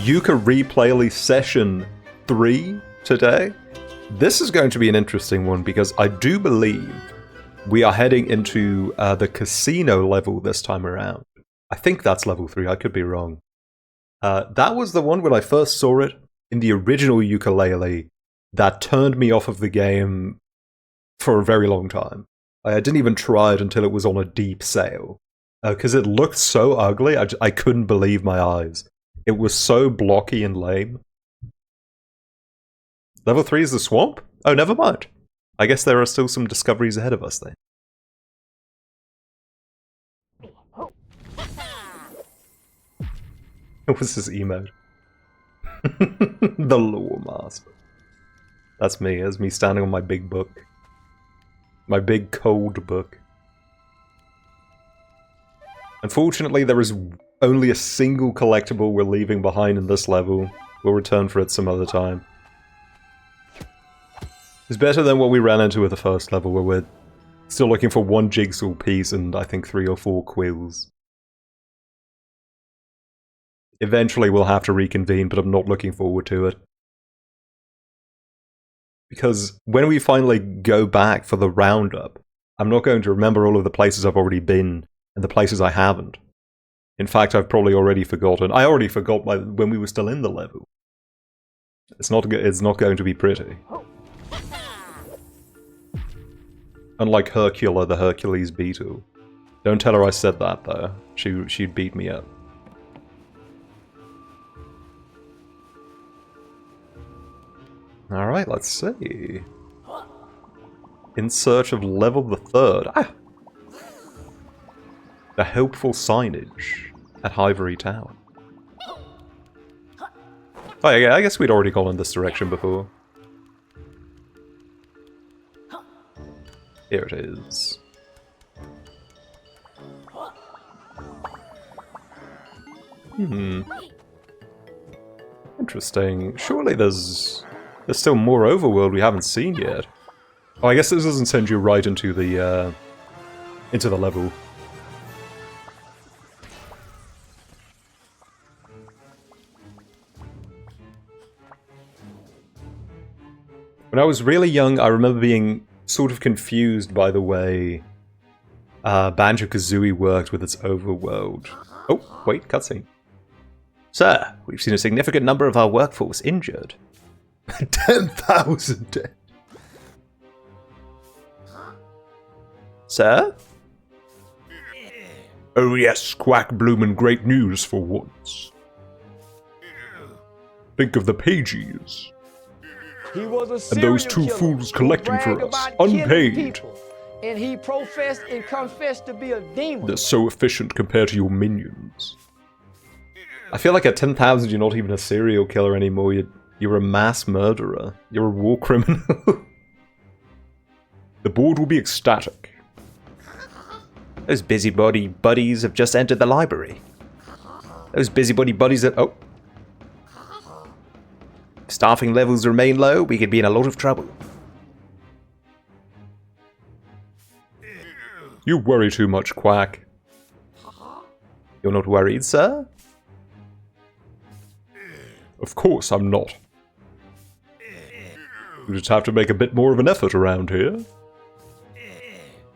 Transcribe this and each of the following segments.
Yooka-Replaylee session 3 today. This is going to be an interesting one because I do believe we are heading into the casino level this time around. I think that's level 3, I could be wrong. That was the one when I first saw it in the original Yooka-Laylee that turned me off of the game for a very long time. I didn't even try it until it was on a deep sale. Because it looked so ugly, I couldn't believe my eyes. It was so blocky and lame. Level 3 is the swamp? Oh, never mind. I guess there are still some discoveries ahead of us then. What was his emote? The Lore Master. That's me standing on my big book. My big cold book. Unfortunately, there is only a single collectible we're leaving behind in this level. We'll return for it some other time. It's better than what we ran into with the first level, where we're still looking for one jigsaw piece and I think 3 or 4 quills. Eventually we'll have to reconvene, but I'm not looking forward to it. Because when we finally go back for the roundup, I'm not going to remember all of the places I've already been and the places I haven't. In fact, I've probably already forgotten. I already forgot when we were still in the level. It's not going to be pretty. Unlike Hercula, the Hercules beetle. Don't tell her I said that, though. She'd beat me up. Alright, let's see. In search of level the 3rd. Ah! The helpful signage at Ivory Tower. Oh yeah, I guess we'd already gone in this direction before. Here it is. Interesting. Surely there's still more overworld we haven't seen yet. Oh, I guess this doesn't send you right into the level. When I was really young, I remember being sort of confused by the way Banjo-Kazooie worked with its overworld. Oh, wait, cutscene. Sir, we've seen a significant number of our workforce injured. 10,000 dead. Sir? Oh yes, Quack Bloomin' great news for once. Think of the pages. He was a and those 2 fools collecting for us, unpaid. People, and he professed and confessed to be a demon. They're so efficient compared to your minions. I feel like at 10,000 you're not even a serial killer anymore, you're a mass murderer. You're a war criminal. The board will be ecstatic. Those busybody buddies have just entered the library. Those busybody buddies that... Oh. If staffing levels remain low, we could be in a lot of trouble. You worry too much, Quack. You're not worried, sir? Of course I'm not. You just have to make a bit more of an effort around here.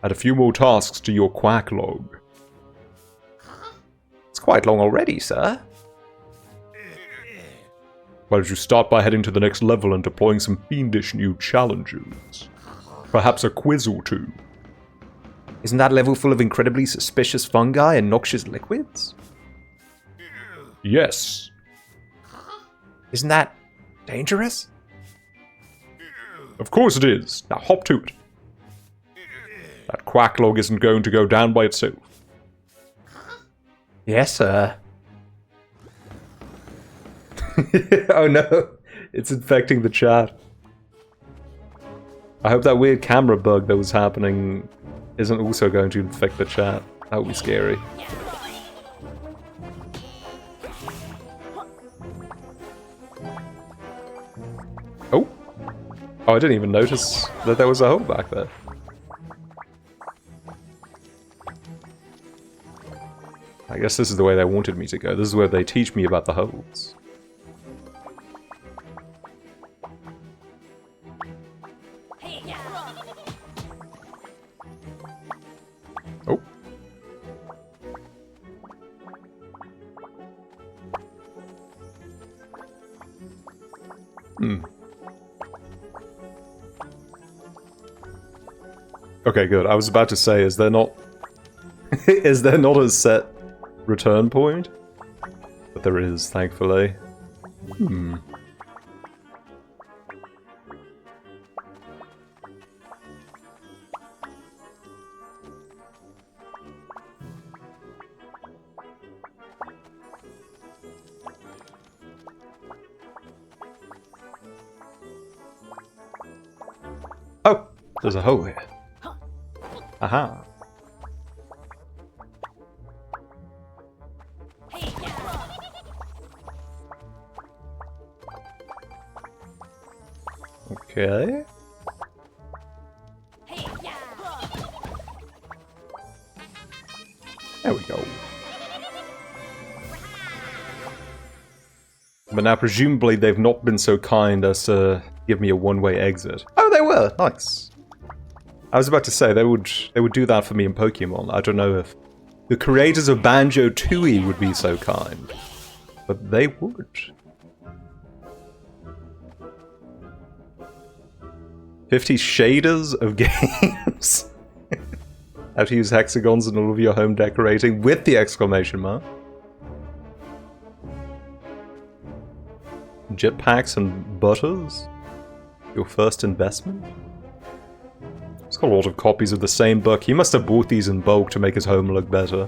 Add a few more tasks to your Quack log. It's quite long already, sir. Why don't you start by heading to the next level and deploying some fiendish new challenges? Perhaps a quiz or 2. Isn't that level full of incredibly suspicious fungi and noxious liquids? Yes. Isn't that dangerous? Of course it is. Now hop to it. That Quack log isn't going to go down by itself. Yes, sir. Oh no, it's infecting the chat. I hope that weird camera bug that was happening isn't also going to infect the chat. That would be scary. Oh! Oh, I didn't even notice that there was a hole back there. I guess this is the way they wanted me to go. This is where they teach me about the holes. Okay, good. I was about to say, is there not... is there not a set return point? But there is, thankfully. Oh! There's a hole here. Aha. Okay. There we go. But now presumably they've not been so kind as to give me a one-way exit. Oh, they were! Nice. I was about to say, they would do that for me in Pokemon. I don't know if the creators of Banjo-Tooie would be so kind. But they would. 50 shaders of games. How to use hexagons in all of your home decorating with the exclamation mark. Jetpacks and butters? Your first investment? He's got a lot of copies of the same book. He must have bought these in bulk to make his home look better.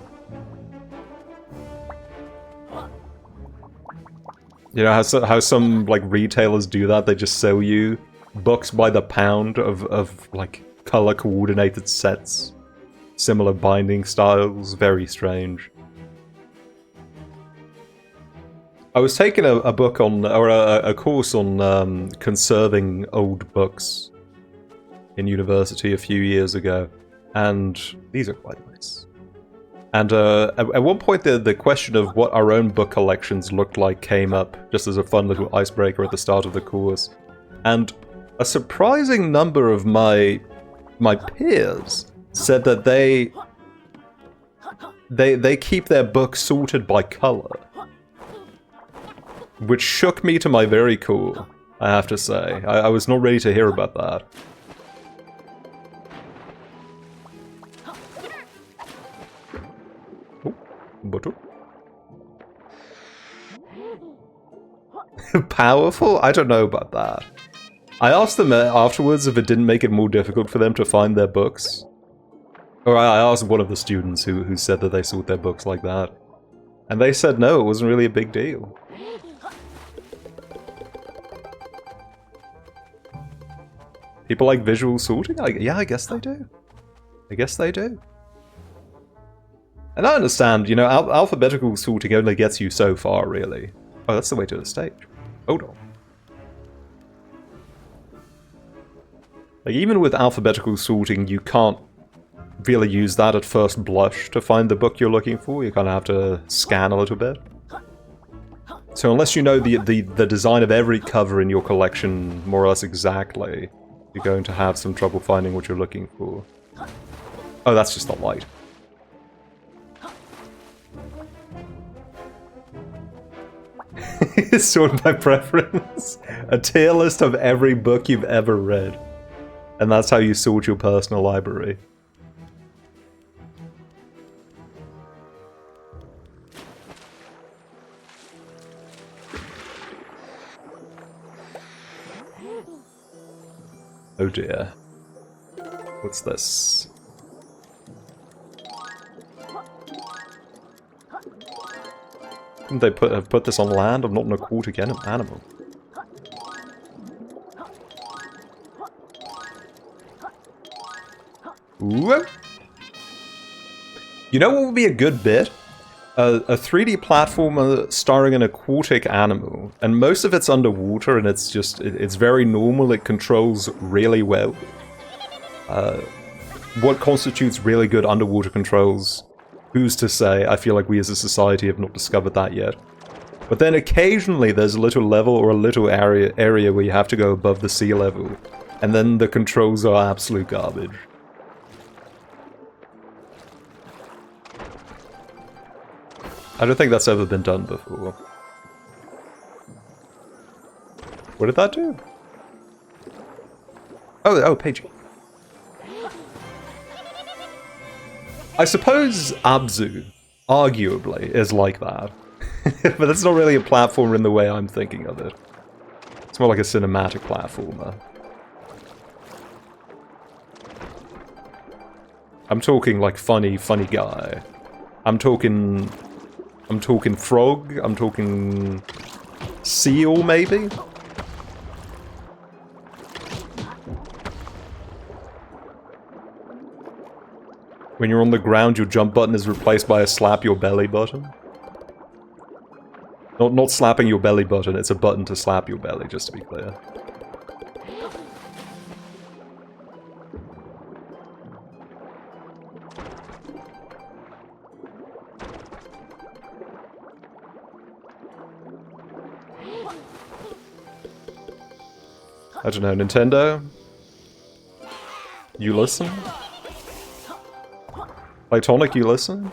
You know how some like retailers do that? They just sell you books by the pound of like color coordinated sets. Similar binding styles. Very strange. I was taking a book on, or a course on conserving old books in university a few years ago, and these are quite nice. And at one point the question of what our own book collections looked like came up, just as a fun little icebreaker at the start of the course. And a surprising number of my peers said that they keep their books sorted by color. Which shook me to my very core, I have to say. I was not ready to hear about that. Oh, butter. Powerful? I don't know about that. I asked them afterwards if it didn't make it more difficult for them to find their books. Or I asked one of the students who said that they sort their books like that. And they said no, it wasn't really a big deal. People like visual sorting? Yeah, I guess they do. I guess they do. And I understand, you know, alphabetical sorting only gets you so far, really. Oh, that's the way to the stage. Hold on. Like, even with alphabetical sorting, you can't really use that at first blush to find the book you're looking for. You kind of have to scan a little bit. So unless you know the design of every cover in your collection more or less exactly, you're going to have some trouble finding what you're looking for. Oh, that's just the light. Sort by preference. A tier list of every book you've ever read. And that's how you sort your personal library. Oh dear. What's this? Couldn't they have put this on land? I'm not an aquatic animal. Ooh. You know what would be a good bit? A 3D platformer starring an aquatic animal, and most of it's underwater, and it's just, it's very normal, it controls really well. What constitutes really good underwater controls? Who's to say? I feel like we as a society have not discovered that yet. But then occasionally there's a little level or a little area where you have to go above the sea level, and then the controls are absolute garbage. I don't think that's ever been done before. What did that do? Oh, Pagey. I suppose Abzu, arguably, is like that. But it's not really a platformer in the way I'm thinking of it. It's more like a cinematic platformer. I'm talking like funny guy. I'm talking frog. I'm talking seal, maybe? When you're on the ground, your jump button is replaced by a slap your belly button. Not slapping your belly button, it's a button to slap your belly, just to be clear. I don't know, Nintendo? You listen? Platonic, you listen?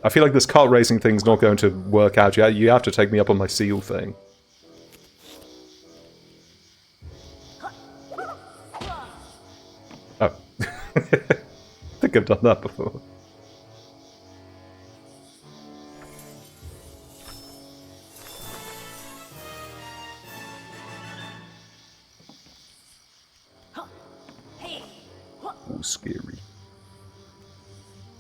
I feel like this kart racing thing's not going to work out. You have to take me up on my seal thing. Oh. I think I've done that before. Ooh, scary.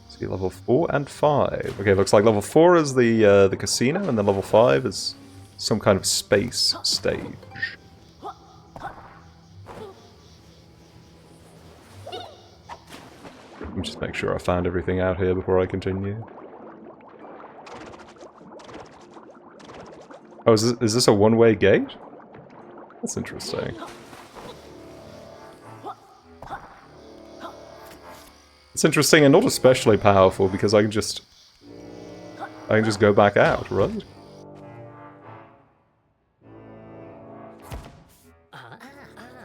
See, level 4 and 5. Okay, looks like level 4 is the casino, and then level 5 is some kind of space stage. Let me just make sure I found everything out here before I continue. Oh, is this a one-way gate? That's interesting. It's interesting and not especially powerful because I can just go back out, right?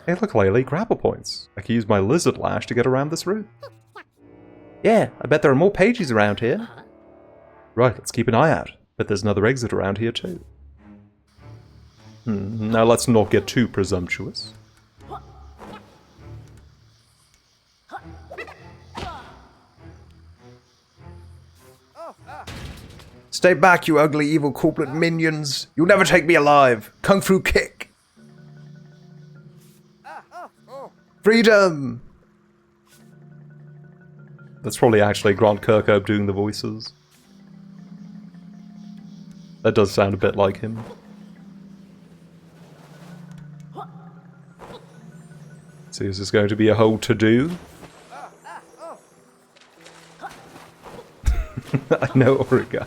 Hey, look, Laylee, grapple points. I can use my lizard lash to get around this route. Yeah, I bet there are more pages around here. Right, let's keep an eye out. Bet there's another exit around here too. Now let's not get too presumptuous. Stay back, you ugly, evil corporate minions. You'll never take me alive. Kung Fu kick. Freedom! That's probably actually Grant Kirkhope doing the voices. That does sound a bit like him. So is this going to be a whole to-do? I know Origa.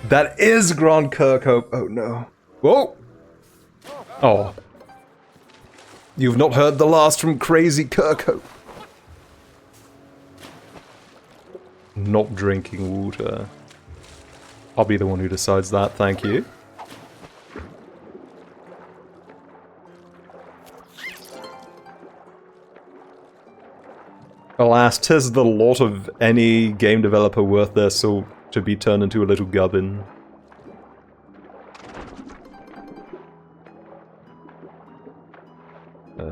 That is Grant Kirkhope. Oh no. Whoa! Oh. You've not heard the last from Crazy Kirkhope. Not drinking water. I'll be the one who decides that, thank you. Alas, 'tis the lot of any game developer worth their salt to be turned into a little gubbin.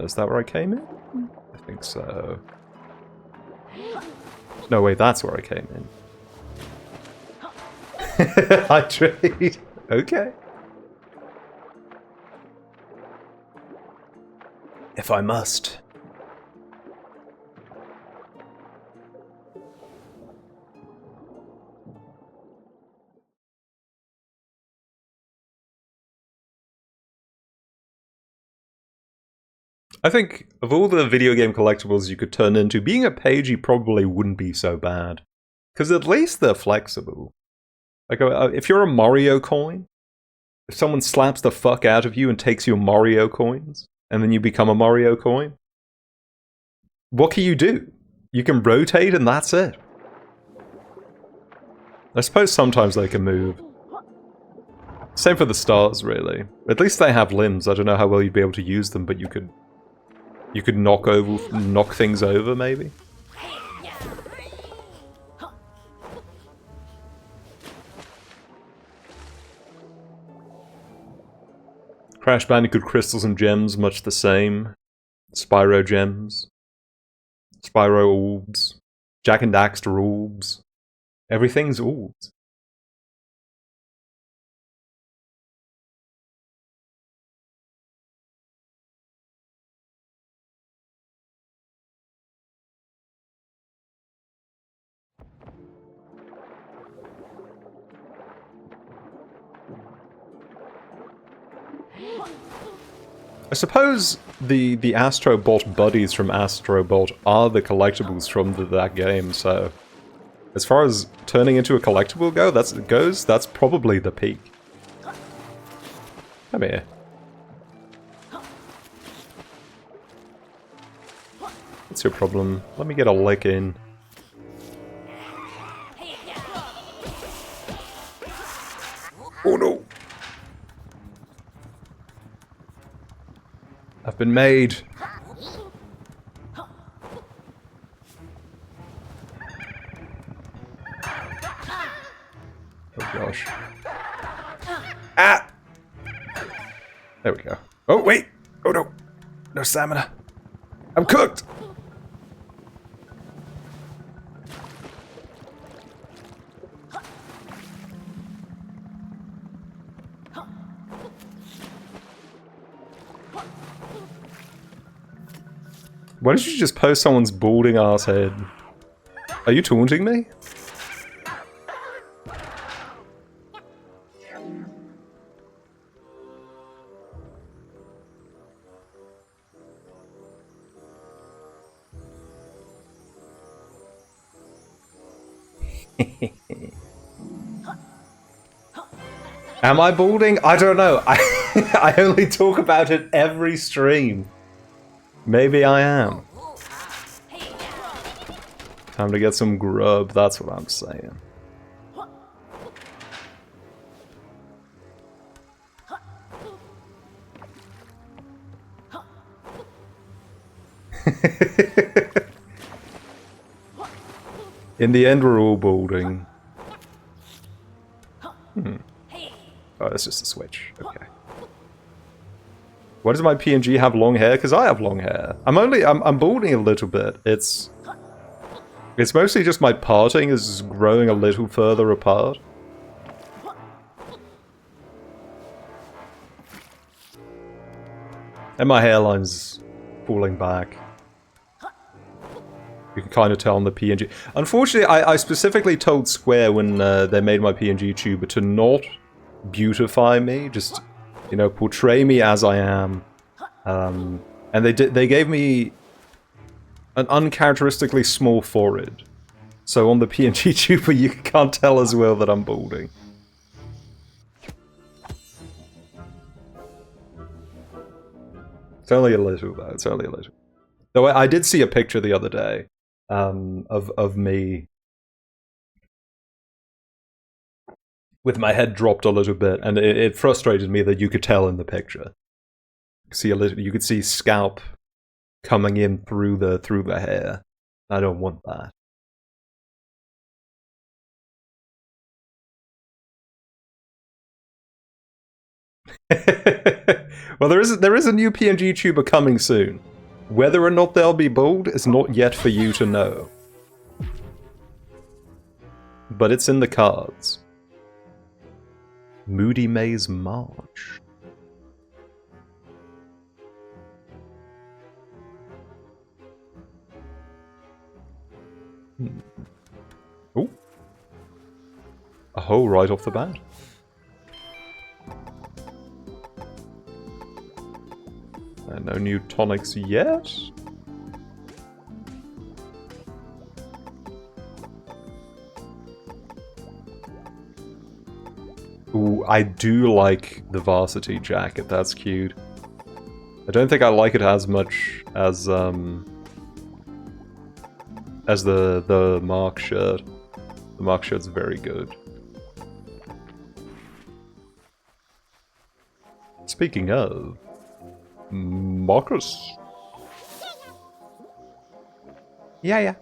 Is that where I came in? I think so. No, wait, that's where I came in. I trade. Okay. If I must. I think, of all the video game collectibles you could turn into, being a pagey probably wouldn't be so bad. Because at least they're flexible. Like, if you're a Mario coin, if someone slaps the fuck out of you and takes your Mario coins, and then you become a Mario coin, what can you do? You can rotate and that's it. I suppose sometimes they can move. Same for the stars, really. At least they have limbs. I don't know how well you'd be able to use them, but you could knock things over, maybe? Crash Bandicoot crystals and gems, much the same. Spyro gems. Spyro orbs. Jak and Daxter orbs. Everything's orbs. I suppose the Astro Bot buddies from Astro Bot are the collectibles from that game, so as far as turning into a collectible goes, that's probably the peak. Come here. What's your problem? Let me get a lick in. Oh no! I've been made. Oh gosh. Ah! There we go. Oh wait! Oh no! No stamina. I'm cooked! Why did you just post someone's balding ass head? Are you taunting me? Am I balding? I don't know. I only talk about it every stream. Maybe I am. Time to get some grub, that's what I'm saying. In the end, we're all balding. Oh, that's just a switch. Okay. Why does my PNG have long hair? Because I have long hair. I'm balding a little bit. It's mostly just my parting is growing a little further apart. And my hairline's falling back. You can kind of tell on the PNG. Unfortunately, I specifically told Square when they made my PNG tuber to not beautify me, just, you know, portray me as I am. And they gave me an uncharacteristically small forehead. So on the PNG tuber, you can't tell as well that I'm balding. It's only a little, though. It's only a little. Though I did see a picture the other day of me with my head dropped a little bit, and it frustrated me that you could tell in the picture. You could see scalp coming in through the hair. I don't want that. Well, there is a new PNG tuber coming soon. Whether or not they'll be bald is not yet for you to know. But it's in the cards. Moody Maze March. Ooh. A hole right off the bat. And no new tonics yet. Ooh, I do like the varsity jacket, that's cute. I don't think I like it as much as the Mark shirt. The Mark shirt's very good. Speaking of, Marcus. Yeah.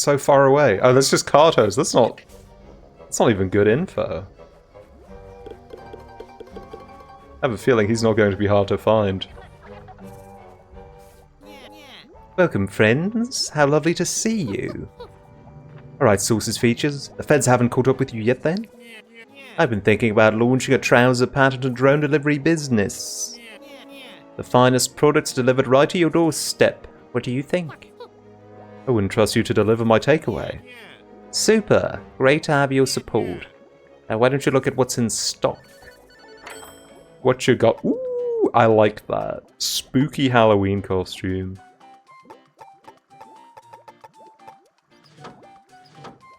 It's so far away. Oh, that's just Cartos. That's not even good info. I have a feeling he's not going to be hard to find. Welcome, friends. How lovely to see you. Alright, sources features. The feds haven't caught up with you yet, then? I've been thinking about launching a trouser patented drone delivery business. The finest products delivered right to your doorstep. What do you think? I wouldn't trust you to deliver my takeaway. Super. Great to have your support. Now why don't you look at what's in stock? What you got? Ooh, I like that. Spooky Halloween costume.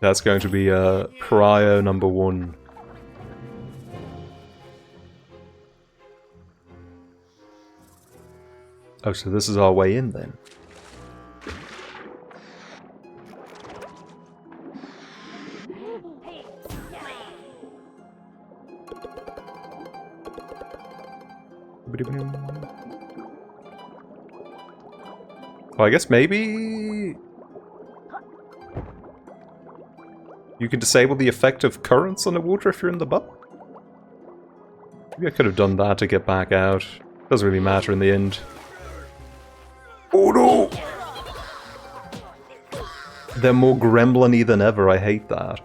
That's going to be prio number 1. Oh, so this is our way in then. Well, I guess maybe you can disable the effect of currents on the water if you're in the bubble. Maybe I could have done that to get back out. Doesn't really matter in the end. Oh no! They're more gremlin-y than ever, I hate that.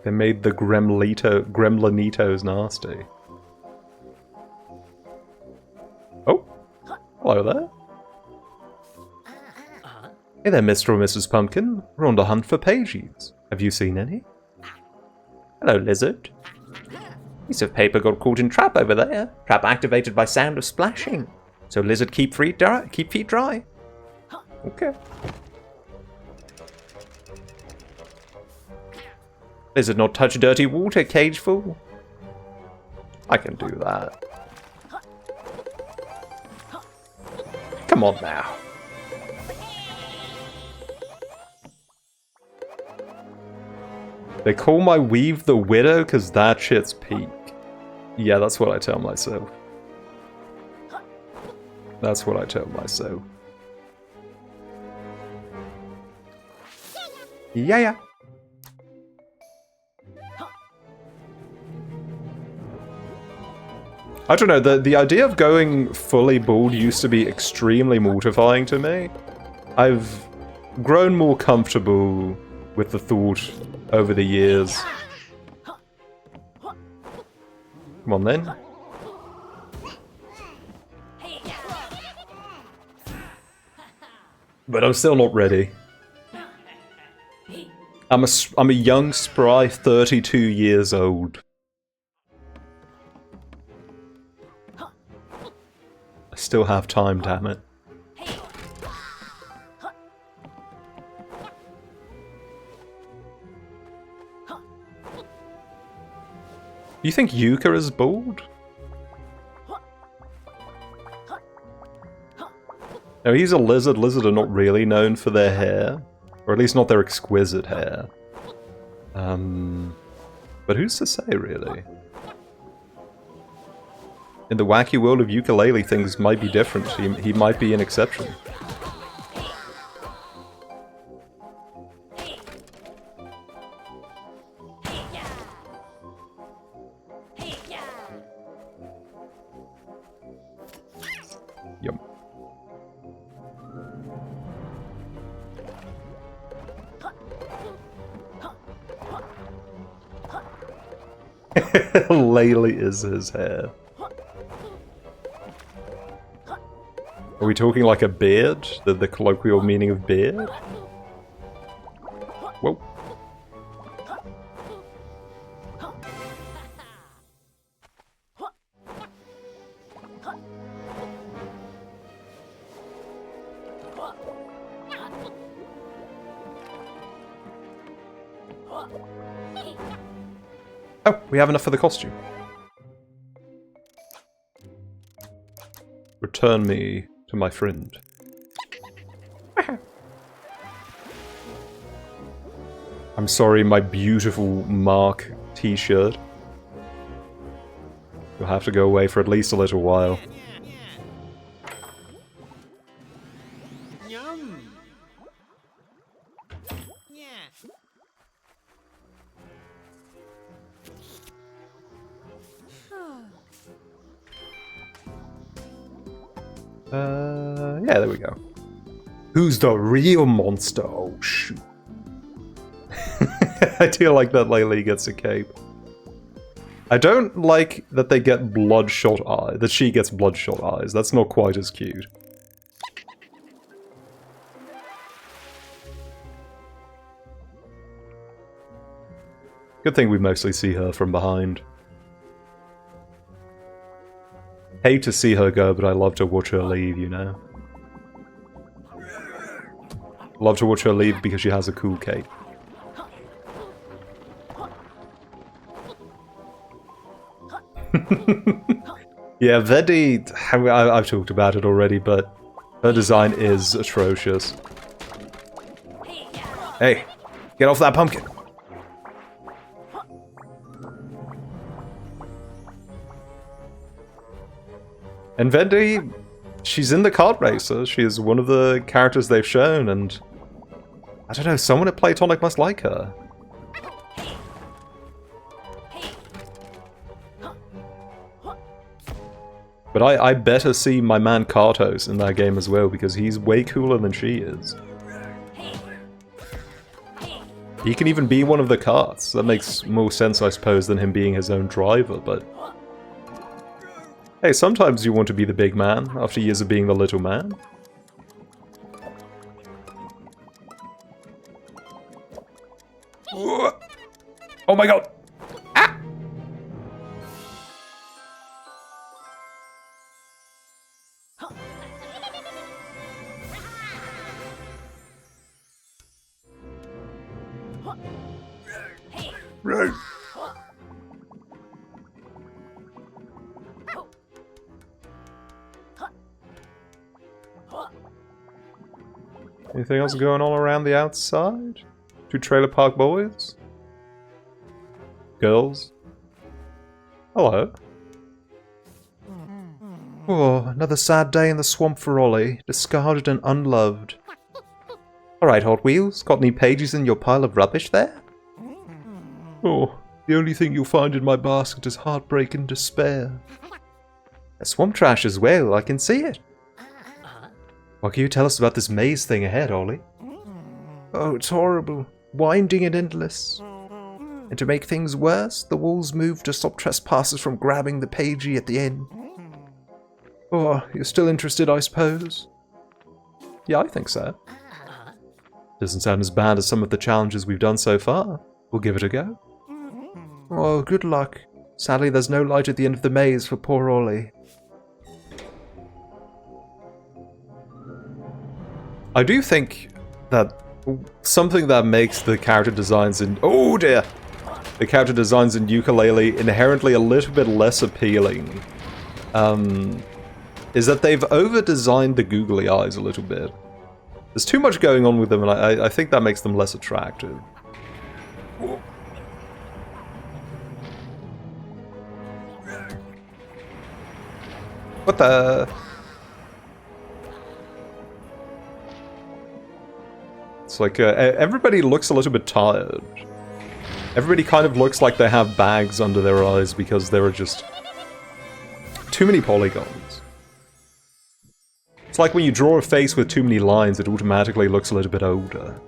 They made the gremlinitos nasty. Oh! Hello there. Hey there, Mr. or Mrs. Pumpkin. We're on the hunt for pages. Have you seen any? Hello, lizard. Piece of paper got caught in trap over there. Trap activated by sound of splashing. So lizard keep feet dry. Okay. Lizard not touch dirty water, cage fool. I can do that. Come on now. They call my weave the widow because that shit's peak. Yeah, that's what I tell myself. That's what I tell myself. Yeah. I don't know, the idea of going fully bald used to be extremely mortifying to me. I've grown more comfortable with the thought over the years. Come on then. But I'm still not ready. I'm a young, spry 32 years old. I still have time, damn it. You think Yuka is bald? No, he's a lizard. Lizards are not really known for their hair. Or at least not their exquisite hair. But who's to say, really? In the wacky world of Yooka-Replaylee, things might be different. He might be an exception. Yum. Laylee is his hair. Are we talking like a beard? The colloquial meaning of beard? Whoa. Oh, we have enough for the costume. Return me to my friend. I'm sorry, my beautiful Mark t-shirt. You'll have to go away for at least a little while. Yeah, there we go. Who's the real monster? Oh, shoot. I do like that Laylee gets a cape. I don't like that they get bloodshot eyes, that she gets bloodshot eyes. That's not quite as cute. Good thing we mostly see her from behind. Hate to see her go, but I love to watch her leave, you know? Love to watch her leave because she has a cool cape. Yeah, Vedi, I've talked about it already, but her design is atrocious. Hey, get off that pumpkin! And Vendi, she's in the kart racer. She is one of the characters they've shown, and I don't know, someone at Playtonic must like her. But I better see my man Kartos in that game as well, because he's way cooler than she is. He can even be one of the karts. That makes more sense, I suppose, than him being his own driver, but... Hey, sometimes you want to be the big man, after years of being the little man. Oh my god! Ah! Right. Anything else going on around the outside? Two trailer park boys? Girls? Hello. Oh, another sad day in the swamp for Ollie. Discarded and unloved. Alright, Hot Wheels. Got any pages in your pile of rubbish there? Oh, the only thing you'll find in my basket is heartbreak and despair. A swamp trash as well, I can see it. What can you tell us about this maze thing ahead, Ollie? Oh, it's horrible. Winding and endless. And to make things worse, the walls move to stop trespassers from grabbing the pagey at the end. Oh, you're still interested, I suppose? Yeah, I think so. Doesn't sound as bad as some of the challenges we've done so far. We'll give it a go. Oh, good luck. Sadly, there's no light at the end of the maze for poor Ollie. I do think that something that makes the character designs in... Oh dear! The character designs in Yooka-Replaylee inherently a little bit less appealing. Is that they've over-designed the googly eyes a little bit. There's too much going on with them, and I think that makes them less attractive. What the... It's like, everybody looks a little bit tired. Everybody kind of looks like they have bags under their eyes because there are just too many polygons. It's like when you draw a face with too many lines, it automatically looks a little bit older.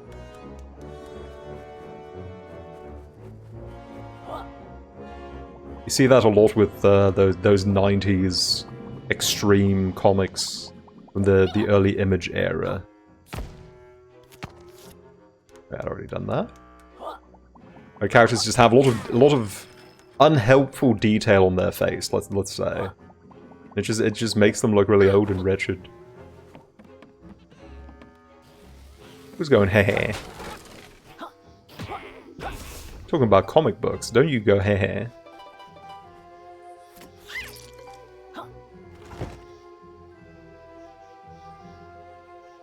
You see that a lot with those 90s extreme comics from the early Image era. I'd already done that. My characters just have a lot of unhelpful detail on their face. Let's say it just makes them look really old and wretched. Who's going heh? Talking about comic books, don't you go heh?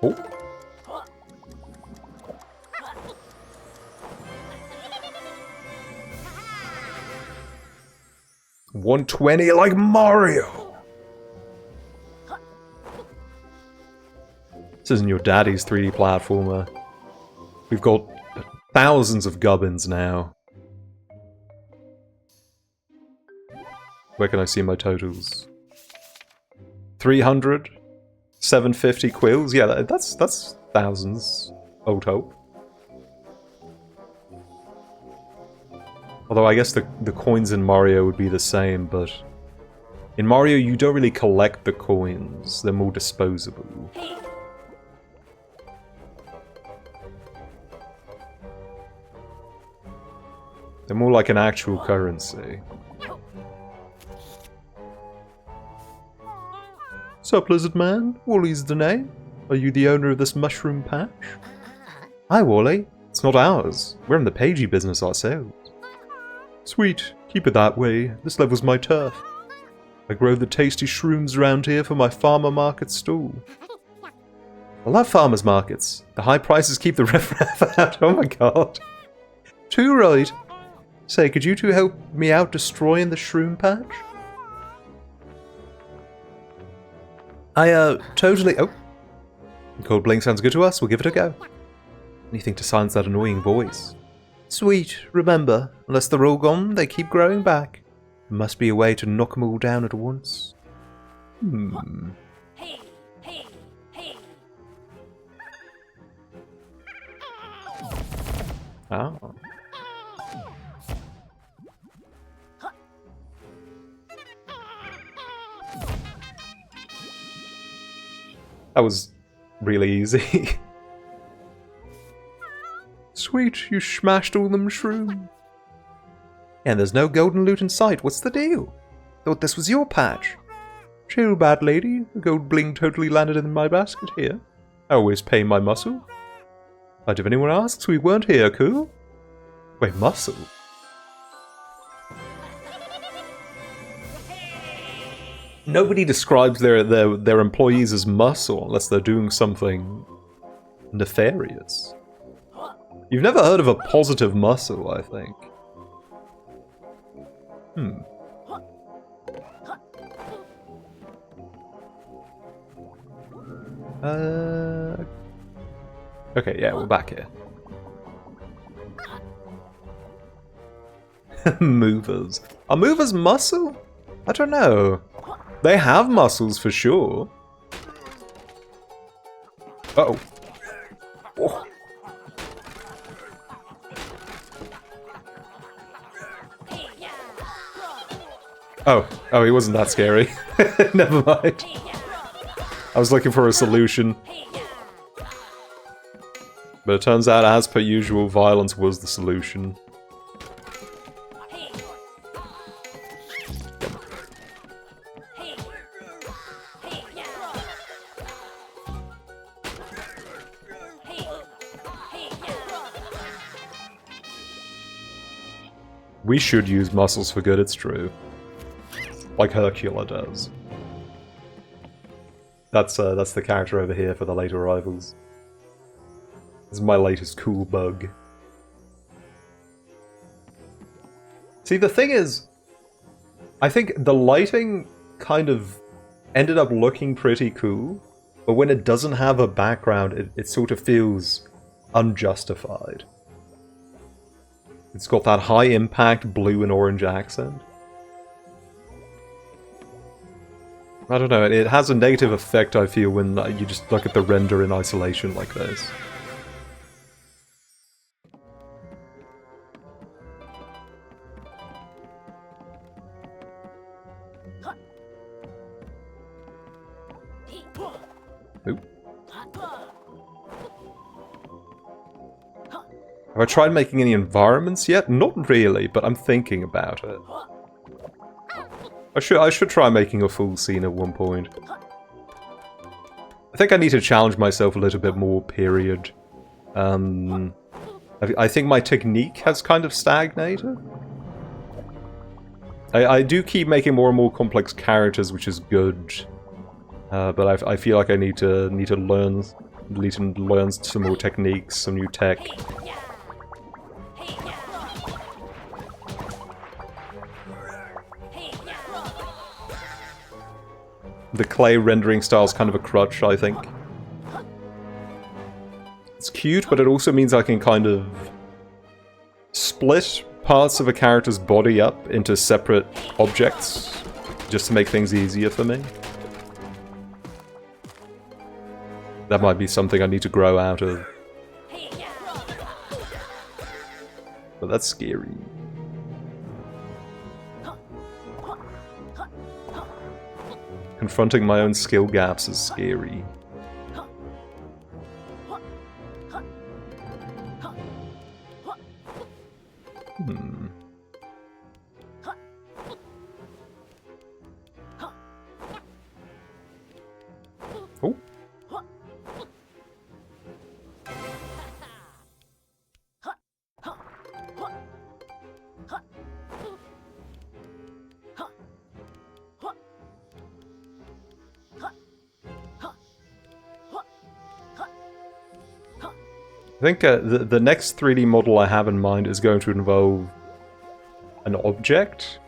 Oh. 120 like Mario! This isn't your daddy's 3D platformer. We've got thousands of gubbins now. Where can I see my totals? 300? 750 quills? Yeah, that's thousands, old hope. Although I guess the coins in Mario would be the same, but in Mario you don't really collect the coins, they're more disposable. They're more like an actual currency. Sup, Lizard Man? Wally's the name. Are you the owner of this mushroom patch? Hi, Wally. It's not ours. We're in the pagey business ourselves. Sweet. Keep it that way. This level's my turf. I grow the tasty shrooms around here for my farmer market stall. I love farmers markets. The high prices keep the riffraff out. Oh my god. Too right. Say, could you two help me out destroying the shroom patch? Totally... Oh. Cold Blink sounds good to us, we'll give it a go. Anything to silence that annoying voice. Sweet, remember, unless they're all gone, they keep growing back. There must be a way to knock them all down at once. Ah. That was really easy. Sweet, you smashed all them shrooms. And there's no golden loot in sight, what's the deal? Thought this was your patch. Chill, bad lady, the gold bling totally landed in my basket here. I always pay my muscle. But if anyone asks, we weren't here, cool? Wait, muscle? Nobody describes their employees as muscle unless they're doing something nefarious. You've never heard of a positive muscle, I think. Okay, yeah, we're back here. Movers. Are movers muscle? I don't know. They have muscles for sure. Uh-oh. Oh. Oh, he wasn't that scary. Never mind. I was looking for a solution. But it turns out, as per usual, violence was the solution. We should use muscles for good, it's true. Like Hercula does. That's the character over here for the late arrivals. This is my latest cool bug. See, the thing is, I think the lighting kind of ended up looking pretty cool, but when it doesn't have a background, it sort of feels unjustified. It's got that high impact blue and orange accent. I don't know, it has a negative effect, I feel, when you just look at the render in isolation like this. Oop. Have I tried making any environments yet? Not really, but I'm thinking about it. I should try making a full scene at one point. I think I need to challenge myself a little bit more, period. I think my technique has kind of stagnated. I do keep making more and more complex characters, which is good. But I feel like I need to learn some more techniques, some new tech. the clay rendering style is kind of a crutch, I think. It's cute, but it also means I can kind of split parts of a character's body up into separate objects, just to make things easier for me. That might be something I need to grow out of. But that's scary. Confronting my own skill gaps is scary. Oh. I think the next 3D model I have in mind is going to involve an object,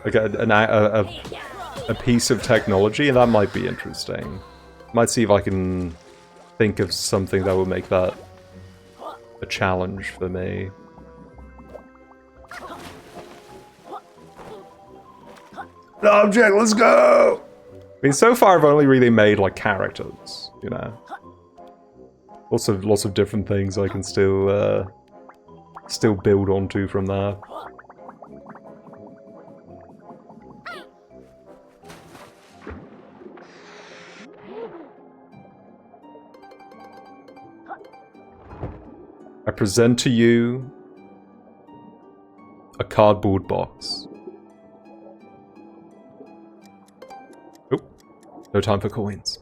like a piece of technology, and that might be interesting. Might see if I can think of something that will make that a challenge for me. An object, let's go! I mean, so far I've only really made like characters, you know. Lots of different things I can still build onto from there. I present to you a cardboard box. Oh, no time for coins.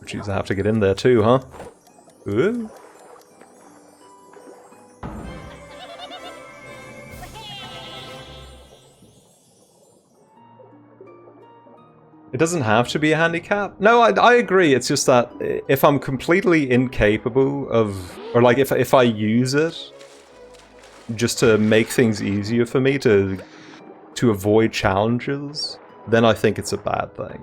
Jeez, I have to get in there too, huh? Ooh. It doesn't have to be a handicap. No, I agree. It's just that if I'm completely incapable of... Or like if I use it just to make things easier for me to avoid challenges, then I think it's a bad thing.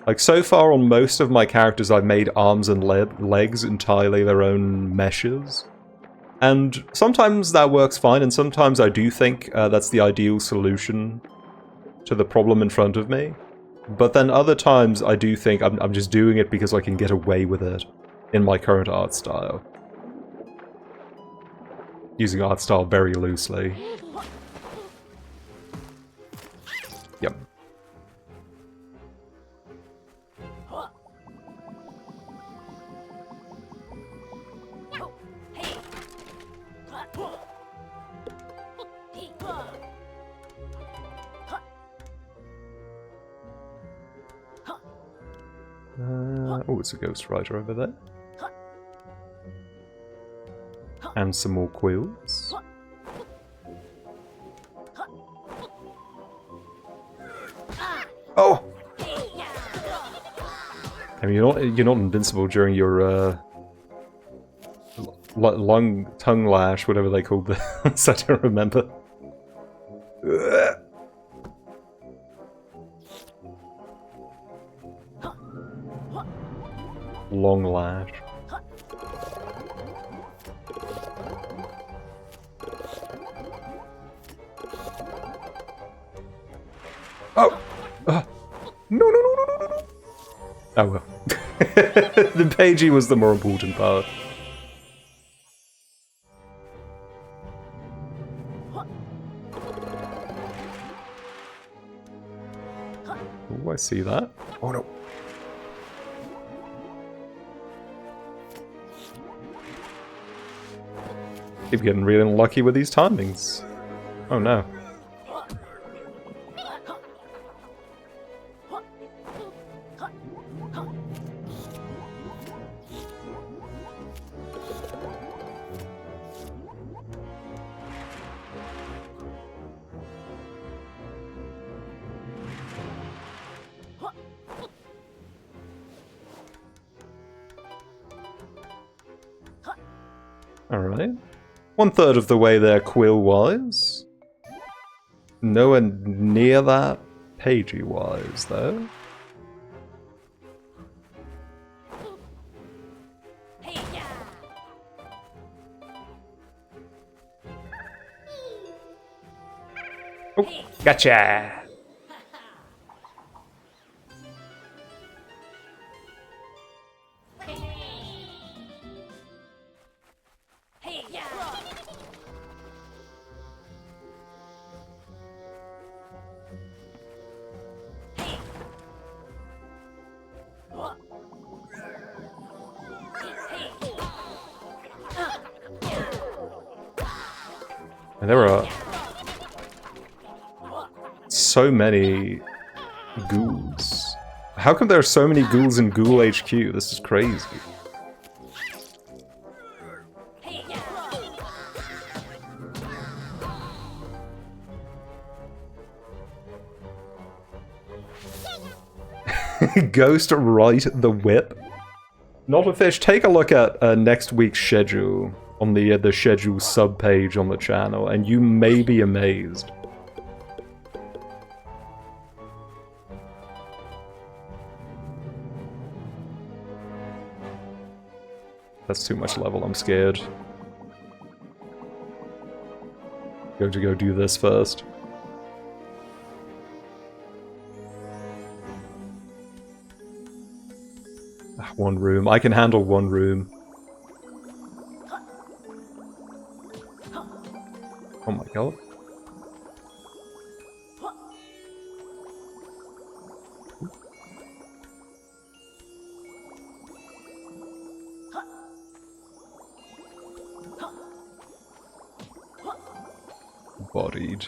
Like, so far on most of my characters, I've made arms and legs entirely their own meshes. And sometimes that works fine, and sometimes I do think that's the ideal solution to the problem in front of me. But then other times I do think I'm just doing it because I can get away with it in my current art style. Using art style very loosely. Yep. Oh, it's a Ghost Rider over there. And some more quills. Oh! I mean, you're not invincible during your tongue lash, whatever they called this. I don't remember. Long lash. Oh! No, no, no, no, no, no! Oh well. The pagey was the more important part. Oh, I see that. Oh no. Keep getting really unlucky with these timings. Oh no. Alright. 1/3 of the way there quill-wise. Nowhere near that pagey-wise, though. Oh, gotcha! And there are so many ghouls. How come there are so many ghouls in Ghoul HQ? This is crazy. Ghost right the whip. Not a fish. Take a look at next week's schedule on the schedule sub page on the channel, and you may be amazed. That's too much level. I'm scared. Going to go do this first. One room. I can handle one room. Oh my god. Bodied.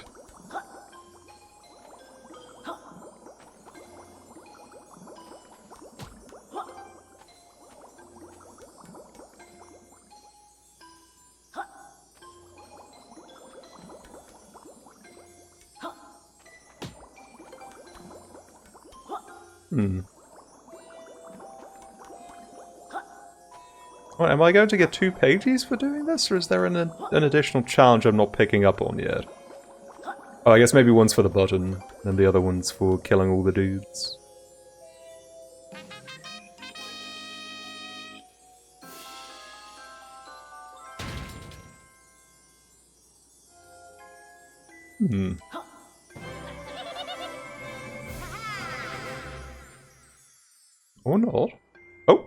Well, am I going to get 2 pages for doing this, or is there an additional challenge I'm not picking up on yet? Oh, I guess maybe one's for the button, and the other one's for killing all the dudes. Or not. Oh!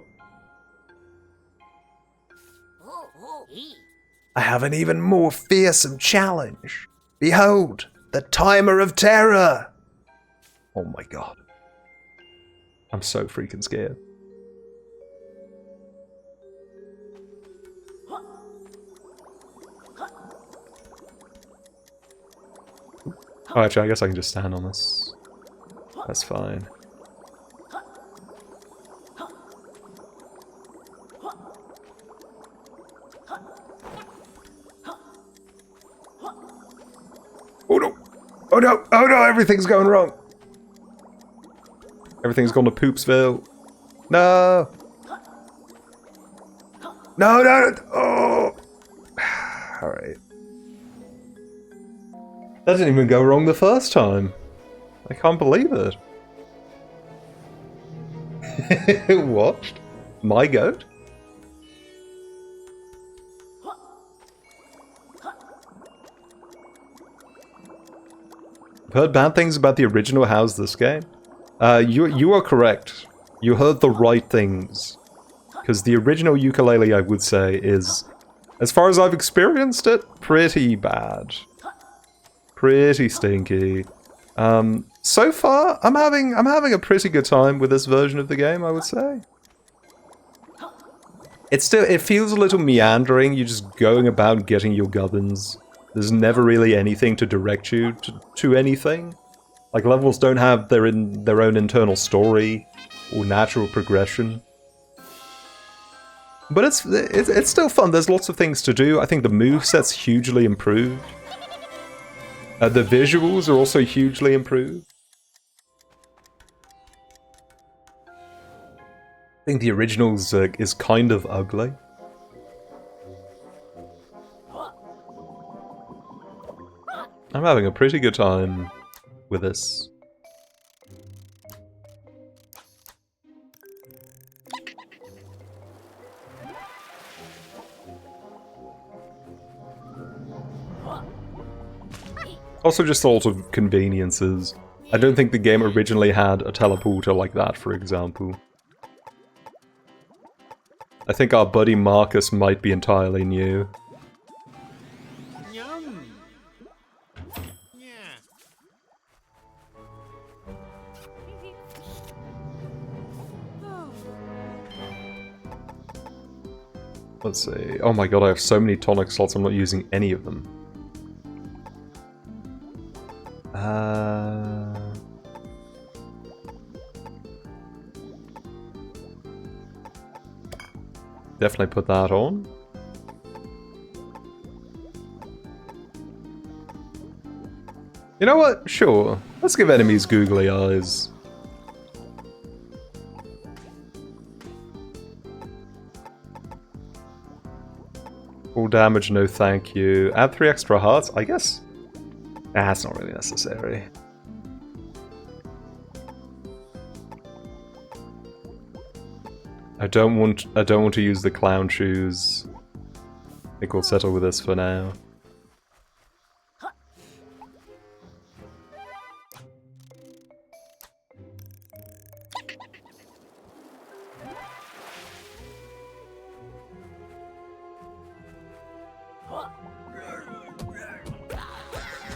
I have an even more fearsome challenge. Behold, the Timer of Terror! Oh my god. I'm so freaking scared. Oh, actually, I guess I can just stand on this. That's fine. Oh no! Oh no! Oh no! Everything's going wrong! Everything's gone to Poopsville. No! No, no! Oh! Alright. That didn't even go wrong the first time. I can't believe it. What? My goat? I've heard bad things about the original. How's this game? You are correct. You heard the right things. Because the original Yooka-Replaylee, I would say, is, as far as I've experienced it, pretty bad. Pretty stinky. So far, I'm having a pretty good time with this version of the game, I would say. It feels a little meandering. You're just going about getting your gubbins. There's never really anything to direct you to anything. Like, levels don't have their own internal story or natural progression. But it's still fun. There's lots of things to do. I think the moveset's hugely improved. The visuals are also hugely improved. I think the original is kind of ugly. I'm having a pretty good time with this. Also just a lot of conveniences. I don't think the game originally had a teleporter like that, for example. I think our buddy Marcus might be entirely new. Yum. Yeah. Let's see. Oh my god, I have so many tonic slots, I'm not using any of them. Definitely put that on. You know what? Sure. Let's give enemies googly eyes. Full damage, no thank you. Add 3 extra hearts? I guess. Nah, it's not really necessary. I don't want to use the clown shoes. I think we'll settle with this for now.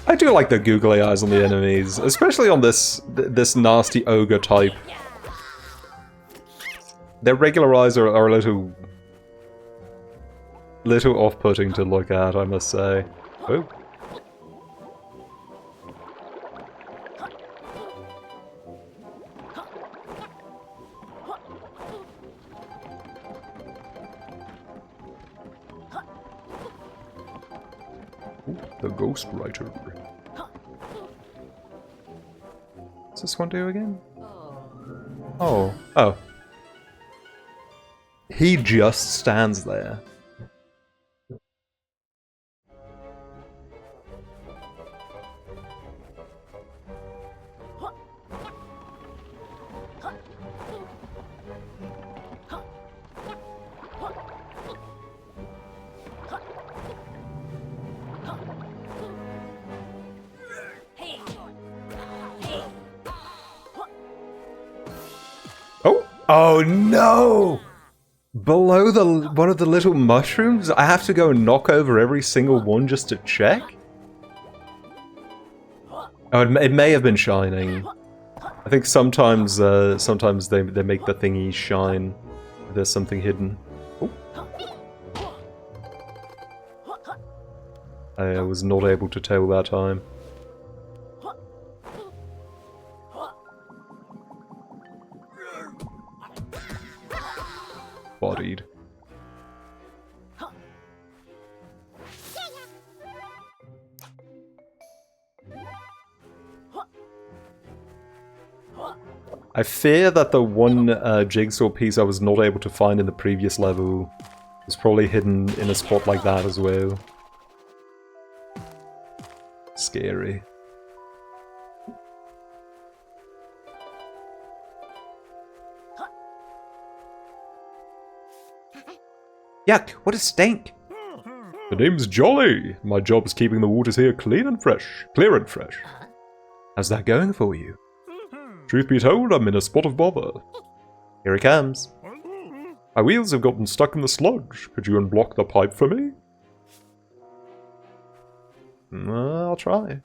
I do like the googly eyes on the enemies, especially on this nasty ogre type. Their regular eyes are a little off-putting to look at, I must say. Oh. Ooh, the Ghost Writer. What's this one do again? Oh. Oh. He just stands there. Oh! Oh no! Below one of the little mushrooms? I have to go and knock over every single one just to check? Oh, it may have been shining. I think sometimes they make the thingies shine. There's something hidden. Oh. I was not able to tell that time. Bodied. I fear that the one jigsaw piece I was not able to find in the previous level is probably hidden in a spot like that as well. Scary. Yuck, what a stink! The name's Jolly. My job is keeping the waters here clean and fresh. Clear and fresh. How's that going for you? Truth be told, I'm in a spot of bother. Here he comes. My wheels have gotten stuck in the sludge. Could you unblock the pipe for me? I'll try.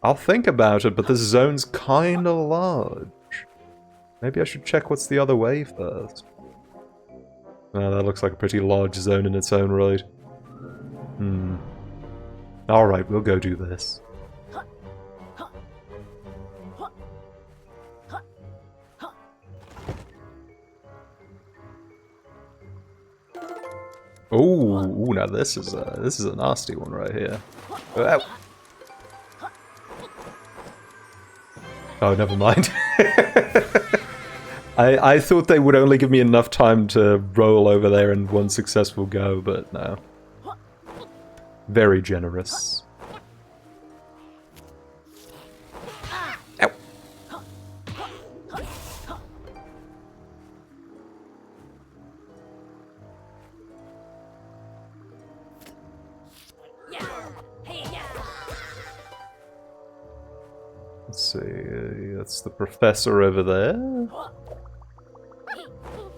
I'll think about it, but this zone's kinda large. Maybe I should check what's the other way first. That looks like a pretty large zone in its own right. Alright, we'll go do this. Ooh, now this is a nasty one right here. Oh, oh never mind. I thought they would only give me enough time to roll over there in one successful go, but no. Very generous. Let's see, that's the professor over there.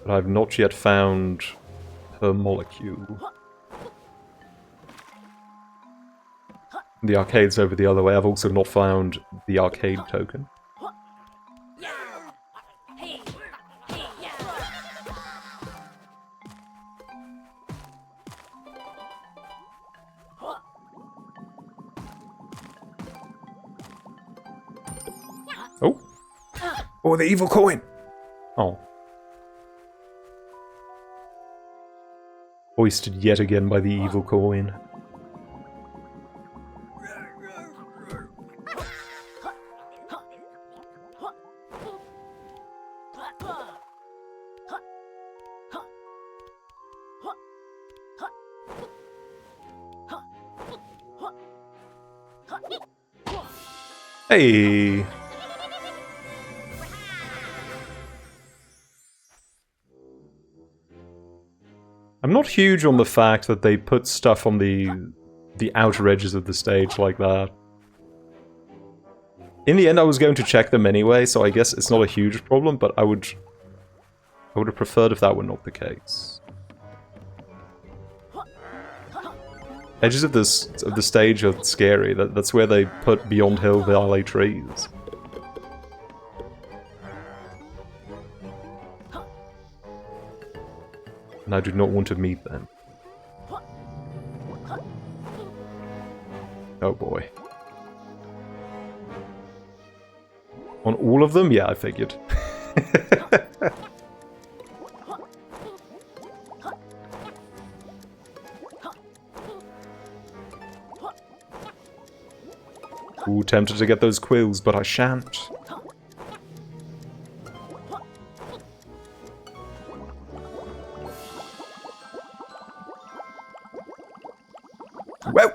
But I've not yet found her molecule. The arcade's over the other way. I've also not found the arcade token. Oh! Oh, the evil coin! Oh. Hoisted yet again by the evil coin. Hey! I'm not huge on the fact that they put stuff on the outer edges of the stage like that. In the end, I was going to check them anyway, so I guess it's not a huge problem, but I would have preferred if that were not the case. Edges of the stage are scary. That's where they put Beyond Hill Valley trees. And I do not want to meet them. Oh boy. On all of them? Yeah, I figured. Ooh, tempted to get those quills, but I shan't. Whoa!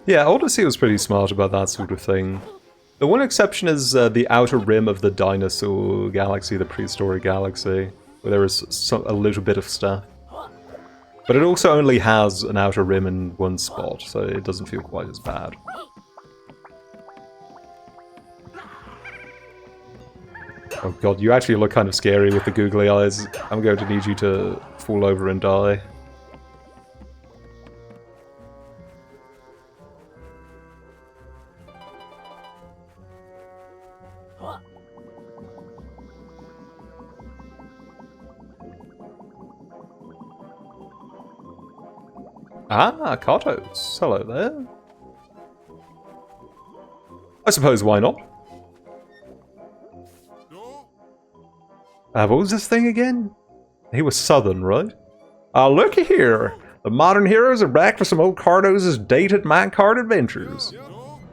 Yeah, Odyssey was pretty smart about that sort of thing. The one exception is the outer rim of the dinosaur galaxy, the prehistoric galaxy, where there is a little bit of stuff. But it also only has an outer rim in one spot, so it doesn't feel quite as bad. Oh god, you actually look kind of scary with the googly eyes. I'm going to need you to fall over and die. Ah, Cartos. Hello there. I suppose why not? What was this thing again? He was Southern, right? Looky here. The modern heroes are back to some old Cartos' dated minecart adventures.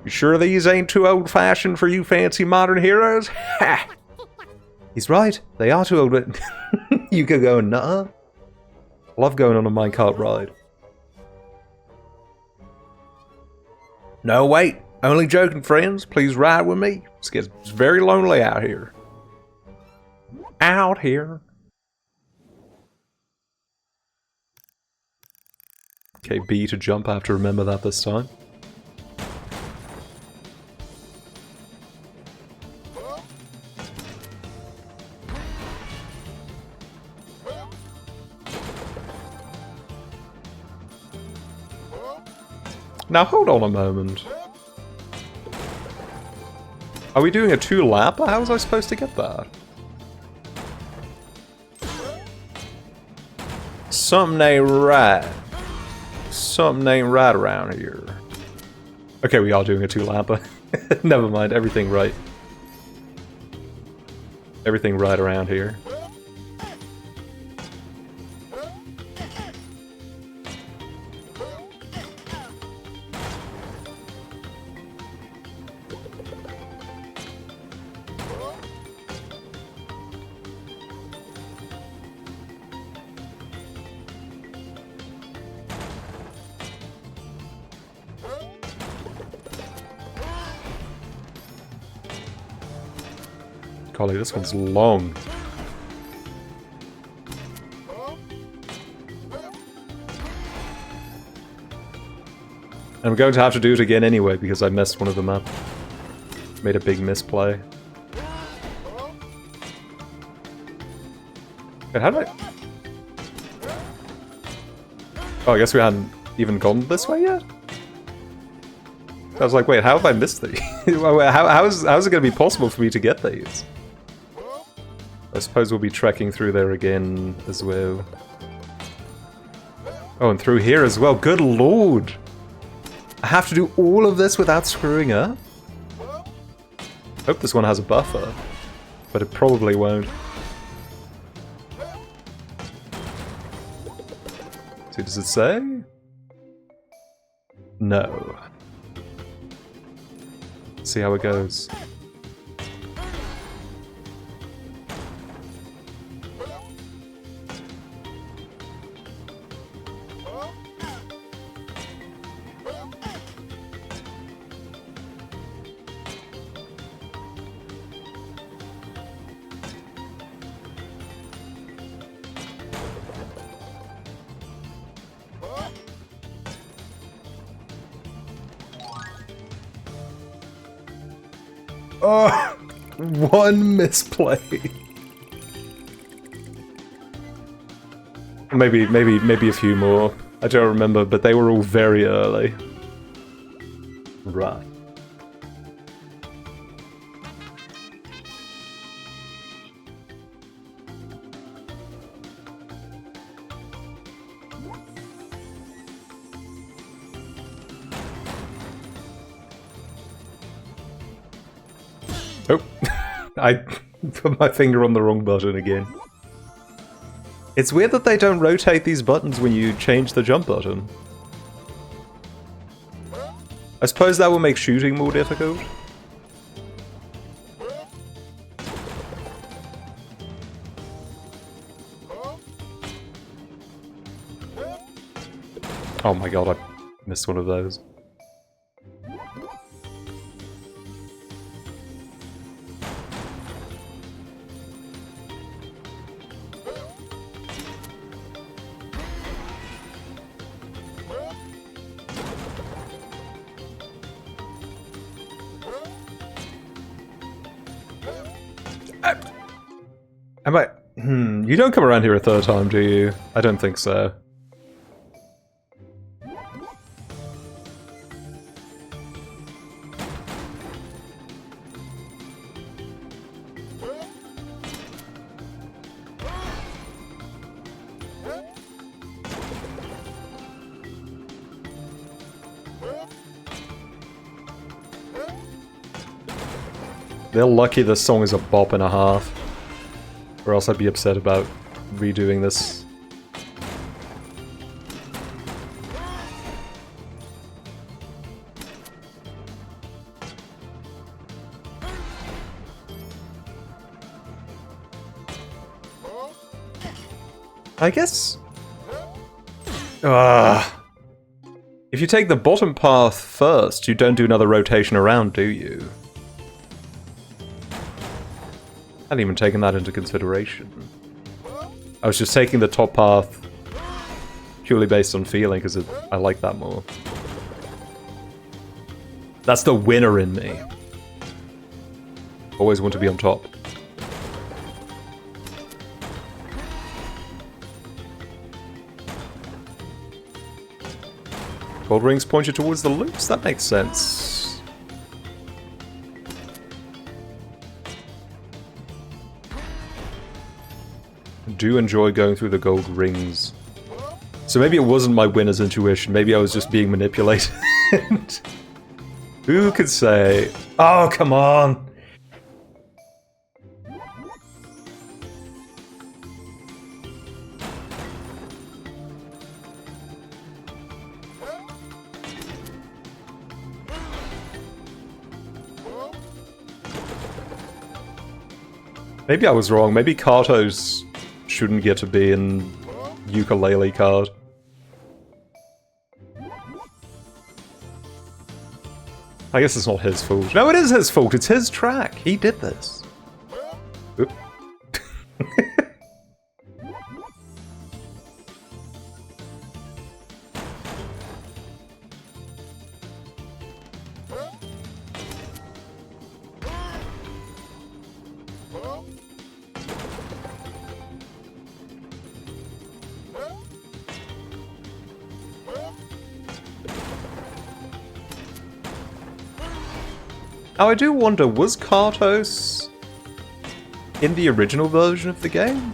You sure these ain't too old-fashioned for you fancy modern heroes? Ha! He's right. They are too old, but you could go nuh-uh. Love going on a minecart ride. No, wait. Only joking, friends. Please ride with me. It gets very lonely out here. Out here. Okay, B to jump. I have to remember that this time. Now hold on a moment. Are we doing a 2-lapper? How was I supposed to get that? Something ain't right. Something ain't right around here. Okay, we are doing a 2-lapper. Never mind, everything right. Everything right around here. Golly, this one's long. I'm going to have to do it again anyway because I messed one of them up. Made a big misplay. Wait, how did I... Oh, I guess we hadn't even gone this way yet? I was like, wait, how have I missed these? how is it going to be possible for me to get these? I suppose we'll be trekking through there again as well. Oh, and through here as well. Good lord! I have to do all of this without screwing up? Hope this one has a buffer. But it probably won't. So does it say? No. Let's see how it goes. Oh, one misplay. Maybe a few more. I don't remember, but they were all very early. Right. Oh, I put my finger on the wrong button again. It's weird that they don't rotate these buttons when you change the jump button. I suppose that will make shooting more difficult. Oh my god, I missed one of those. Am I... You don't come around here a third time, do you? I don't think so. They're lucky this song is a bop and a half. Or else I'd be upset about redoing this. I guess... if you take the bottom path first, you don't do another rotation around, do you? I hadn't even taken that into consideration. I was just taking the top path purely based on feeling, because I like that more. That's the winner in me. Always want to be on top. Gold rings point you towards the loops? That makes sense. Do enjoy going through the gold rings. So maybe it wasn't my winner's intuition, maybe I was just being manipulated. Who could say? Oh, come on! Maybe I was wrong, maybe Kato's shouldn't get to be in Yooka-Replaylee card. I guess it's not his fault. No, it is his fault. It's his track. He did this. Oop. Now I do wonder, was Kartos in the original version of the game?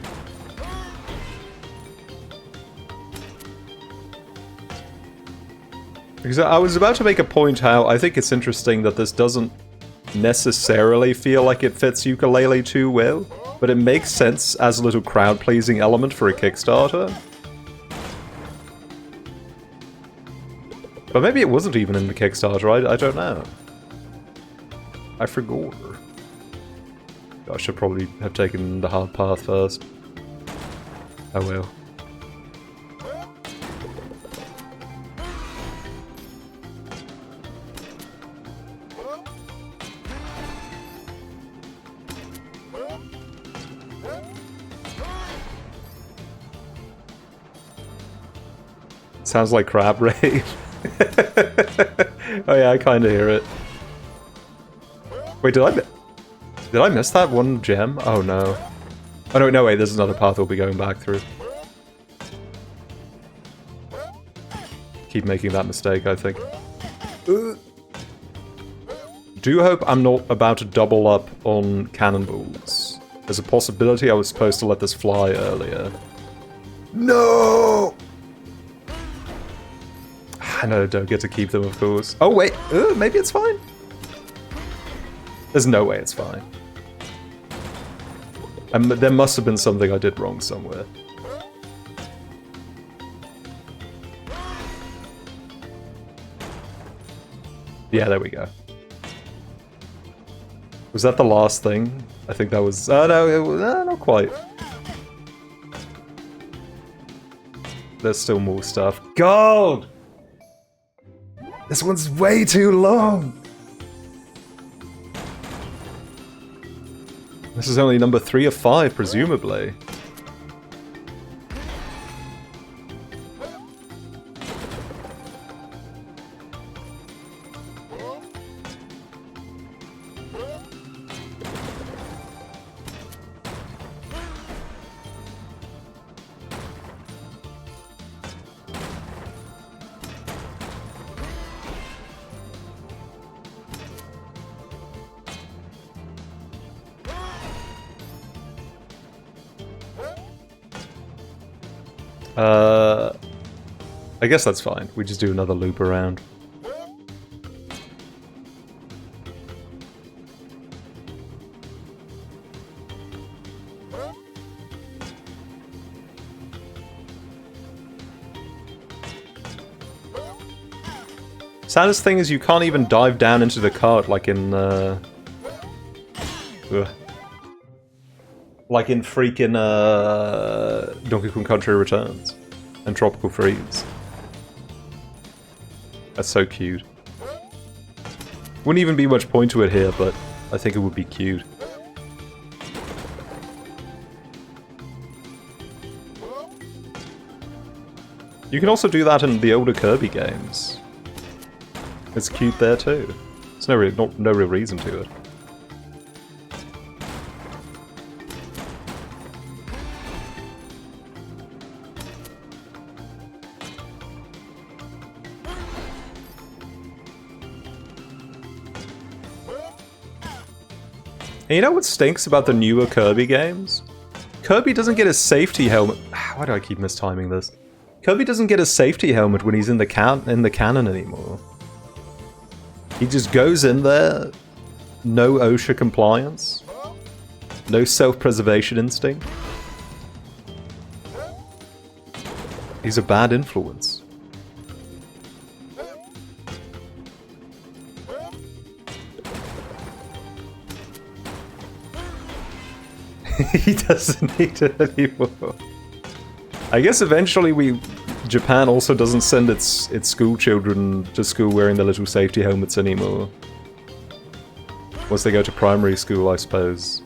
Because I was about to make a point how I think it's interesting that this doesn't necessarily feel like it fits Yooka-Laylee too well, but it makes sense as a little crowd-pleasing element for a Kickstarter. But maybe it wasn't even in the Kickstarter, I don't know. I forgot. I should probably have taken the hard path first. Oh well. Sounds like crab raid. Oh yeah, I kind of hear it. Wait, did I miss that one gem? Oh no. Oh no, wait, there's another path we'll be going back through. Keep making that mistake, I think. Do hope I'm not about to double up on cannonballs. There's a possibility I was supposed to let this fly earlier. No! I know, don't get to keep them, of course. Oh wait, maybe it's fine? There's no way it's fine. There must have been something I did wrong somewhere. Yeah, there we go. Was that the last thing? I think that was... Oh no, not quite. There's still more stuff. God! This one's way too long! This is only number 3 of 5, presumably. I guess that's fine. We just do another loop around. Saddest thing is you can't even dive down into the cart like in freaking Donkey Kong Country Returns and Tropical Freeze. That's so cute. Wouldn't even be much point to it here, but I think it would be cute. You can also do that in the older Kirby games. It's cute there too. There's no real reason to it. And you know what stinks about the newer Kirby games? Kirby doesn't get a safety helmet. Why do I keep mistiming this? Kirby doesn't get a safety helmet when he's in the canon anymore. He just goes in there, no OSHA compliance, no self-preservation instinct. He's a bad influence. He doesn't need it anymore. I guess eventually Japan also doesn't send its school children to school wearing the little safety helmets anymore. Once they go to primary school, I suppose.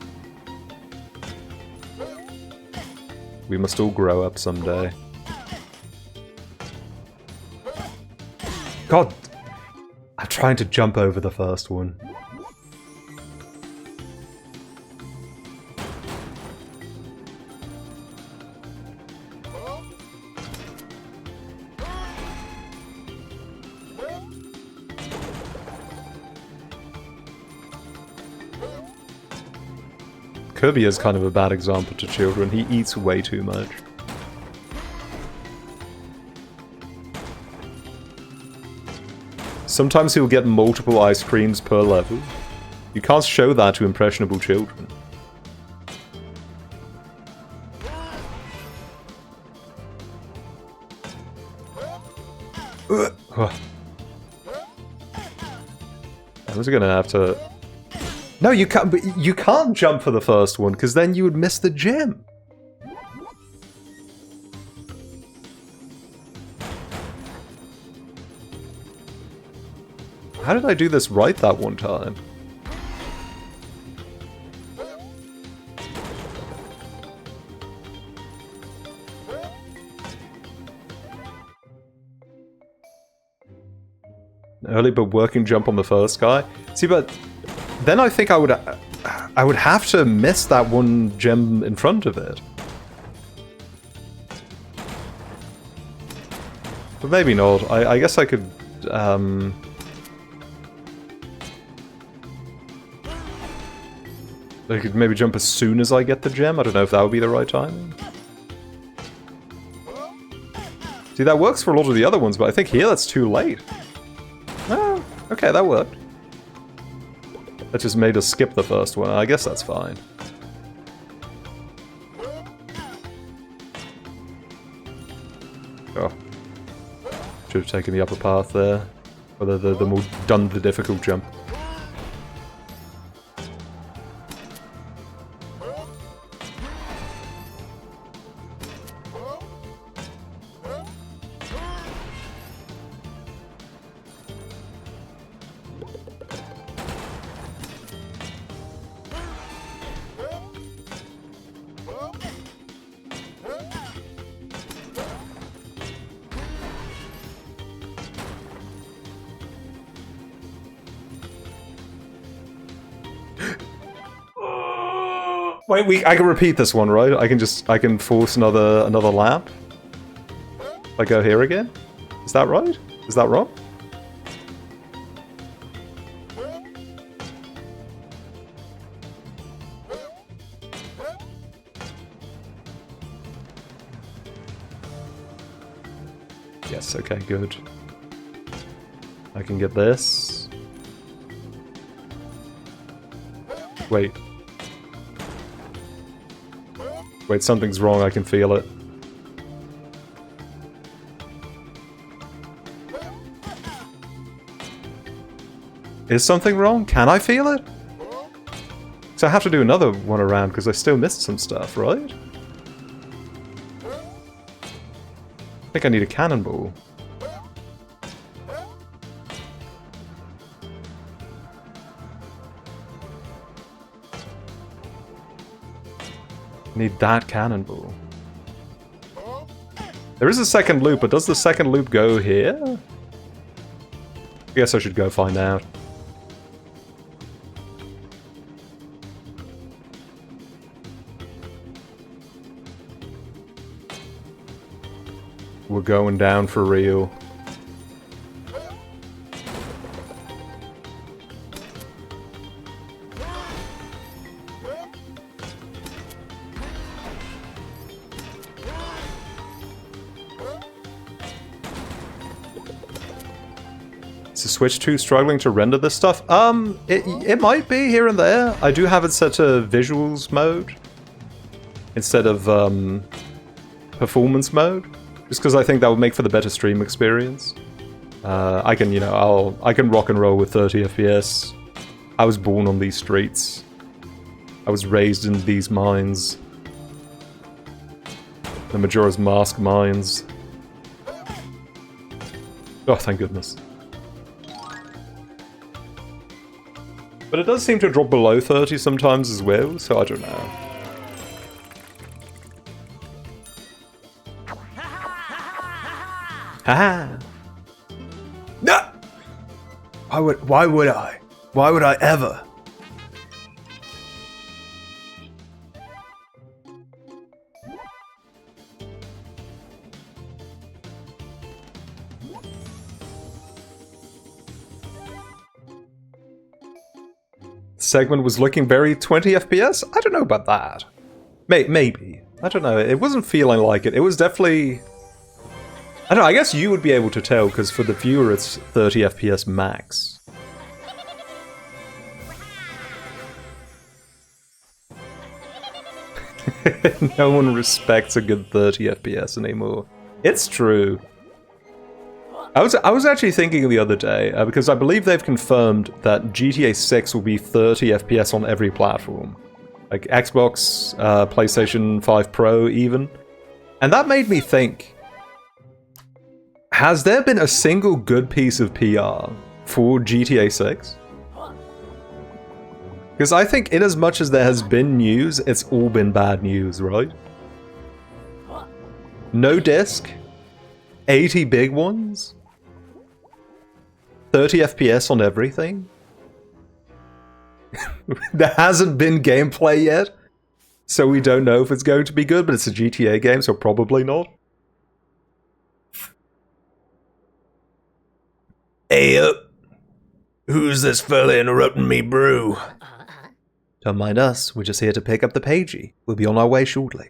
We must all grow up someday. God! I'm trying to jump over the first one. Kirby is kind of a bad example to children. He eats way too much. Sometimes he'll get multiple ice creams per level. You can't show that to impressionable children. I was gonna have to... No, you can't. But you can't jump for the first one because then you would miss the gem. How did I do this right that one time? Early but working jump on the first guy. See, but then I think I would have to miss that one gem in front of it. But maybe not. I guess I could. I could maybe jump as soon as I get the gem. I don't know if that would be the right timing. See, that works for a lot of the other ones, but I think here that's too late. Oh, okay, that worked. That just made us skip the first one. I guess that's fine. Oh. Should have taken the upper path there. Or the more done the difficult jump. Wait, I can repeat this one, right? I can force another lap. If I go here again? Is that right? Is that wrong? Yes, okay, good. I can get this. Wait. Wait, something's wrong, I can feel it. Is something wrong? Can I feel it? So I have to do another one around because I still missed some stuff, right? I think I need a cannonball. Need that cannonball. There is a second loop, but does the second loop go here? I guess I should go find out. We're going down for real. Is the Switch 2 struggling to render this stuff? It might be here and there. I do have it set to visuals mode instead of performance mode, just because I think that would make for the better stream experience. I can, I can rock and roll with 30 FPS. I was born on these streets. I was raised in these mines. The Majora's Mask mines. Oh, thank goodness. But it does seem to drop below 30 sometimes as well, so I don't know. Haha! No! Why would I? Why would I ever? segment was looking very 20 FPS? I don't know about that. Maybe. I don't know. It wasn't feeling like it. It was definitely... I don't know, I guess you would be able to tell, because for the viewer it's 30 FPS max. No one respects a good 30 FPS anymore. It's true. I was actually thinking the other day, because I believe they've confirmed that GTA 6 will be 30 FPS on every platform. Like Xbox, PlayStation 5 Pro even. And that made me think, has there been a single good piece of PR for GTA 6? Because I think in as much as there has been news, it's all been bad news, right? No disc, 80 big ones, 30 FPS on everything. There hasn't been gameplay yet, so we don't know if it's going to be good, but it's a GTA game, so probably not. Hey, who's this fella interrupting me brew? Don't mind us, we're just here to pick up the pagey. We'll be on our way shortly.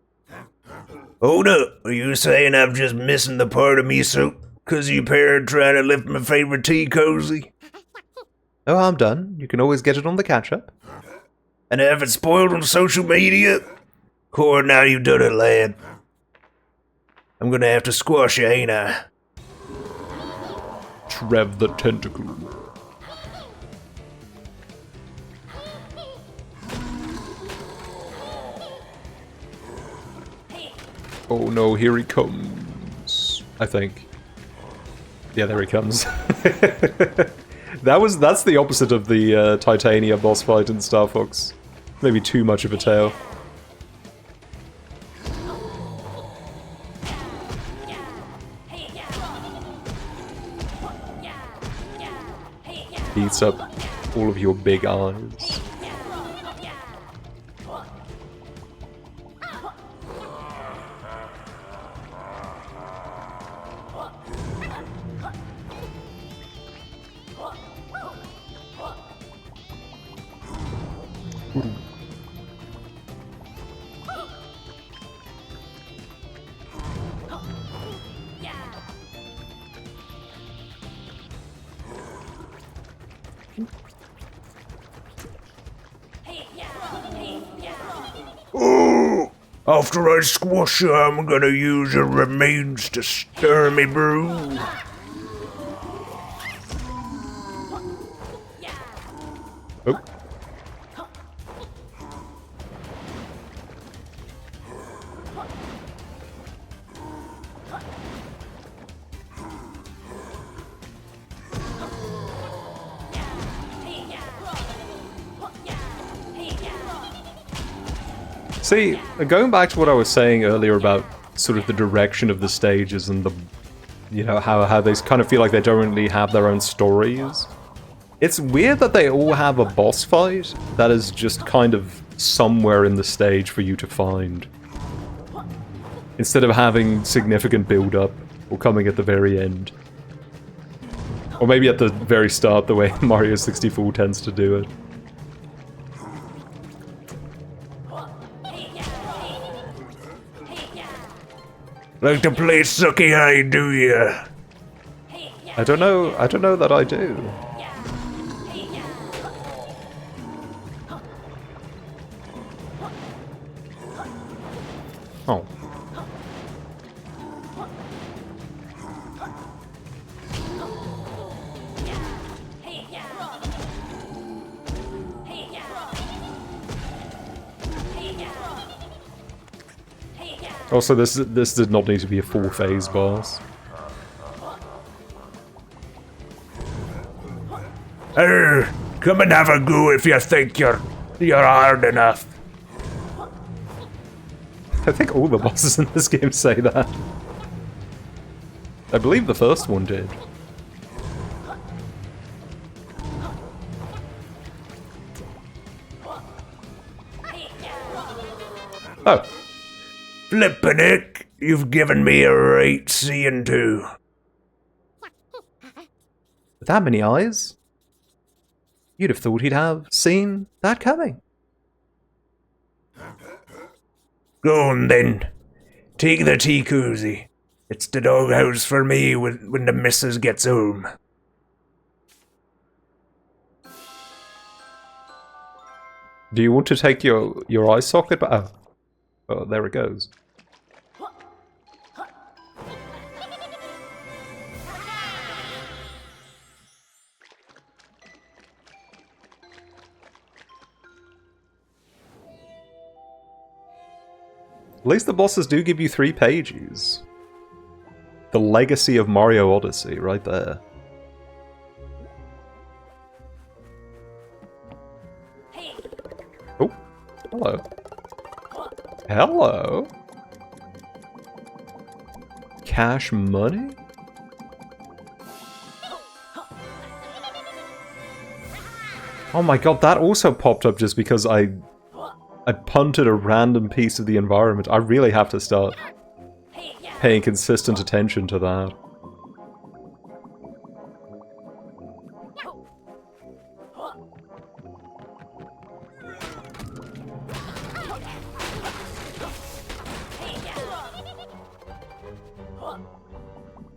Hold up, are you saying I'm just missing the part of me soup? 'Cause you parent trying to lift my favorite tea cozy? Oh, I'm done. You can always get it on the catch-up. And have it spoiled on social media? Or now you've done it, lad. I'm gonna have to squash you, ain't I? Trev the Tentacle. Oh no, here he comes. I think. Yeah, there he comes. That's the opposite of the Titania boss fight in Star Fox. Maybe too much of a tale. Beats up all of your big eyes. After I squash you, I'm gonna use your remains to stir me brew. Oh. See, going back to what I was saying earlier about sort of the direction of the stages and the, you know, how they kind of feel like they don't really have their own stories. It's weird that they all have a boss fight that is just kind of somewhere in the stage for you to find. Instead of having significant build-up or coming at the very end. Or maybe at the very start, the way Mario 64 tends to do it. Like to play sucky high, do ya? I don't know that I do. Oh. Also, this did not need to be a full phase boss. Come and have a go if you think you're hard enough. I think all the bosses in this game say that. I believe the first one did. Oh. Flippin' heck, you've given me a right seeing to. With that many eyes? You'd have thought he'd have seen that coming. Go on then. Take the tea cozy. It's the doghouse for me when the missus gets home. Do you want to take your eye socket? Oh, there it goes. At least the bosses do give you 3 pages. The Legacy of Mario Odyssey, right there. Oh, hello. Hello? Cash money? Oh my god, that also popped up just because I punted a random piece of the environment. I really have to start paying consistent attention to that.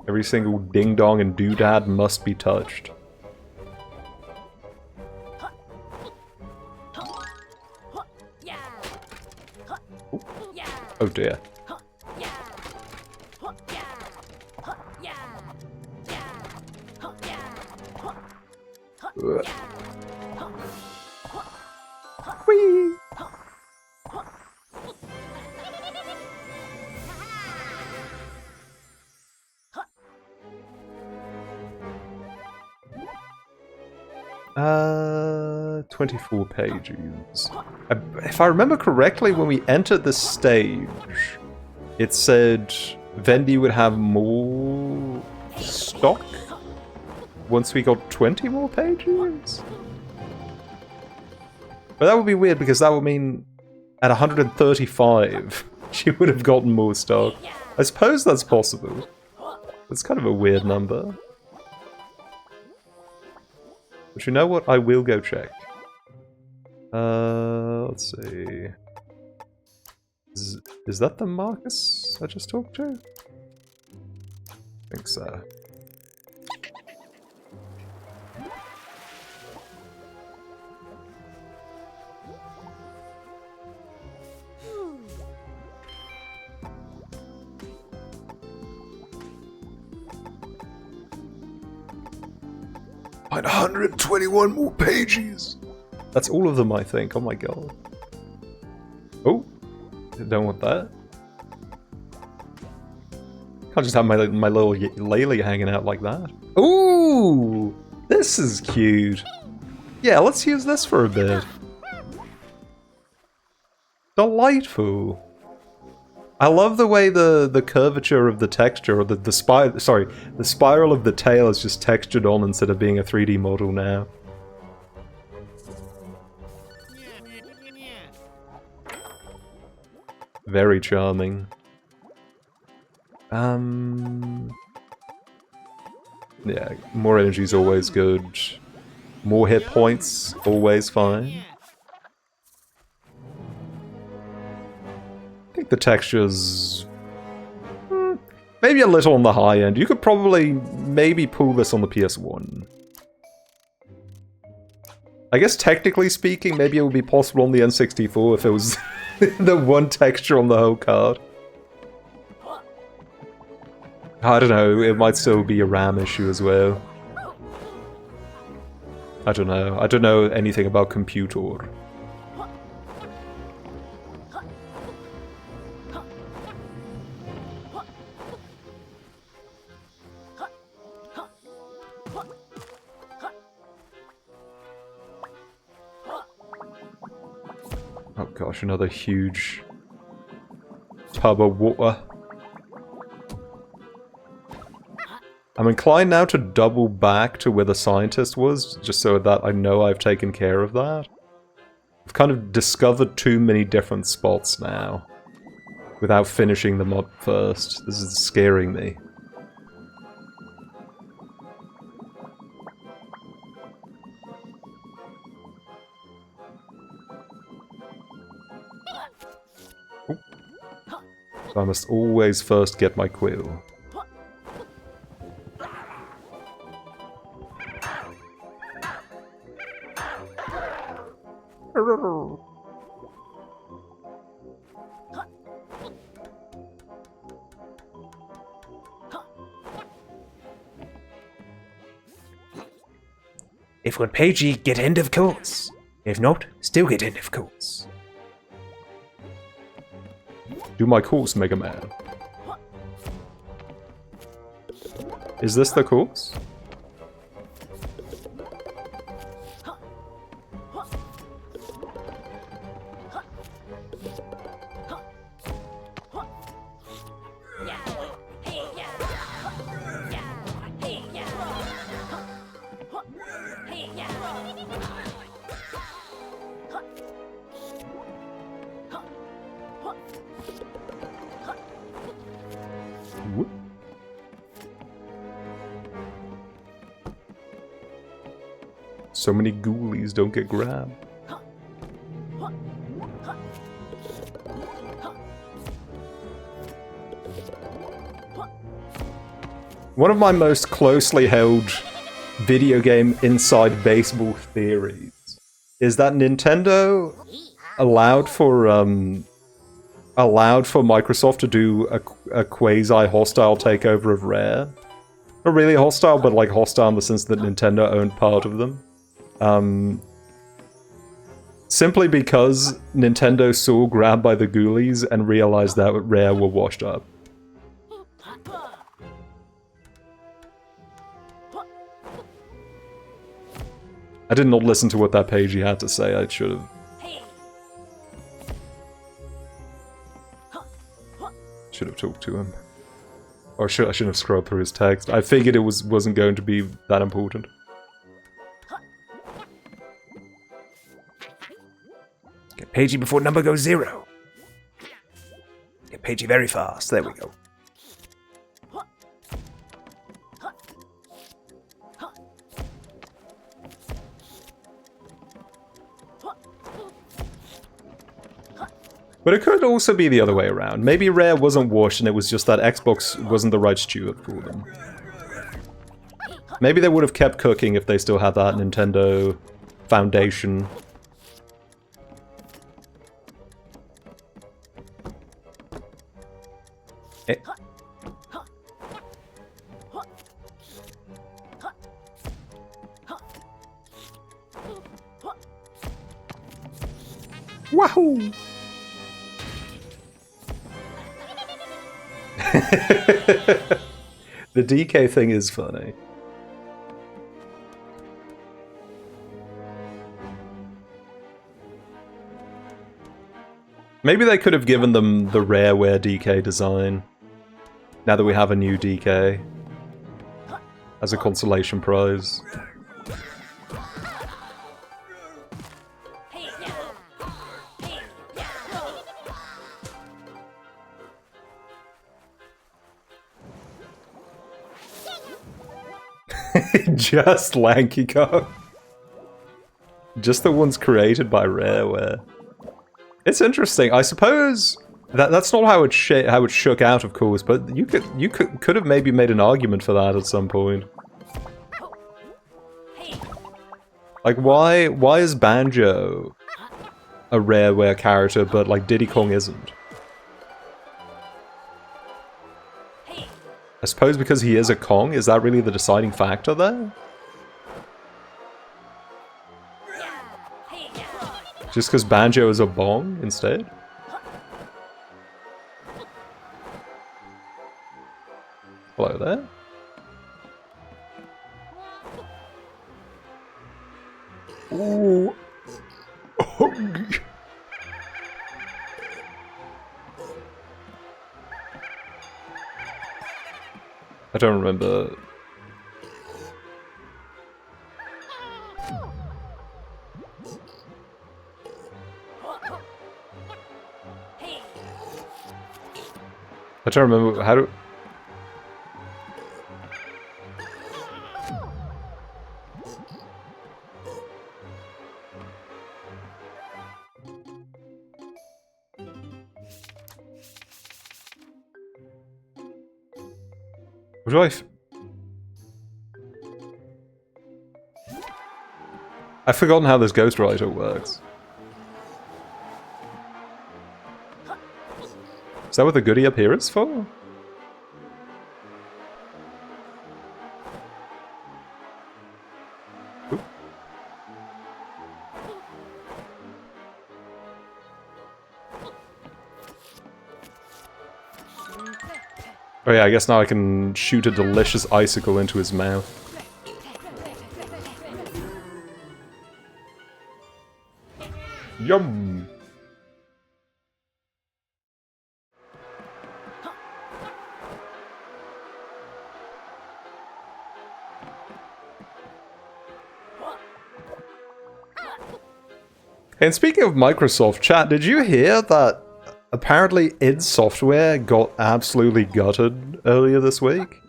Every single ding-dong and doodad must be touched. Oh dear. Whee! 24 pages. If I remember correctly, when we entered this stage, it said Vendy would have more stock once we got 20 more pages? But that would be weird, because that would mean at 135 she would have gotten more stock. I suppose that's possible. It's kind of a weird number. But you know what? I will go check. Let's see. Is that the Marcus I just talked to? I think so. Like 121 more pages! That's all of them, I think. Oh my god. Oh! Don't want that. Can't just have my little Laylee hanging out like that. Ooh! This is cute. Yeah, let's use this for a bit. Delightful. I love the way the curvature of the texture, or the spiral of the tail is just textured on instead of being a 3D model now. Very charming. Yeah, more energy is always good. More hit points, always fine. I think the texture's maybe a little on the high end. You could probably maybe pull this on the PS1. I guess technically speaking, maybe it would be possible on the N64 if it was the one texture on the whole card. I don't know, it might still be a RAM issue as well. I don't know. I don't know anything about computer. Oh gosh, another huge tub of water. I'm inclined now to double back to where the scientist was, just so that I know I've taken care of that. I've kind of discovered too many different spots now, without finishing them up first. This is scaring me. So I must always first get my quill. If one pagey, get in of course. If not, still get in of course. Do my course, Mega Man. Is this the course? Whoop. So many ghoulies don't get grabbed. One of my most closely held video game inside baseball theories is that Nintendo allowed for Microsoft to do a quasi-hostile takeover of Rare. Not really hostile, but like hostile in the sense that Nintendo owned part of them. Simply because Nintendo saw Grabbed by the Ghoulies and realized that Rare were washed up. I did not listen to what that page he had to say, I should have. Should have talked to him. Or I shouldn't have scrolled through his text. I figured it wasn't going to be that important. Get pagey before number goes 0. Get pagey very fast. There we go. But it could also be the other way around. Maybe Rare wasn't washed and it was just that Xbox wasn't the right steward for them. Maybe they would have kept cooking if they still had that Nintendo Foundation. Wahoo! The DK thing is funny. Maybe they could have given them the Rareware DK design, now that we have a new DK, as a consolation prize. Just Lanky Kong. Just the ones created by Rareware. It's interesting. I suppose that's not how it shook out, of course, but you could have maybe made an argument for that at some point. Like, why is Banjo a Rareware character, but like Diddy Kong isn't? I suppose because he is a Kong, is that really the deciding factor there? Just because Banjo is a Bong instead? Hello there? Ooh. I don't remember. I don't remember how to. What do I've forgotten how this ghostwriter works. Is that what the goodie up here is for? Oop. Oh yeah, I guess now I can shoot a delicious icicle into his mouth. Yum! And speaking of Microsoft, chat, did you hear that apparently id Software got absolutely gutted earlier this week?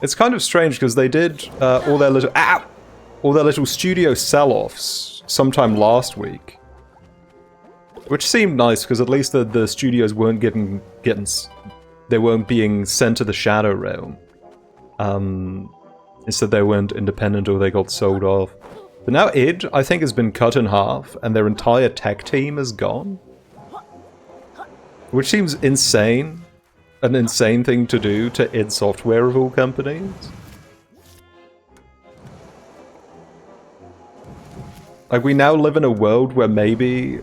It's kind of strange because they did all their little studio sell-offs sometime last week, which seemed nice because at least the studios weren't they weren't being sent to the Shadow Realm. Instead they weren't independent or they got sold off. But now id, I think, has been cut in half and their entire tech team is gone, which seems insane. An insane thing to do to id Software of all companies. Like, we now live in a world where maybe...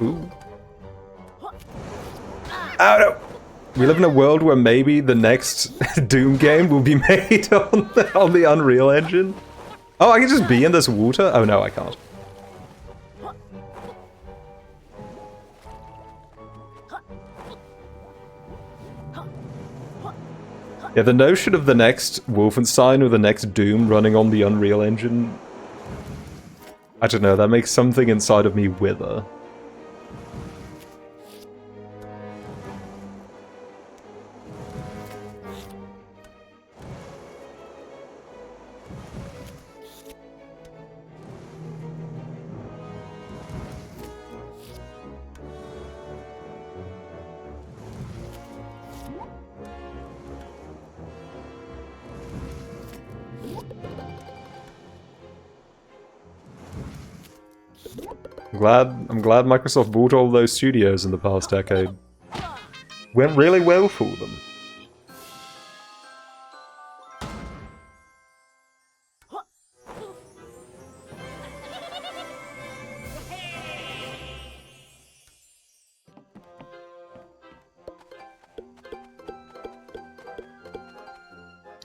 Ooh. Oh no! We live in a world where maybe the next Doom game will be made on the Unreal Engine. Oh, I can just be in this water? Oh no, I can't. Yeah, the notion of the next Wolfenstein or the next Doom running on the Unreal Engine... I don't know, that makes something inside of me wither. I'm glad Microsoft bought all those studios in the past decade. Went really well for them.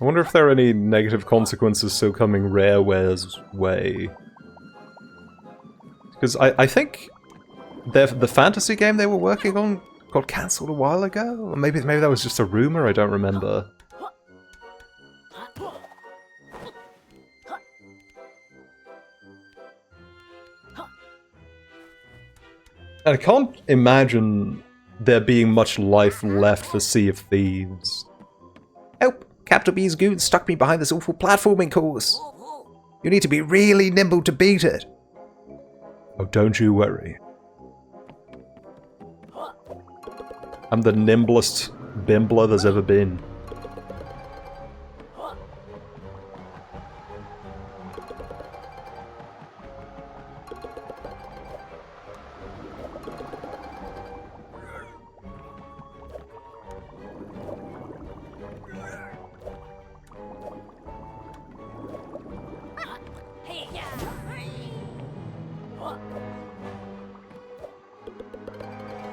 I wonder if there are any negative consequences still coming Rareware's way. Because I think the fantasy game they were working on got cancelled a while ago? Or maybe that was just a rumor, I don't remember. And I can't imagine there being much life left for Sea of Thieves. Help! Captain B's goons stuck me behind this awful platforming course. You need to be really nimble to beat it. Oh, don't you worry. I'm the nimblest bimbler there's ever been.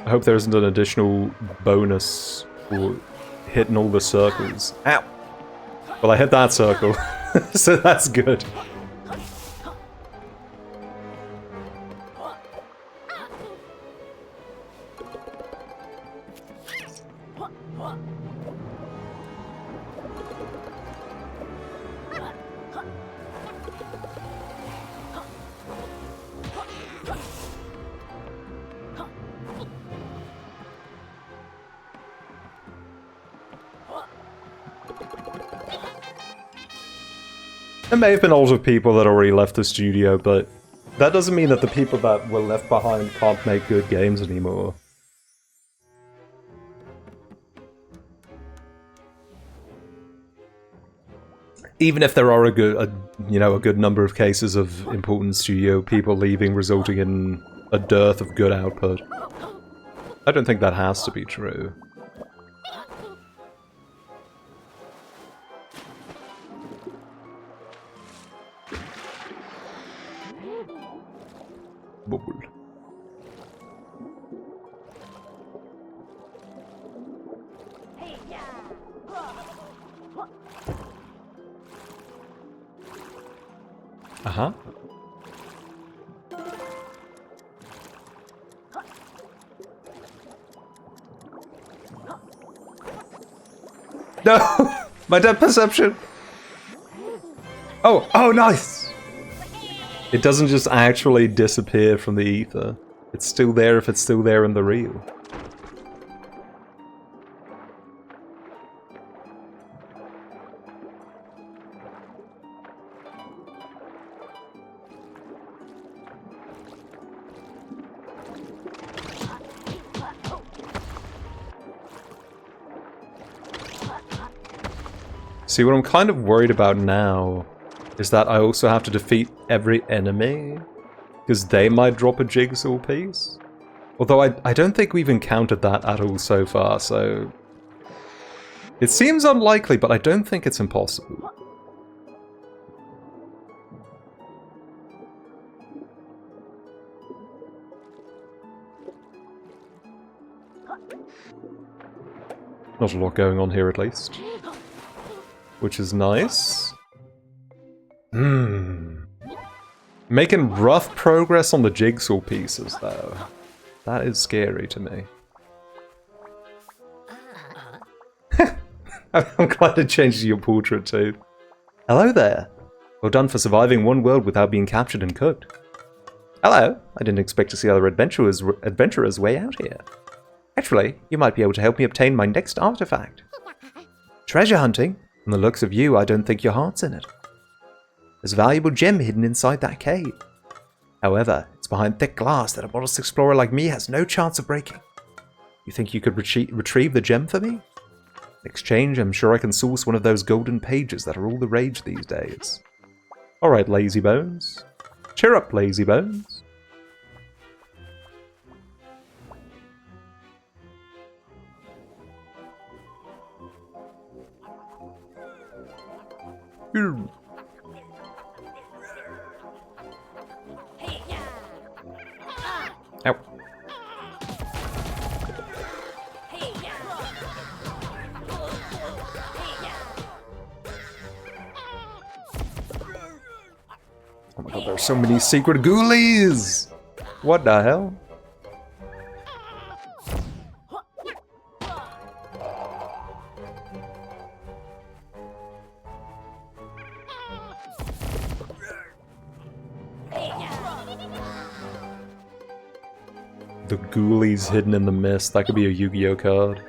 I hope there isn't an additional bonus for hitting all the circles. Ow! Well, I hit that circle, so that's good. There may have been older people that already left the studio, but That doesn't mean that the people that were left behind can't make good games anymore. Even if there are a good number of cases of important studio people leaving, resulting in a dearth of good output, I don't think that has to be true. Bubble. Uh-huh. No! My depth perception! Oh, nice! It doesn't just actually disappear from the ether. It's still there if it's still there in the real. See, what I'm kind of worried about now is that I also have to defeat every enemy, because they might drop a jigsaw piece. Although I don't think we've encountered that at all so far, so... It seems unlikely, but I don't think it's impossible. Not a lot going on here, at least. Which is nice. Making rough progress on the jigsaw pieces, though. That is scary to me. I'm glad it changed your portrait, too. Hello there. Well done for surviving one world without being captured and cooked. Hello. I didn't expect to see other adventurers way out here. Actually, you might be able to help me obtain my next artifact. Treasure hunting? From the looks of you, I don't think your heart's in it. There's a valuable gem hidden inside that cave. However, it's behind thick glass that a modest explorer like me has no chance of breaking. You think you could retrieve the gem for me? In exchange, I'm sure I can source one of those golden pages that are all the rage these days. Alright, lazy bones. Cheer up, lazy bones. Ow. Oh my god, there's so many secret ghoulies! What the hell? The ghoulies hidden in the mist. That could be a Yu-Gi-Oh card.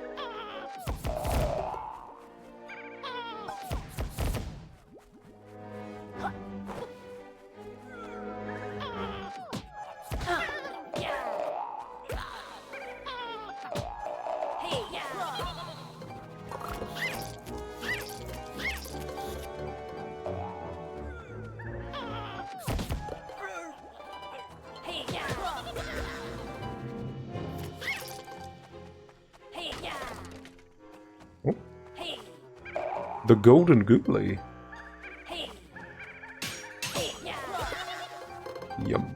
The golden ghoulie. Yum.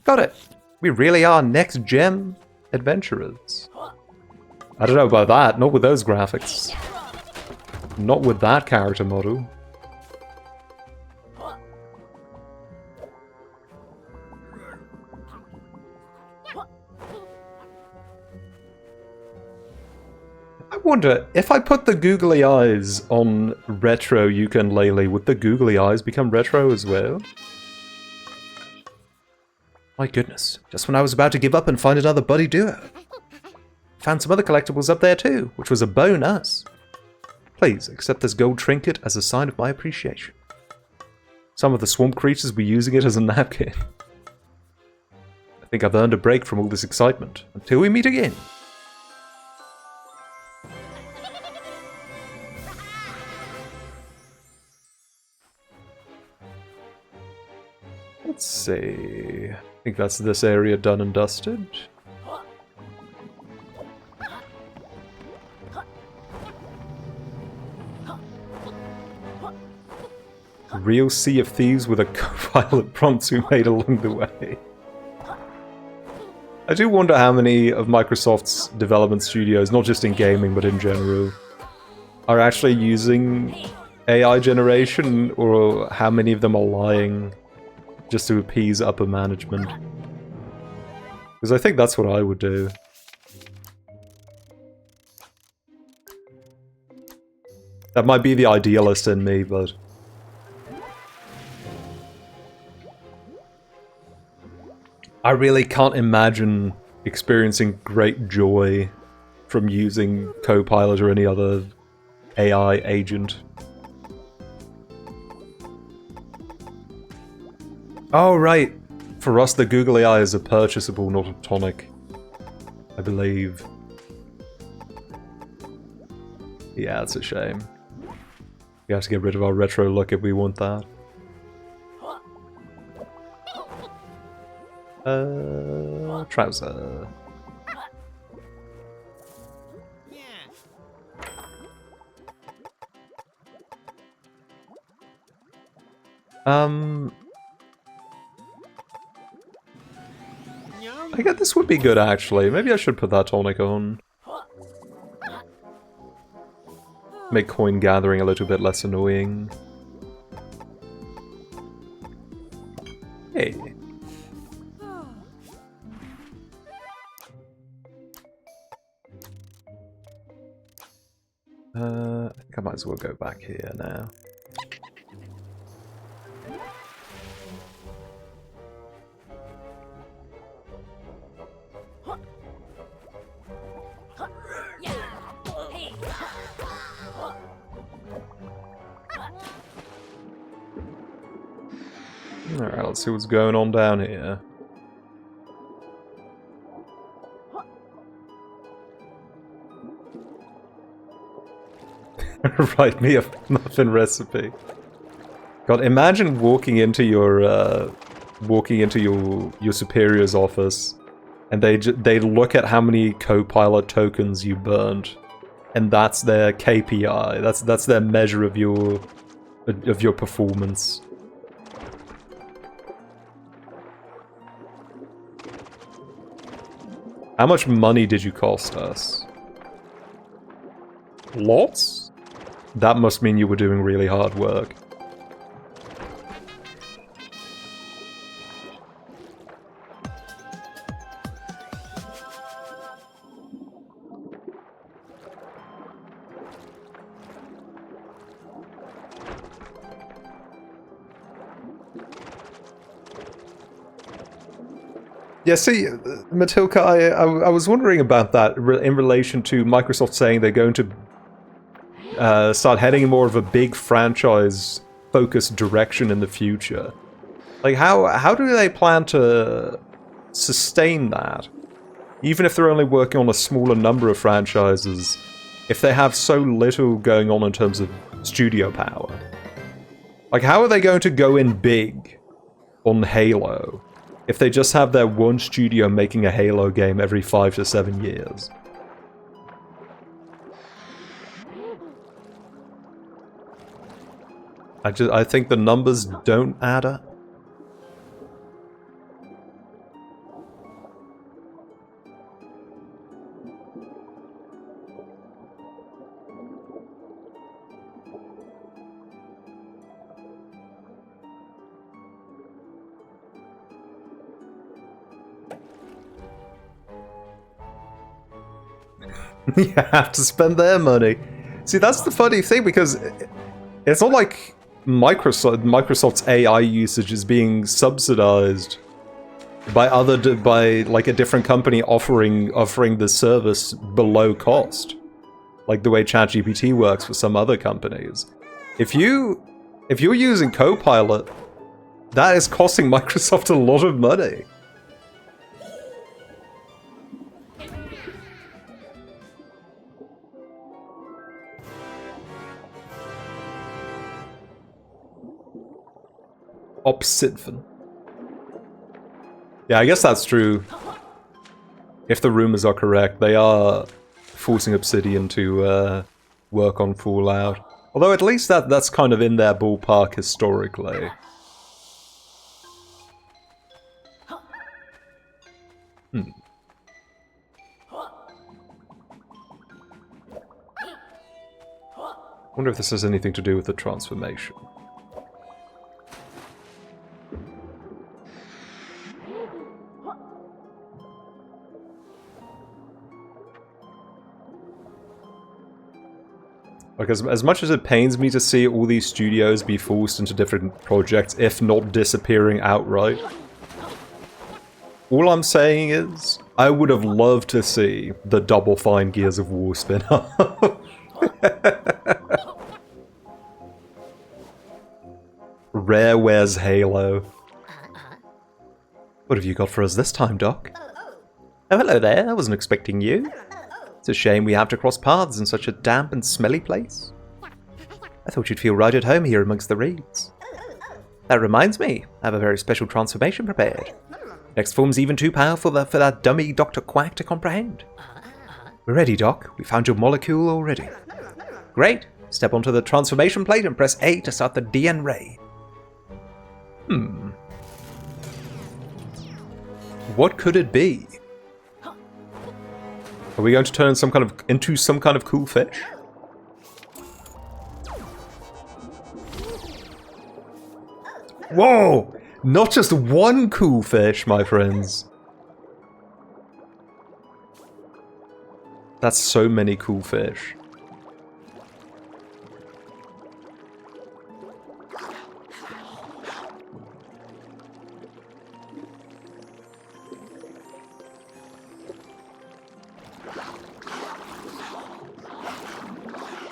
Got it. We really are next gem adventurers. I don't know about that. Not with those graphics. Not with that character model. I wonder, if I put the googly eyes on retro Yooka-Replaylee, would the googly eyes become retro as well? My goodness, just when I was about to give up and find another buddy duo. Found some other collectibles up there too, which was a bonus. Please accept this gold trinket as a sign of my appreciation. Some of the swamp creatures were using it as a napkin. I think I've earned a break from all this excitement. Until we meet again. Let's see. I think that's this area done and dusted. Real Sea of Thieves with a co-pilot prompts we made along the way. I do wonder how many of Microsoft's development studios, not just in gaming but in general, are actually using AI generation, or how many of them are lying just to appease upper management. Because I think that's what I would do. That might be the idealist in me, but... I really can't imagine experiencing great joy from using Copilot or any other AI agent. Oh, right. For us, the Google AI is a purchasable, not a tonic, I believe. Yeah, it's a shame. We have to get rid of our retro look if we want that. Trouser. I guess this would be good actually. Maybe I should put that tonic on. Make coin gathering a little bit less annoying. Hey. I think I might as well go back here now. Alright, let's see what's going on down here. Write me a muffin recipe. God, imagine walking into your superior's office, and they look at how many Copilot tokens you burned, and that's their KPI. That's their measure of your performance. How much money did you cost us? Lots? That must mean you were doing really hard work. Yeah, see, Matilka, I was wondering about that in relation to Microsoft saying they're going to start heading in more of a big franchise-focused direction in the future. Like, how do they plan to sustain that? Even if they're only working on a smaller number of franchises, if they have so little going on in terms of studio power. Like, how are they going to go in big on Halo if they just have their one studio making a Halo game every 5 to 7 years? I think the numbers don't add up. You have to spend their money. See, that's the funny thing, because it's not like Microsoft's AI usage is being subsidized by like a different company offering the service below cost, like the way ChatGPT works for some other companies. If you're using Copilot, that is costing Microsoft a lot of money. Obsidian. Yeah, I guess that's true. If the rumors are correct, they are forcing Obsidian to work on Fallout. Although at least that's kind of in their ballpark historically. Wonder if this has anything to do with the transformation. Like, as much as it pains me to see all these studios be forced into different projects, if not disappearing outright, all I'm saying is, I would have loved to see the Double Fine Gears of War spin-off. Rare wears Halo. What have you got for us this time, Doc? Oh, hello there. I wasn't expecting you. It's a shame we have to cross paths in such a damp and smelly place. I thought you'd feel right at home here amongst the reeds. That reminds me, I have a very special transformation prepared. Next form's even too powerful for that dummy Dr. Quack to comprehend. We're ready, Doc. We found your molecule already. Great. Step onto the transformation plate and press A to start the DN ray. What could it be? Are we going to turn into some kind of cool fish? Whoa! Not just one cool fish, my friends. That's so many cool fish.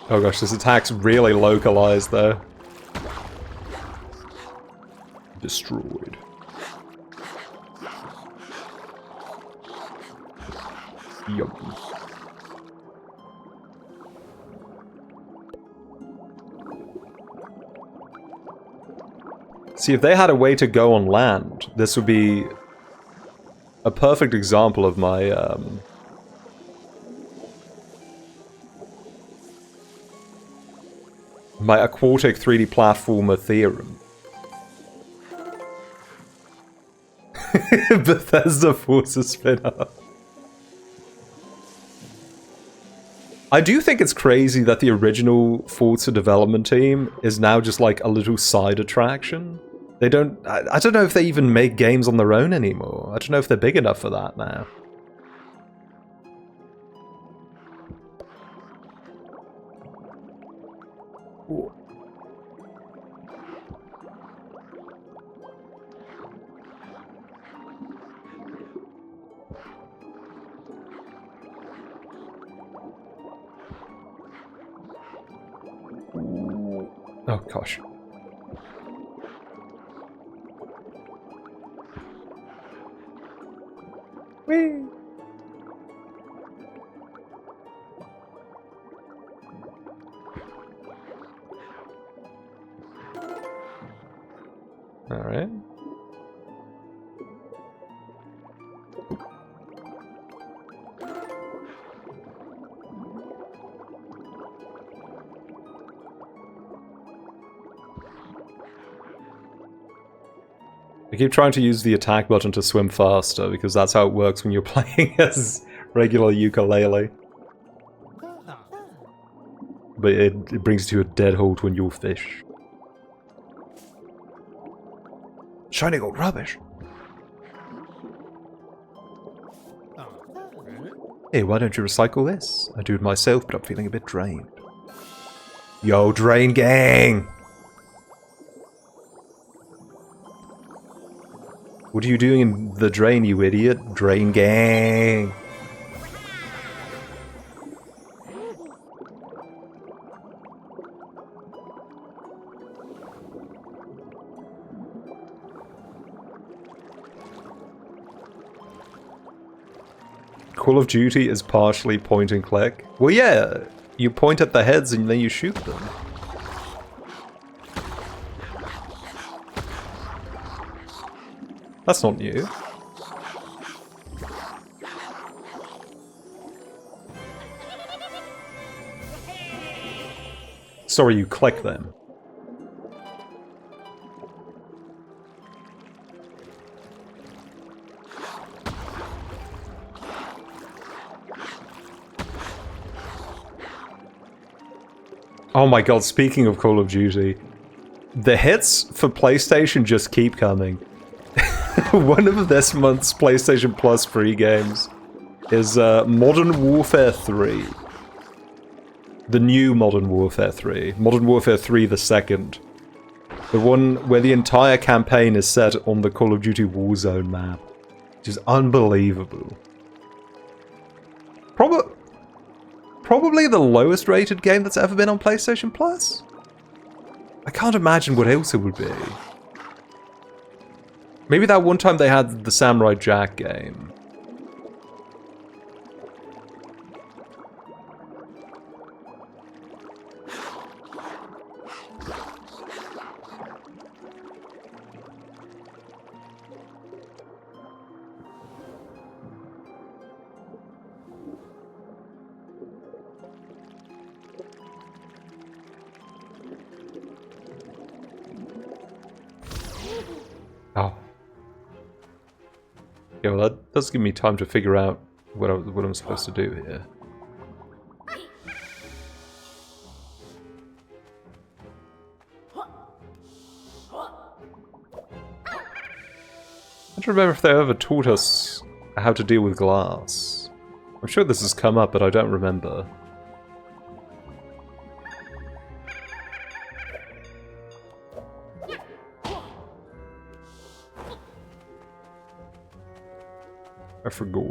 Oh gosh, this attack's really localized though. Destroyed. Yum. See, if they had a way to go on land, this would be a perfect example of my my aquatic 3D platformer theorem. Bethesda Forza spin-off. I do think it's crazy that the original Forza development team is now just like a little side attraction. They don't... I don't know if they even make games on their own anymore. I don't know if they're big enough for that now. Ooh. Oh gosh. Whee! All right. I keep trying to use the attack button to swim faster, because that's how it works when you're playing as regular Yooka-Laylee. But it brings you to a dead halt when you're fish. Shiny gold rubbish! Hey, why don't you recycle this? I do it myself, but I'm feeling a bit drained. Yo, Drain Gang! What are you doing in the drain, you idiot? Drain gang. Call of Duty is partially point and click. Well, yeah, you point at the heads and then you shoot them. That's not new. Sorry, you click them. Oh my god, speaking of Call of Duty, the hits for PlayStation just keep coming. One of this month's PlayStation Plus free games is Modern Warfare 3. The new Modern Warfare 3. Modern Warfare 3 the second. The one where the entire campaign is set on the Call of Duty Warzone map. Which is unbelievable. Probably the lowest rated game that's ever been on PlayStation Plus? I can't imagine what else it would be. Maybe that one time they had the Samurai Jack game. Oh. Yeah, well, that does give me time to figure out what I'm supposed to do here. I don't remember if they ever taught us how to deal with glass. I'm sure this has come up, but I don't remember. I forgot.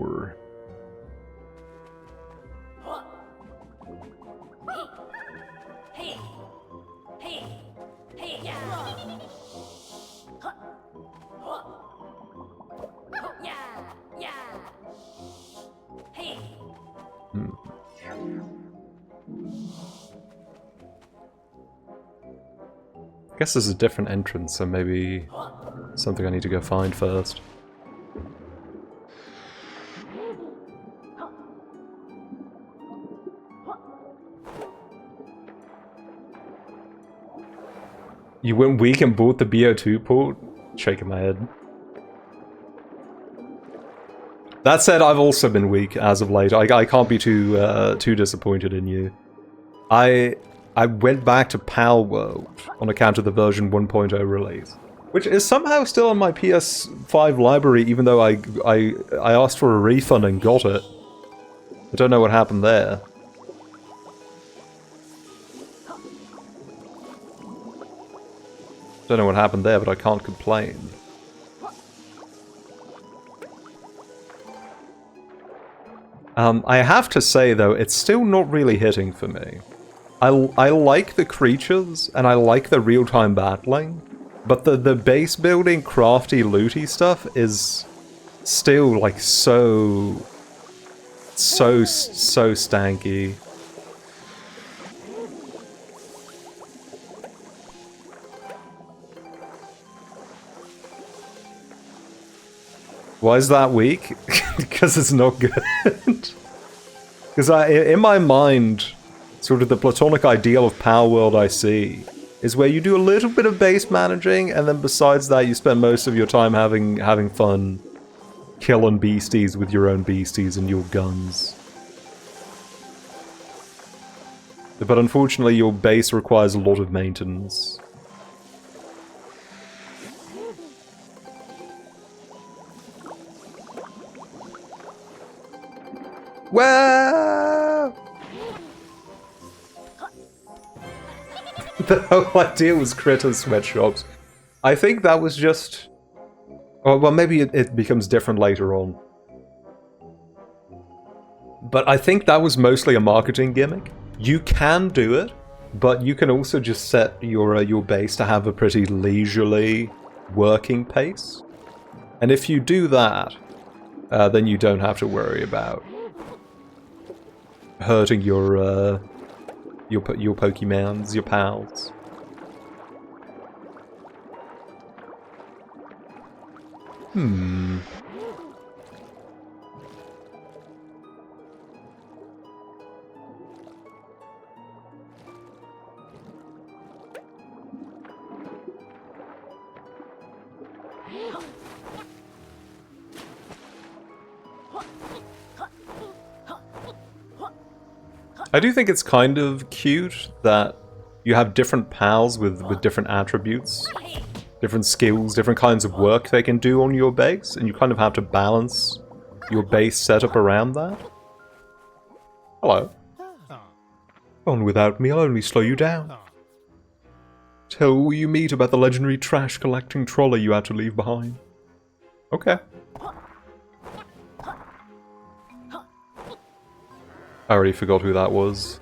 I guess there's a different entrance, so maybe something I need to go find first. You went weak and bought the BO2 port? Shaking my head. That said, I've also been weak as of late. I can't be too disappointed in you. I went back to PAL World on account of the version 1.0 release, which is somehow still on my PS5 library, even though I asked for a refund and got it. I don't know what happened there. Don't know what happened there, but I can't complain. I have to say, though, it's still not really hitting for me. I like the creatures, and I like the real-time battling, but the base building, crafty, looty stuff is still, like, so stanky. Why is that weak? Because it's not good. Because in my mind, sort of the platonic ideal of Power World I see is where you do a little bit of base managing, and then besides that you spend most of your time having fun killing beasties with your own beasties and your guns. But unfortunately your base requires a lot of maintenance. Wow! The whole idea was critter sweatshops. I think that was just Or, well, maybe it becomes different later on. But I think that was mostly a marketing gimmick. You can do it, but you can also just set your base to have a pretty leisurely working pace. And if you do that, then you don't have to worry about hurting your Pokemons, your pals. I do think it's kind of cute that you have different pals with different attributes, different skills, different kinds of work they can do on your base, and you kind of have to balance your base setup around that. Hello. On without me, I'll only slow you down. Tell all you meet about the legendary trash collecting trolley you had to leave behind. Okay. I already forgot who that was.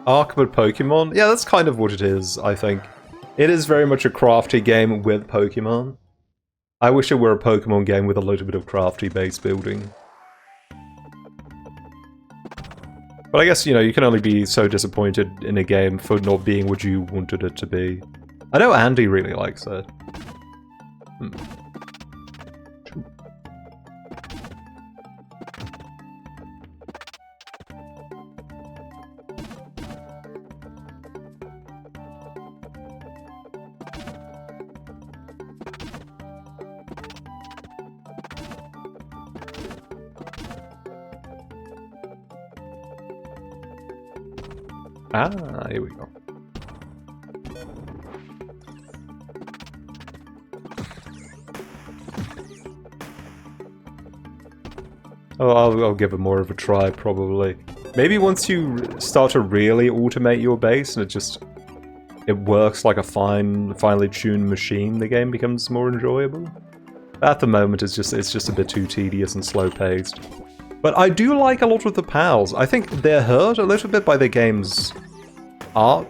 Archived Pokemon? Yeah, that's kind of what it is, I think. It is very much a crafty game with Pokemon. I wish it were a Pokemon game with a little bit of crafty base building. But I guess, you know, you can only be so disappointed in a game for not being what you wanted it to be. I know Andy really likes it. Ah, here we go. Oh, I'll give it more of a try, probably. Maybe once you start to really automate your base and it works like a finely tuned machine, the game becomes more enjoyable. At the moment, it's just a bit too tedious and slow-paced. But I do like a lot of the pals. I think they're hurt a little bit by the game's art.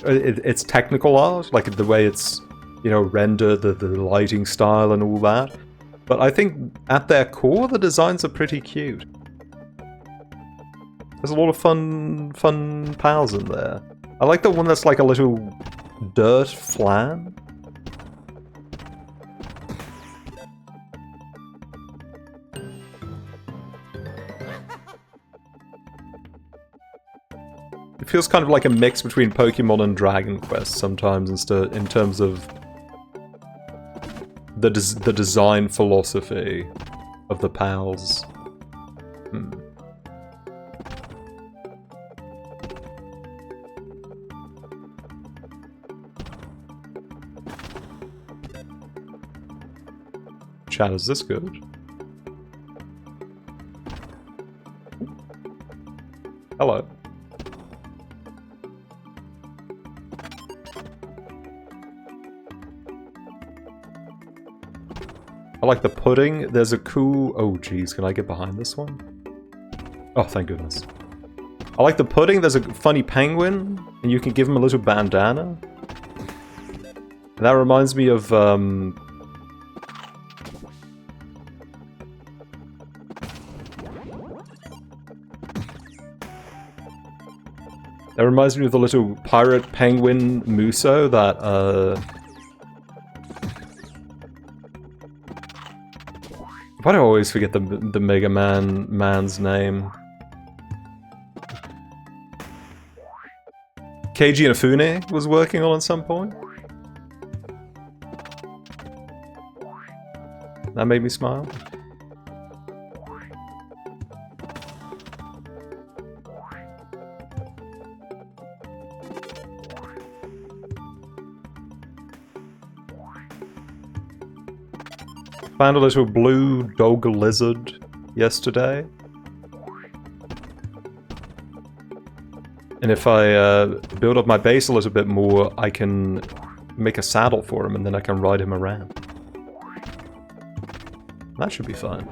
It's technical art, like the way it's, you know, rendered, the lighting style and all that. But I think at their core, the designs are pretty cute. There's a lot of fun pals in there. I like the one that's like a little dirt flan. It feels kind of like a mix between Pokemon and Dragon Quest sometimes, in terms of the design philosophy of the pals. Chat, is this good? Hello. I like the pudding. There's a cool... Oh, geez. Can I get behind this one? Oh, thank goodness. I like the pudding. There's a funny penguin, and you can give him a little bandana. And that reminds me of... That reminds me of the little pirate penguin Muso that, Why do I always forget the Mega man's name? Keiji Inafune was working on at some point. That made me smile. Found a little blue dog lizard yesterday. And if I build up my base a little bit more, I can make a saddle for him and then I can ride him around. That should be fun.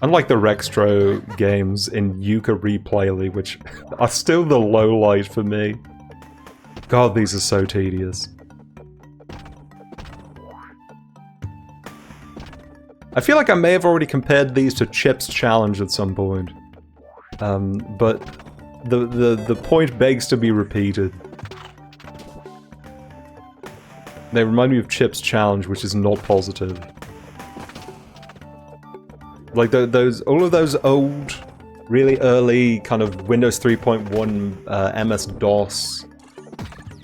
Unlike the Rextro games in Yooka-Replaylee, which are still the lowlight for me. God, these are so tedious. I feel like I may have already compared these to Chip's Challenge at some point. But the point begs to be repeated. They remind me of Chip's Challenge, which is not positive. Like all of those old, really early kind of Windows 3.1 MS-DOS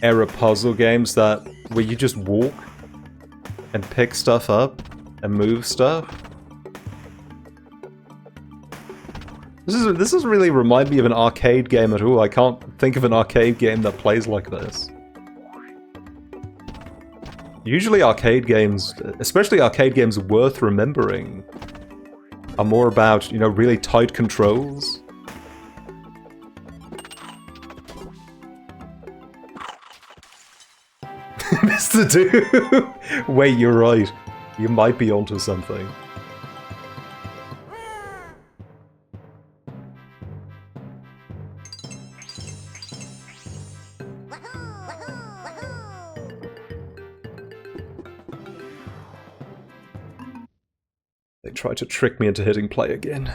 era puzzle games where you just walk and pick stuff up and move stuff. This doesn't really remind me of an arcade game at all. I can't think of an arcade game that plays like this. Usually arcade games, especially arcade games worth remembering, are more about, you know, really tight controls. Mr. Do. Wait, you're right. You might be onto something. They tried to trick me into hitting play again.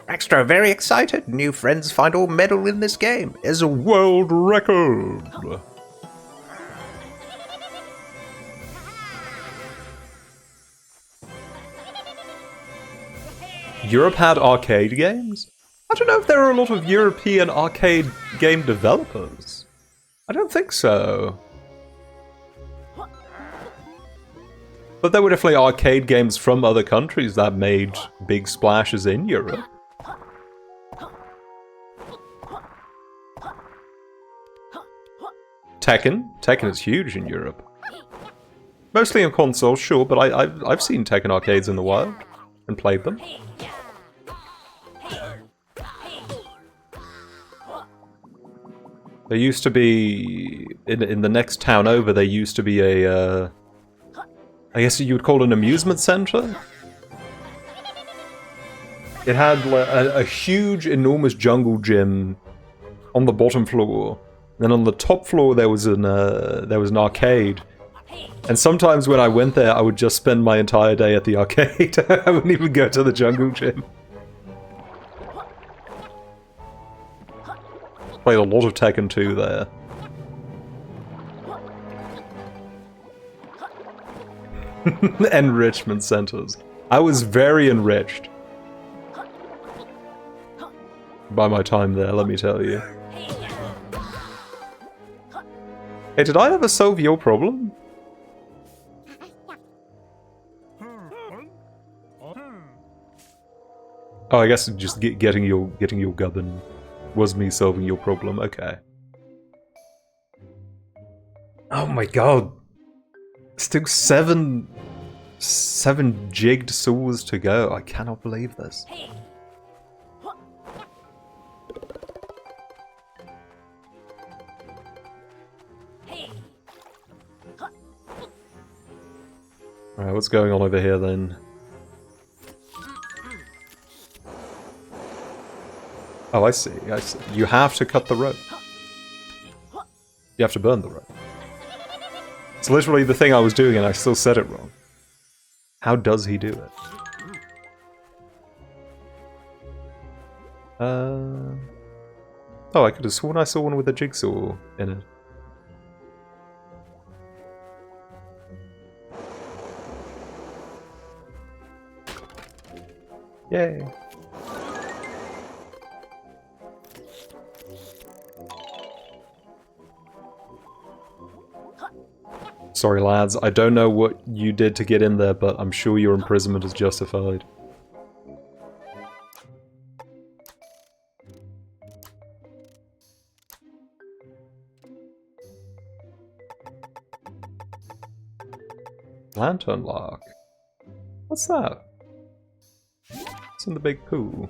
Extra very excited. New friends find all medal in this game is a world record. Europe had arcade games? I don't know if there are a lot of European arcade game developers. I don't think so. But there were definitely arcade games from other countries that made big splashes in Europe. Tekken is huge in Europe. Mostly on consoles, sure, but I've seen Tekken arcades in the wild and played them. There used to be, in the next town over, there used to be a, I guess you would call it an amusement center? It had a huge, enormous jungle gym on the bottom floor. Then on the top floor there was an arcade. And sometimes when I went there, I would just spend my entire day at the arcade. I wouldn't even go to the jungle gym. Played a lot of Tekken 2 there. Enrichment centers. I was very enriched by my time there, let me tell you. Hey, did I ever solve your problem? Oh, I guess just getting your gubbin was me solving your problem. Okay. Oh my god. Still seven jigged saws to go. I cannot believe this. Alright, what's going on over here then? Oh, I see, I see. You have to cut the rope. You have to burn the rope. It's literally the thing I was doing and I still said it wrong. How does he do it? Oh, I could have sworn I saw one with a jigsaw in it. Yay. Sorry lads, I don't know what you did to get in there, but I'm sure your imprisonment is justified. Lantern lock. What's that? It's in the big pool.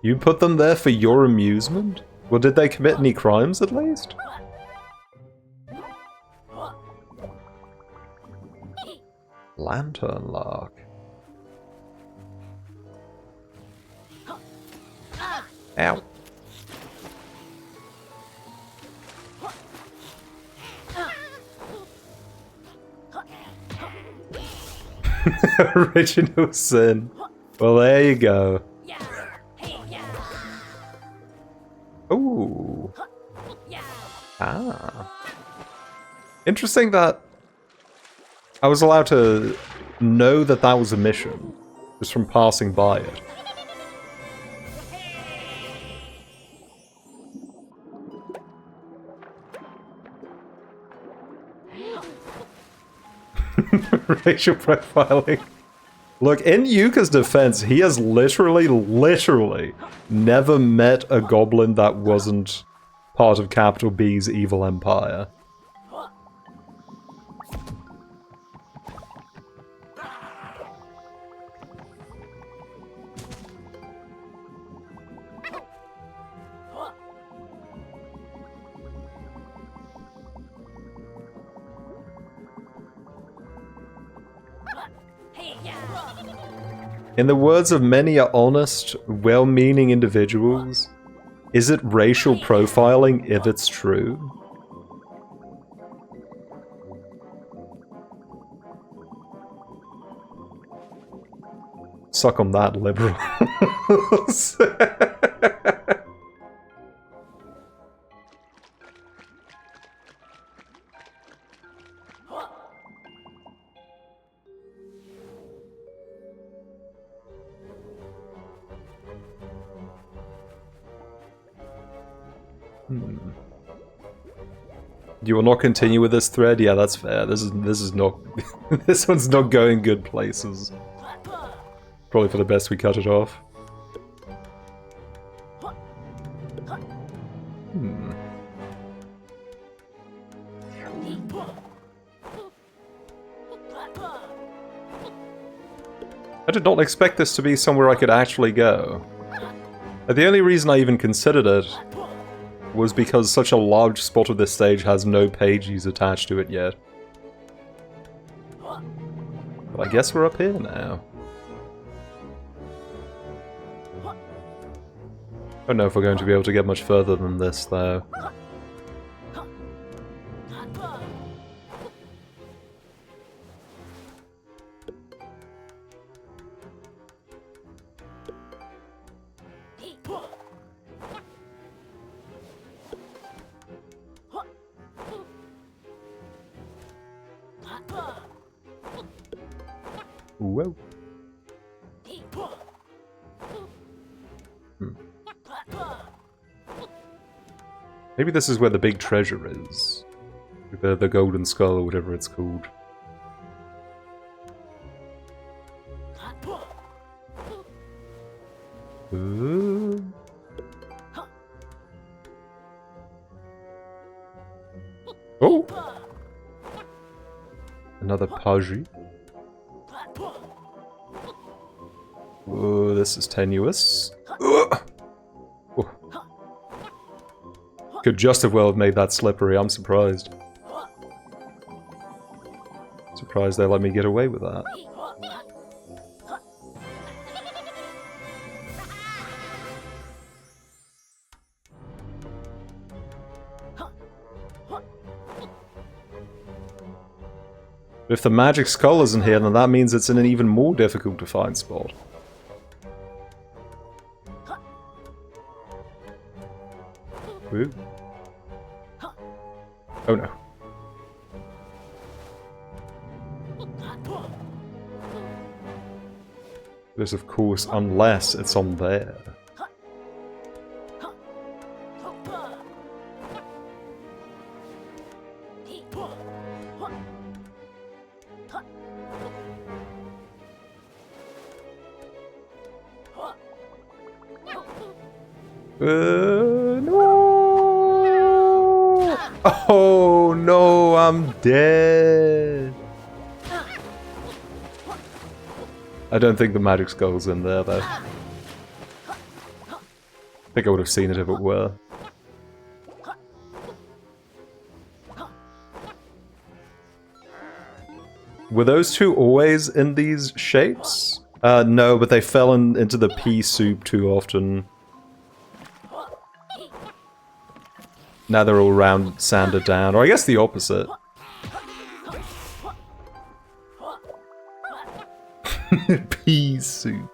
You put them there for your amusement? Well, did they commit any crimes at least? Lantern lock. Ow. Original sin. Well, there you go. Ooh. Ah. Interesting that I was allowed to know that that was a mission just from passing by it. Racial profiling. Look, in Yuka's defense, he has literally never met a goblin that wasn't part of Capital B's evil empire. In the words of many honest, well-meaning individuals, is it racial profiling if it's true? Suck on that, liberals. You will not continue with this thread? Yeah, that's fair. This is not this one's not going good places. Probably for the best we cut it off. I did not expect this to be somewhere I could actually go. The only reason I even considered it was because such a large spot of this stage has no pages attached to it yet. But I guess we're up here now. I don't know if we're going to be able to get much further than this, though. Whoa. Maybe this is where the big treasure is. The golden skull or whatever it's called. Oh! Another Paji. Whoa, this is tenuous. Oh. Could just as well have made that slippery, I'm surprised. Surprised they let me get away with that. If the magic skull isn't here, then that means it's in an even more difficult to find spot. Ooh. Oh no. Because of course, unless it's on there. No! Oh no, I'm dead. I don't think the magic skull's in there though. I think I would have seen it if it were. Were those two always in these shapes? No, but they fell into the pea soup too often. Now they're all round, sanded down. Or I guess the opposite. Pea soup.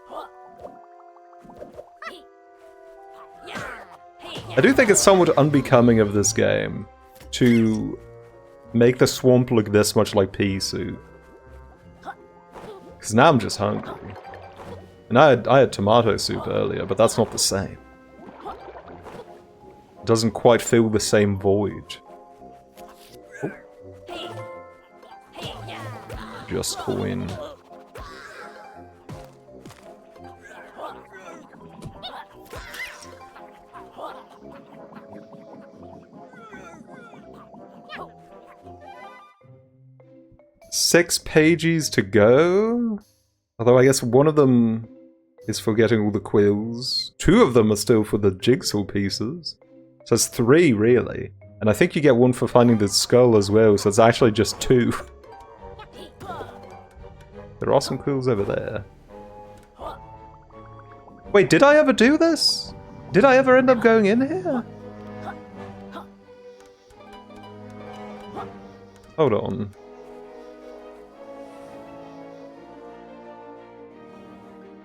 I do think it's somewhat unbecoming of this game to make the swamp look this much like pea soup. Because now I'm just hungry. And I had tomato soup earlier, but that's not the same. It doesn't quite fill the same void. Oh. Just coin. Six pages to go? Although I guess one of them is for getting all the quills. Two of them are still for the jigsaw pieces. So it's 3, really. And I think you get one for finding the skull as well, so it's actually just 2. There are some quills over there. Wait, did I ever do this? Did I ever end up going in here? Hold on.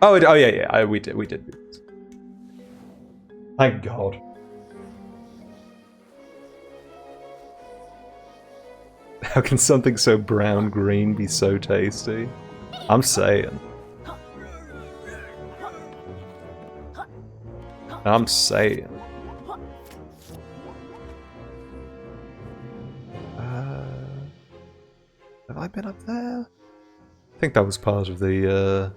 Oh yeah, we did do this. Thank God. How can something so brown-green be so tasty? I'm saying. I'm saying. Have I been up there? I think that was part of the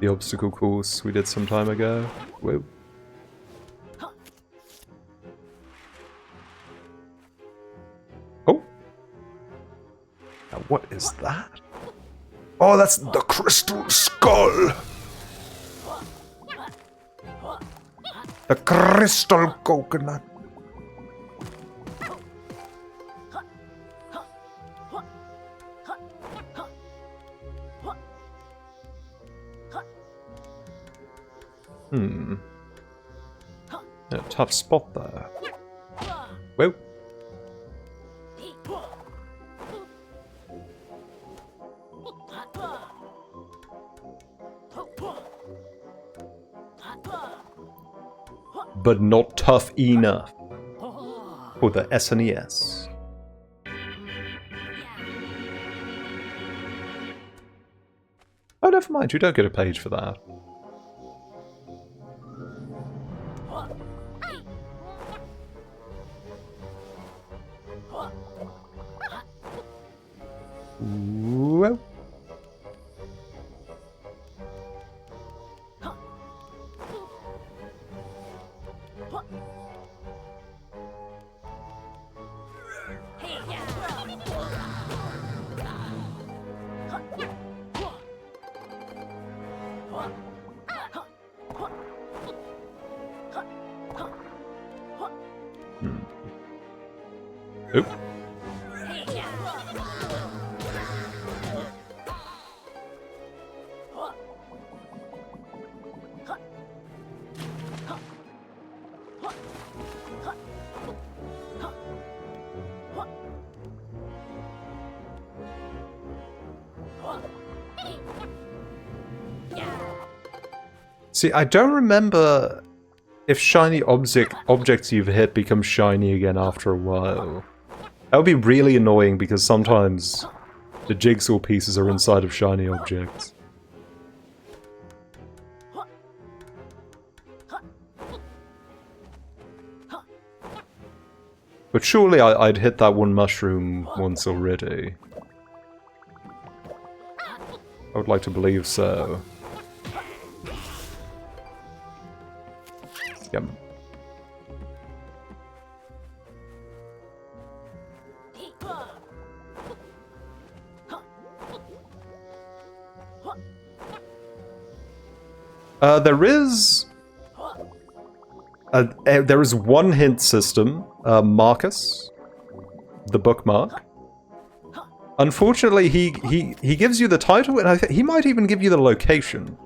obstacle course we did some time ago. Whoa. Oh! Now what is that? Oh, that's the crystal skull! The crystal coconut! A tough spot there. Whoa. But not tough enough for the SNES. Oh, never mind, you don't get a page for that. Whoa. Oop. See, I don't remember if shiny objects you've hit become shiny again after a while. That would be really annoying because sometimes the jigsaw pieces are inside of shiny objects. But surely I'd hit that one mushroom once already. I would like to believe so. Yep. There is one hint system, Marcus, the bookmark. Unfortunately, he gives you the title, and I think he might even give you the location.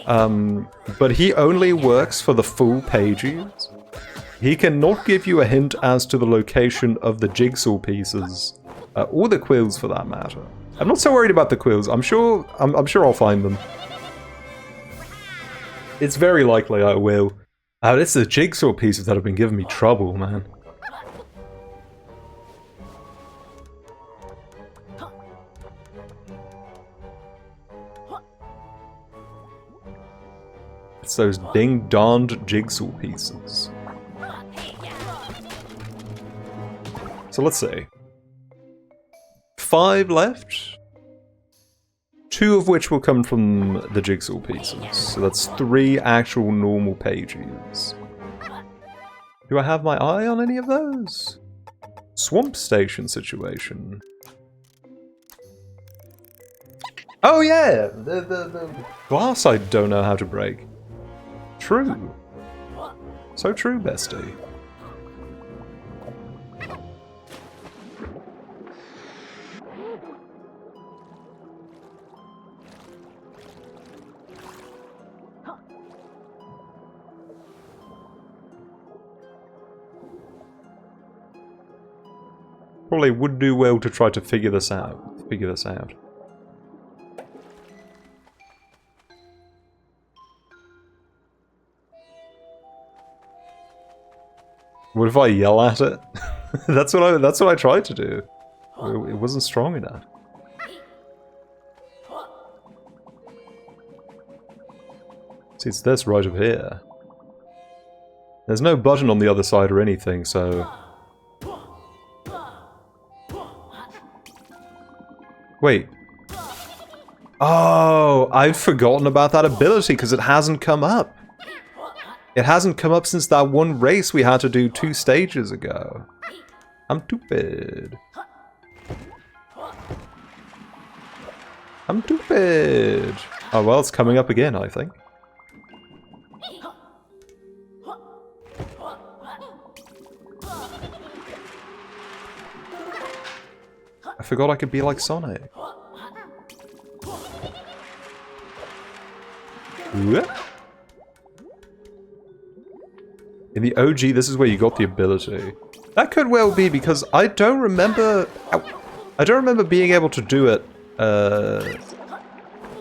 But he only works for the full pages. He cannot give you a hint as to the location of the jigsaw pieces, or the quills for that matter. I'm not so worried about the quills. I'm sure I'll find them. It's very likely I will. It's the jigsaw pieces that have been giving me trouble, man. It's those ding-donged jigsaw pieces. So let's see. 5 left. 2 of which will come from the jigsaw pieces. So that's 3 actual normal pages. Do I have my eye on any of those? Swamp station situation. Oh yeah! The glass I don't know how to break. True. So true, bestie. Probably would do well to try to figure this out. What if I yell at it? that's what I tried to do. It wasn't strong enough. See, it's this right up here. There's no button on the other side or anything, so... Wait. Oh, I'd forgotten about that ability because it hasn't come up. It hasn't come up since that one race we had to do 2 stages ago. I'm stupid. I'm stupid. Oh well, it's coming up again, I think. I forgot I could be like Sonic. In the OG, this is where you got the ability. That could well be because I don't remember being able to do it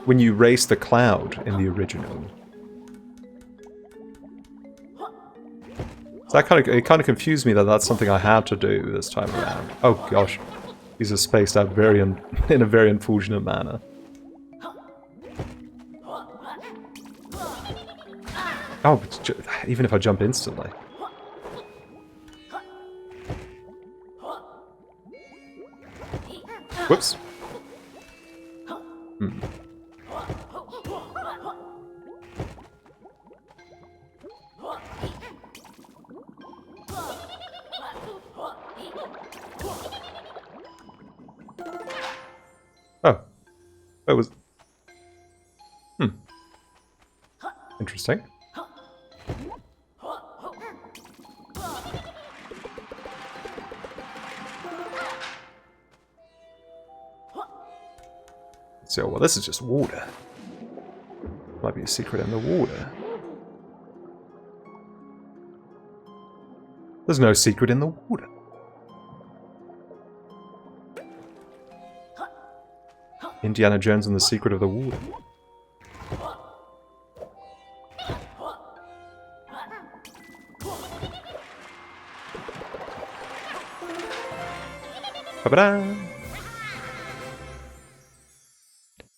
when you race the cloud in the original. So that it kind of confused me that that's something I had to do this time around. Oh gosh, these are spaced out in a very unfortunate manner. Oh, even if I jump instantly. Whoops. Hmm. Oh. That was... Interesting. So, well, this is just water. Might be a secret in the water. There's no secret in the water. Indiana Jones and the Secret of the Water. Ba-ba-da!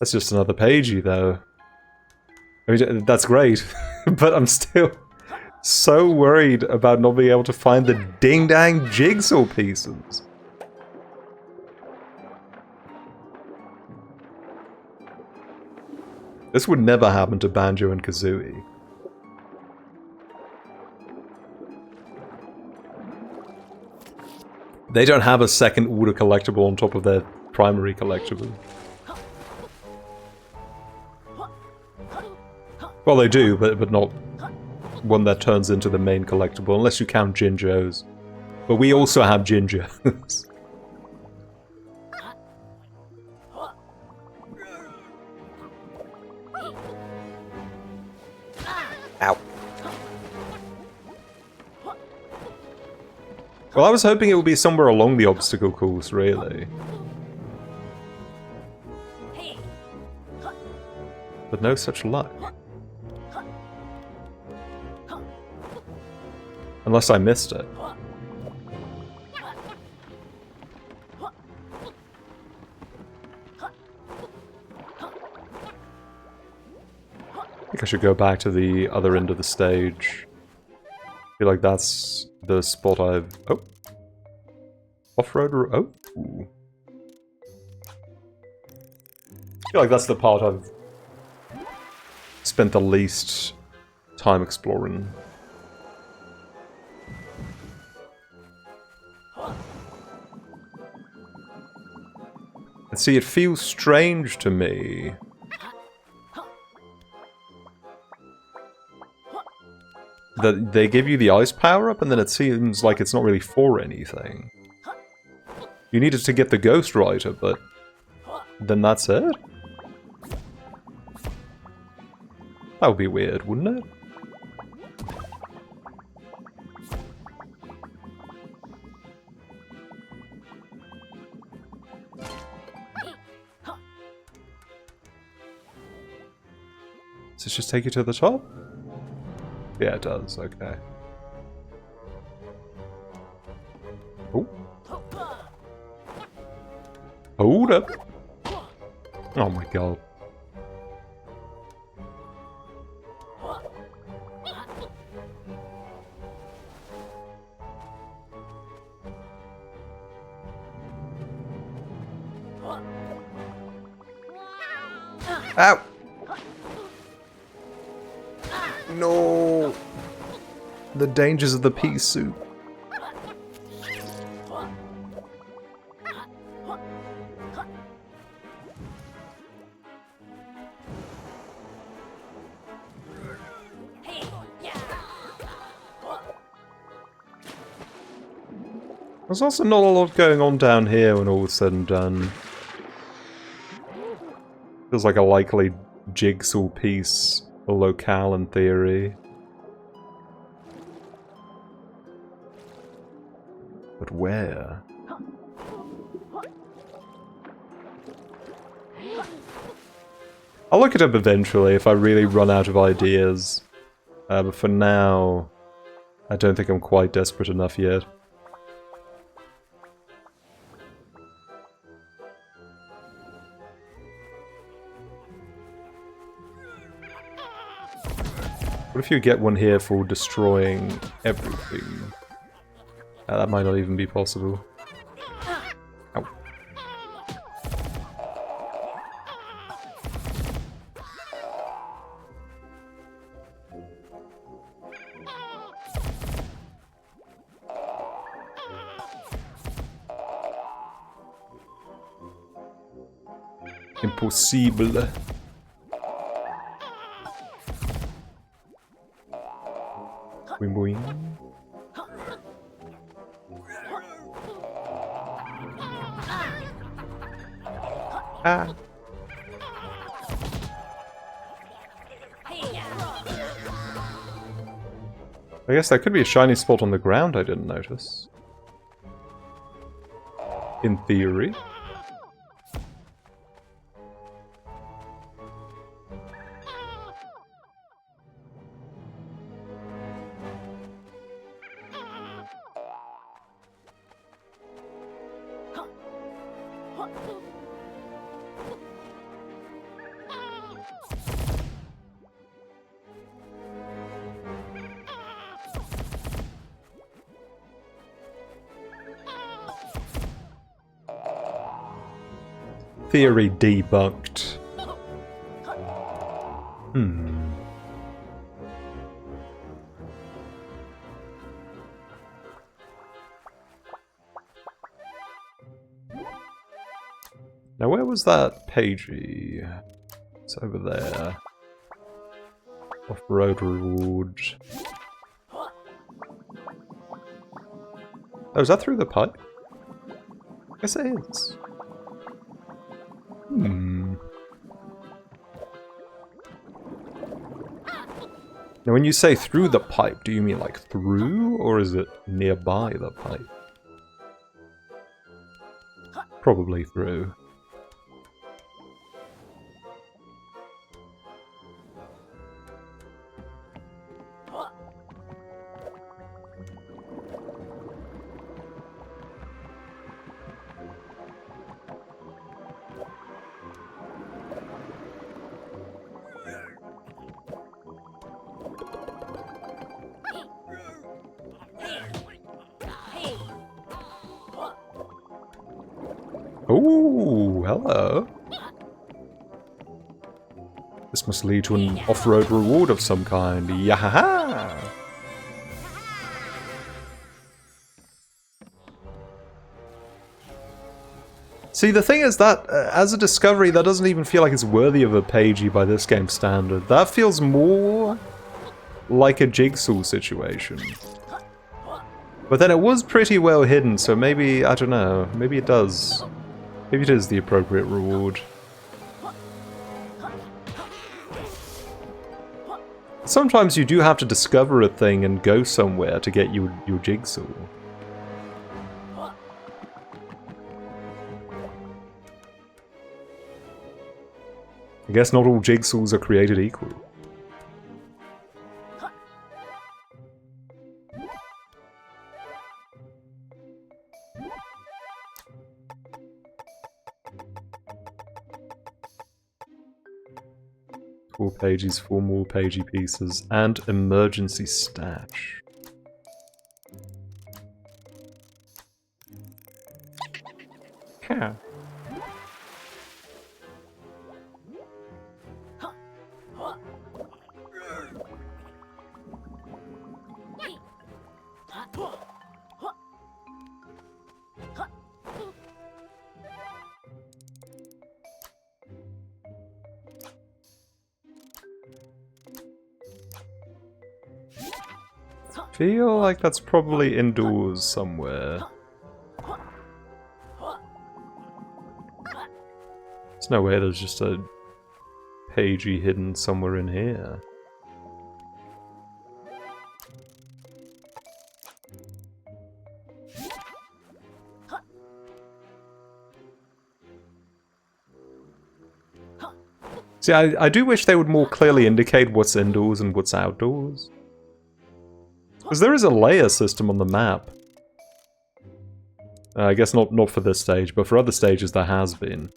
That's just another pagey, though. I mean, that's great, but I'm still so worried about not being able to find the ding-dang jigsaw pieces. This would never happen to Banjo and Kazooie. They don't have a second order collectible on top of their primary collectible. Well, they do, but not one that turns into the main collectible, unless you count Jinjos. But we also have Jinjos. Ow. Well, I was hoping it would be somewhere along the obstacle course, really. But no such luck. Unless I missed it. I think I should go back to the other end of the stage. I feel like that's the spot I've... Oh! Off-road... Oh! Ooh. I feel like that's the part I've spent the least time exploring. And see, it feels strange to me that they give you the ice power-up and then it seems like it's not really for anything. You needed to get the Ghost Rider, but then that's it? That would be weird, wouldn't it? Does it just take you to the top? Yeah, it does, okay. Oh. Hold up! Oh my god. Ow! No! The dangers of the pea soup. There's also not a lot going on down here when all is said and done. Feels like a likely jigsaw piece, a locale in theory. But where? I'll look it up eventually if I really run out of ideas. But for now, I don't think I'm quite desperate enough yet. What if you get one here for destroying everything? That might not even be possible. Ow. Impossible. Boing boing. Ah. I guess that could be a shiny spot on the ground I didn't notice. In theory. Theory debunked. Hmm. Now where was that pagey? It's over there. Off-road reward. Oh, is that through the pipe? Yes, it is. Hmm. Now, when you say through the pipe, do you mean like through, or is it nearby the pipe? Probably through. Ooh, hello. This must lead to an off-road reward of some kind. Yahaha! See, the thing is that, as a discovery, that doesn't even feel like it's worthy of a pagey by this game's standard. That feels more like a jigsaw situation. But then it was pretty well hidden, so maybe, I don't know, maybe it does. Maybe it is the appropriate reward. Sometimes you do have to discover a thing and go somewhere to get your jigsaw. I guess not all jigsaws are created equal. Four pages, 4 more pagey pieces, and emergency stash. Huh. Feel like that's probably indoors somewhere. There's no way there's just a pagey hidden somewhere in here. See, I do wish they would more clearly indicate what's indoors and what's outdoors. Because there is a layer system on the map. I guess not for this stage, but for other stages there has been.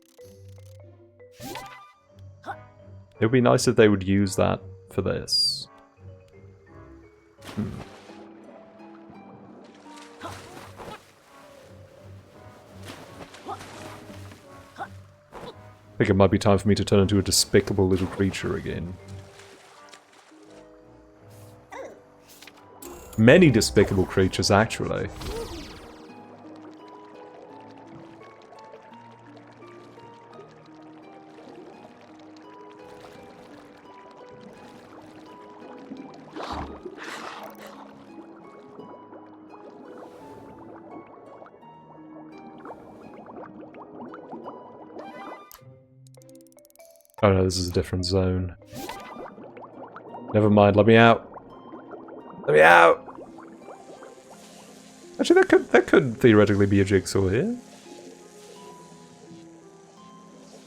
It would be nice if they would use that for this. I think it might be time for me to turn into a despicable little creature again. Many despicable creatures, actually. Oh no, this is a different zone. Never mind, let me out. Let me out! Actually, that could theoretically be a jigsaw here.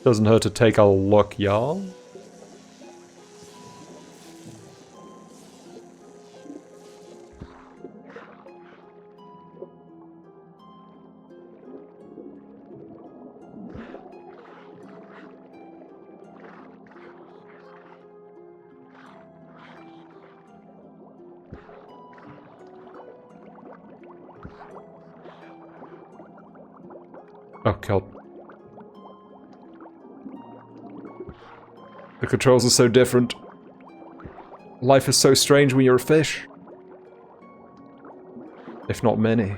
Doesn't hurt to take a look, y'all. Oh god. The controls are so different. Life is so strange when you're a fish. If not many.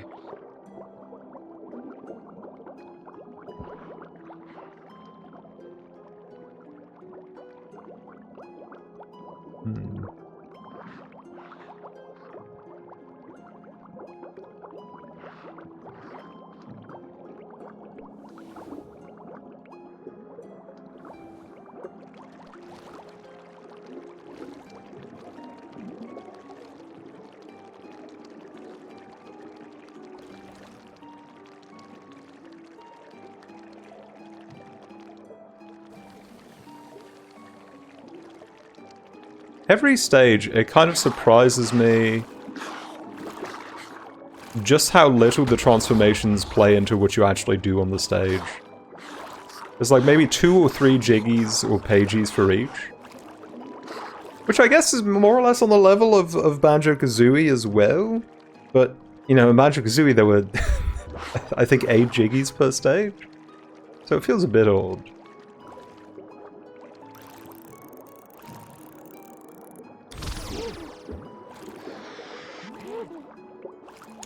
Every stage, it kind of surprises me just how little the transformations play into what you actually do on the stage. There's like maybe 2 or 3 jiggies or pages for each. Which I guess is more or less on the level of Banjo-Kazooie as well. But, you know, in Banjo-Kazooie there were, I think, 8 jiggies per stage. So it feels a bit odd.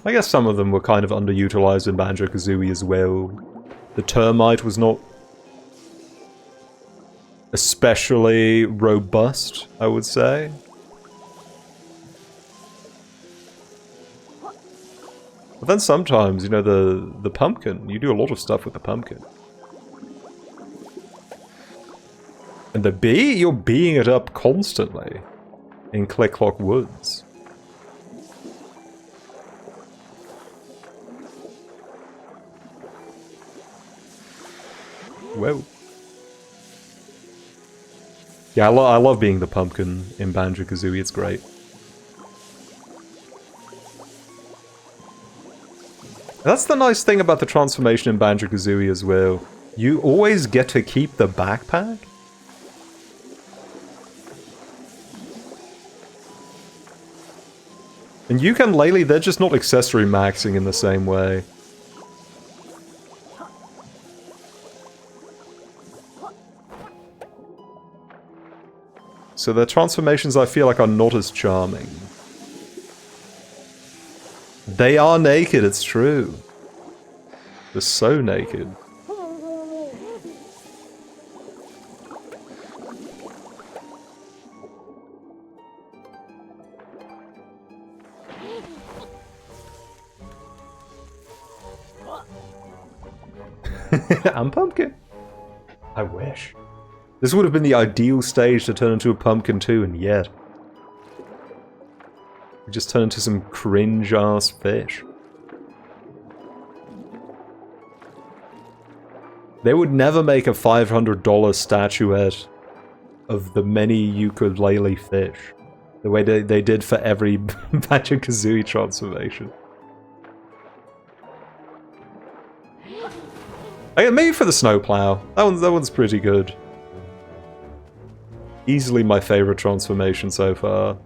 I guess some of them were kind of underutilized in Banjo-Kazooie as well. The termite was not especially robust, I would say. But then sometimes, you know, the pumpkin, you do a lot of stuff with the pumpkin. And the bee, you're beeing it up constantly in Click Clock Woods. Whoa. Yeah, I love being the pumpkin in Banjo-Kazooie, it's great. That's the nice thing about the transformation in Banjo-Kazooie as well. You always get to keep the backpack. And Yooka and Laylee, they're just not accessory maxing in the same way. So their transformations, I feel like, are not as charming. They are naked, it's true. They're so naked. I'm pumpkin. I wish. This would have been the ideal stage to turn into a pumpkin too, and yet we just turn into some cringe-ass fish. They would never make a $500 statuette of the many Yooka-Replaylee fish, the way they did for every Banjo-Kazooie transformation. Maybe for the snowplow. That one's pretty good. Easily my favorite transformation so far.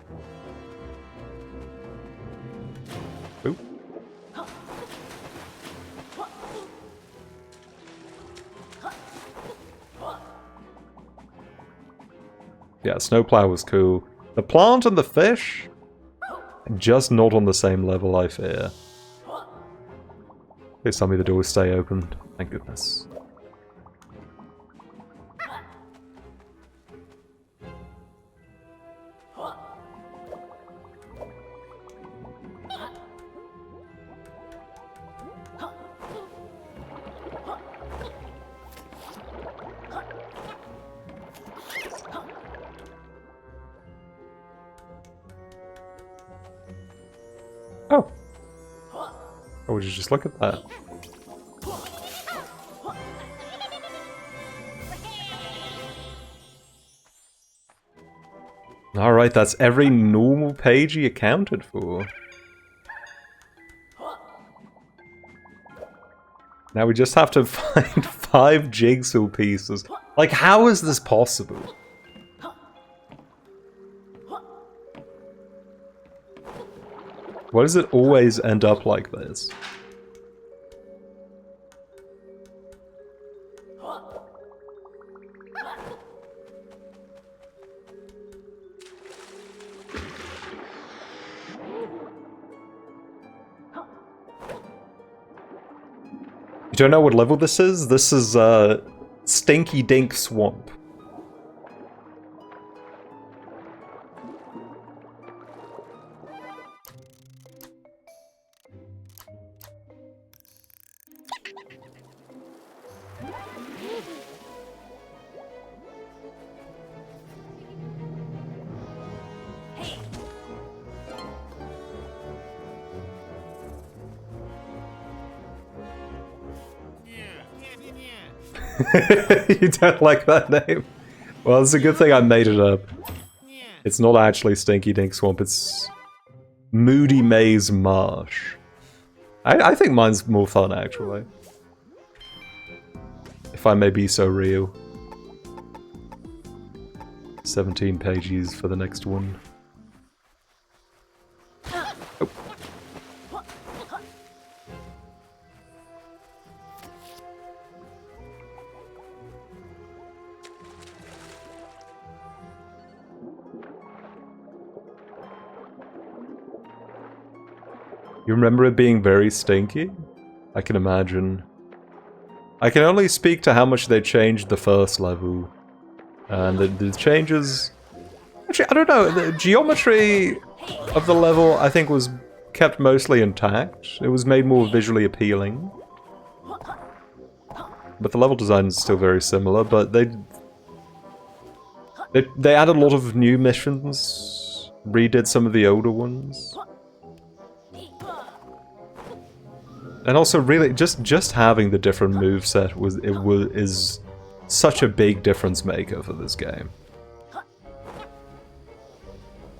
Oop. Yeah, snowplow was cool. The plant and the fish, just not on the same level, I fear. Please tell me the doors stay open. Thank goodness. Oh. Oh, would you just look at that? Alright, that's every normal page he accounted for. Now we just have to find 5 jigsaw pieces. Like, how is this possible? Why does it always end up like this? You don't know what level this is? This is Stinky Dink Swamp. You don't like that name? Well, it's a good thing I made it up. It's not actually Stinky Dink Swamp, it's Moody Maze Marsh. I think mine's more fun, actually. If I may be so real. 17 pages for the next one. Oh. You remember it being very stinky? I can imagine. I can only speak to how much they changed the first level. And the changes... Actually, I don't know. The geometry of the level, I think, was kept mostly intact. It was made more visually appealing. But the level design is still very similar, but they added a lot of new missions, redid some of the older ones. And also, really, just having the different moveset is such a big difference maker for this game.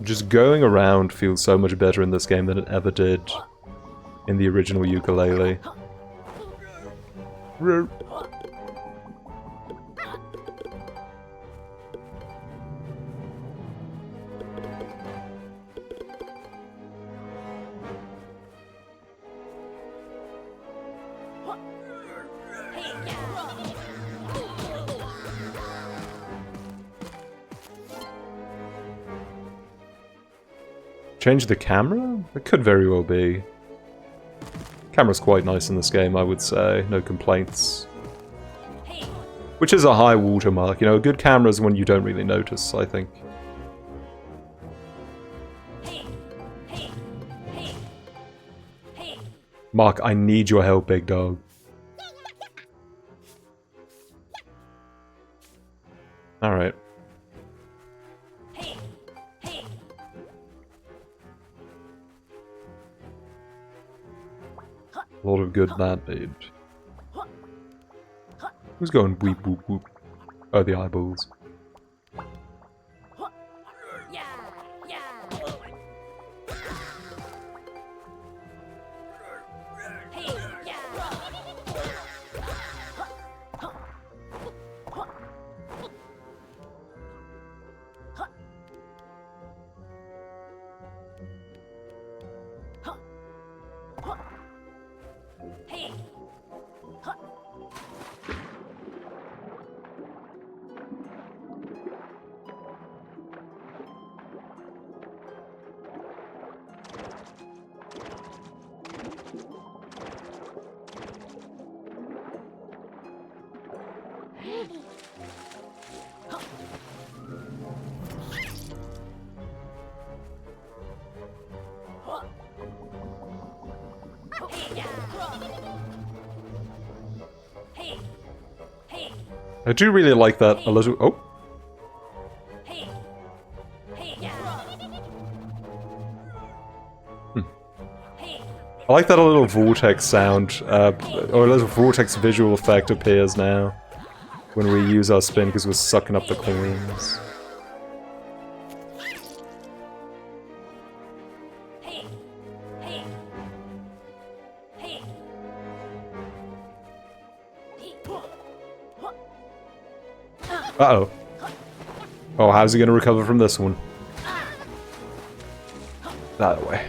Just going around feels so much better in this game than it ever did in the original Yooka-Replaylee. Change the camera? It could very well be. Camera's quite nice in this game, I would say. No complaints. Which is a high watermark. You know, a good camera is when you don't really notice, I think. Mark, I need your help, big dog. Alright. A lot of good that made. Who's going weep whoop whoop? Oh, the eyeballs. I do really like that a little... Oh! I like that a little vortex sound, or a little vortex visual effect appears now when we use our spin because we're sucking up the coins. Uh-oh. Oh, how's he gonna recover from this one? That way.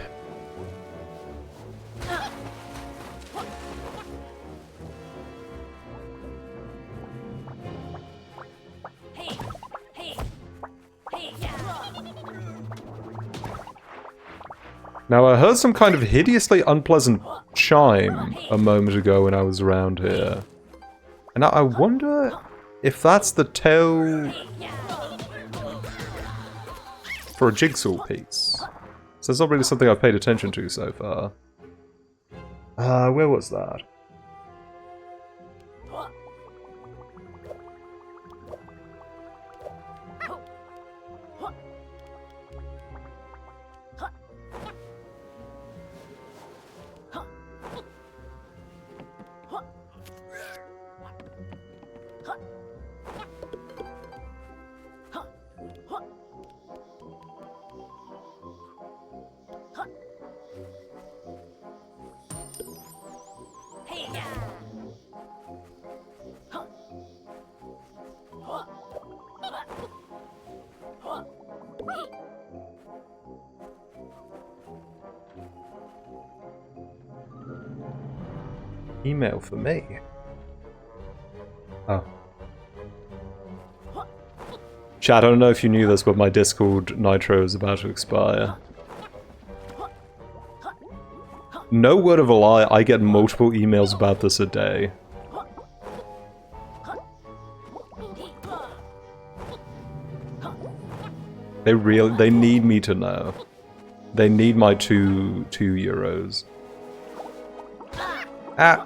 Now, I heard some kind of hideously unpleasant chime a moment ago when I was around here. And I wonder if that's the tail for a jigsaw piece. So it's not really something I've paid attention to so far. Where was that? Email for me. Oh. Chat, I don't know if you knew this, but my Discord Nitro is about to expire. No word of a lie, I get multiple emails about this a day. They need me to know. They need my two euros. Ah!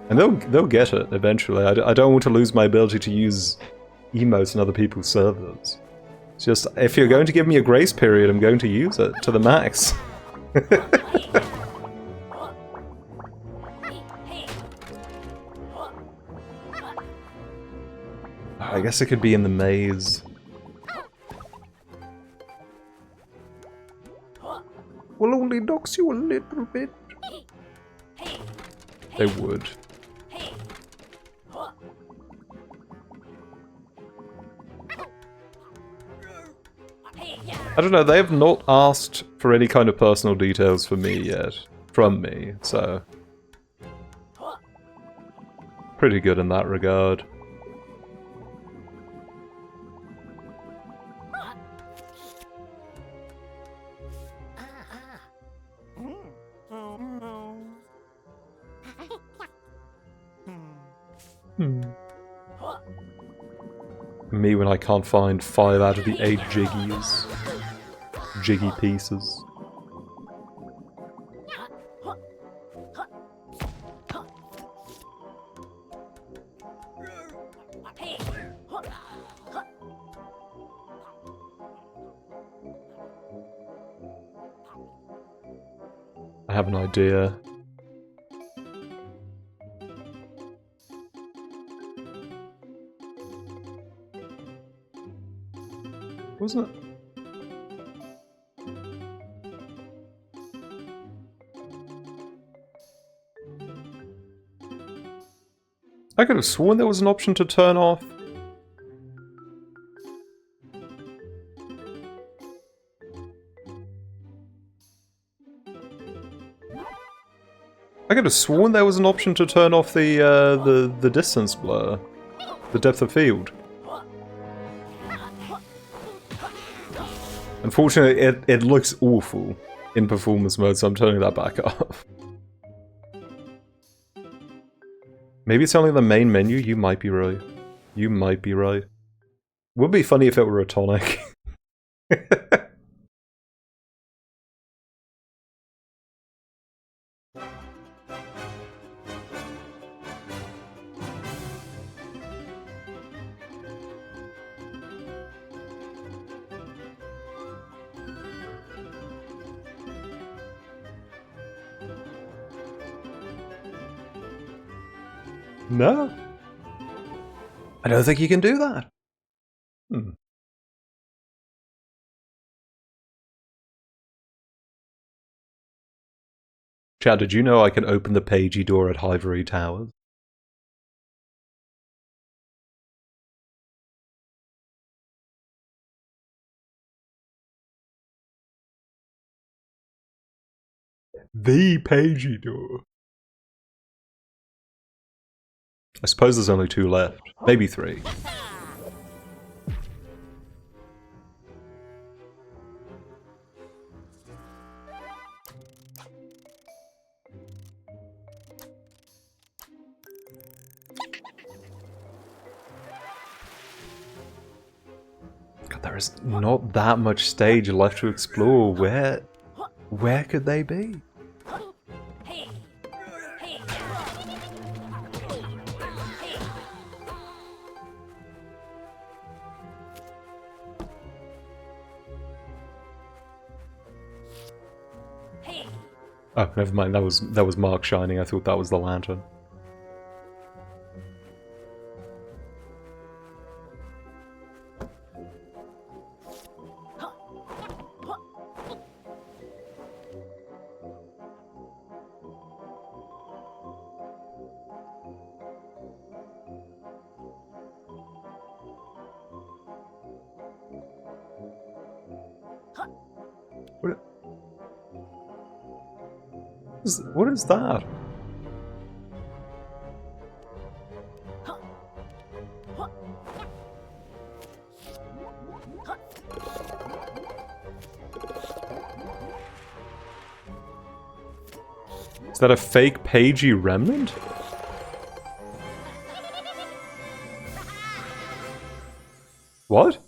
And they'll get it eventually. I don't want to lose my ability to use emotes in other people's servers. It's just, if you're going to give me a grace period, I'm going to use it to the max. I guess it could be in the maze. Will only dox you a little bit. They would. I don't know, they have not asked for any kind of personal details for me yet. From me, so... pretty good in that regard. Me when I can't find 5 out of the 8 jiggies. Jiggy pieces. I have an idea. Wasn't it? I could have sworn there was an option to turn off. I could have sworn there was an option to turn off the distance blur, the depth of field. Unfortunately, it looks awful in performance mode, so I'm turning that back off. Maybe it's only the main menu. You might be right. You might be right. Would be funny if it were a tonic. No. I don't think you can do that. Chad, did you know I can open the pagey door at Ivory Towers? The pagey door. I suppose there's only 2 left. Maybe 3. God, there is not that much stage left to explore. Where could they be? Oh, never mind. That was Mark shining. I thought that was the lantern. What is that? Is that a fake Pagey remnant? What?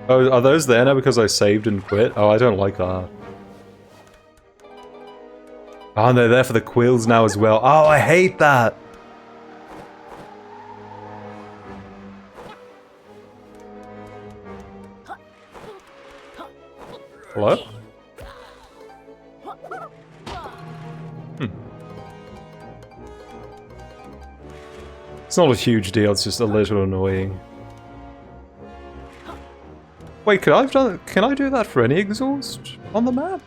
Oh, are those there now because I saved and quit? Oh, I don't like that. Oh, and they're there for the quills now as well. Oh, I hate that! Hello? It's not a huge deal, it's just a little annoying. Wait, can I do that for any exhaust on the map?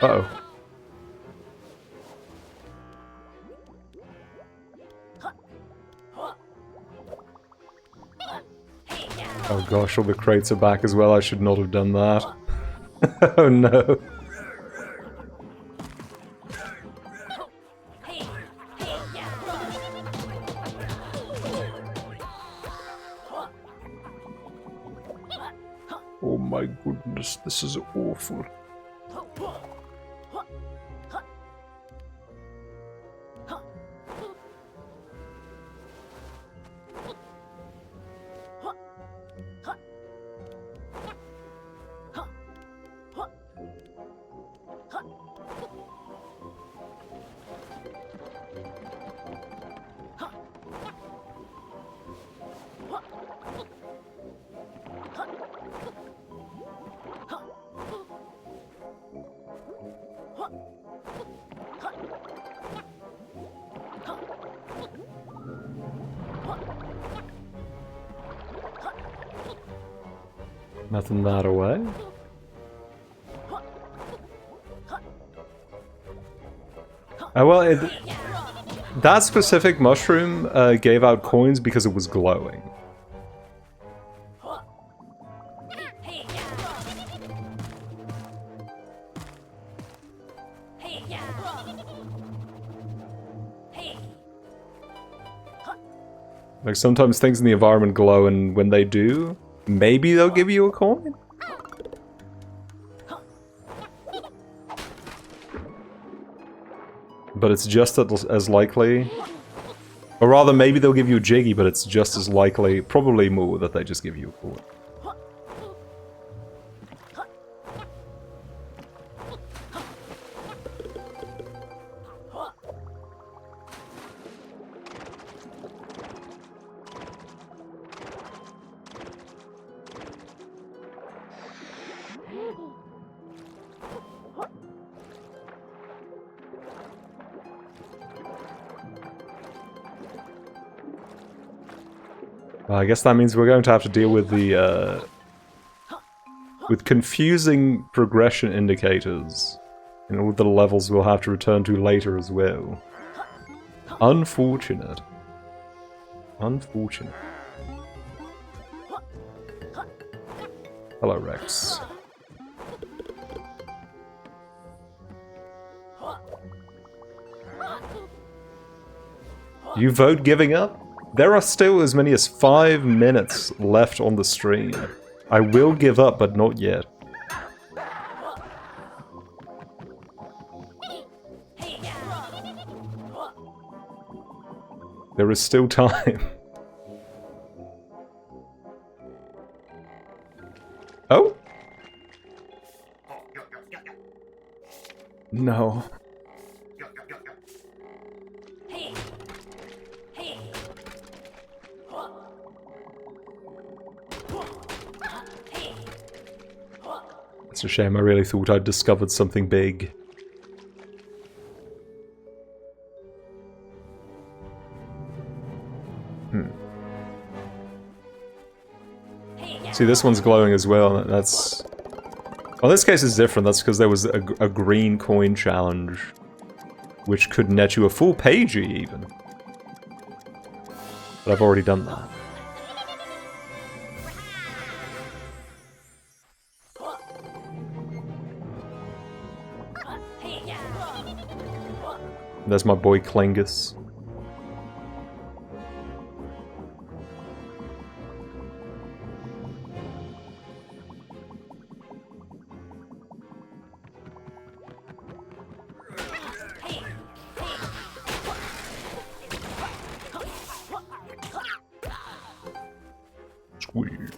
Uh-oh. Oh gosh, all the crates are back as well. I should not have done that. Oh no. Oh my goodness, this is awful. Nothing that away. Oh well, that specific mushroom gave out coins because it was glowing. Like sometimes things in the environment glow, and when they do, maybe they'll give you a coin? But it's just as likely... Or rather, maybe they'll give you a Jiggy, but it's just as likely, probably more, that they just give you a coin. I guess that means we're going to have to deal with the, with confusing progression indicators in all the levels we'll have to return to later as well. Unfortunate. Unfortunate. Hello, Rex. You vote giving up? There are still as many as 5 minutes left on the stream. I will give up, but not yet. There is still time. Oh? No. It's a shame, I really thought I'd discovered something big. See, this one's glowing as well, that's... Well, this case is different, that's because there was a green coin challenge, which could net you a full pagey, even. But I've already done that. There's my boy Klingus. Squeeze.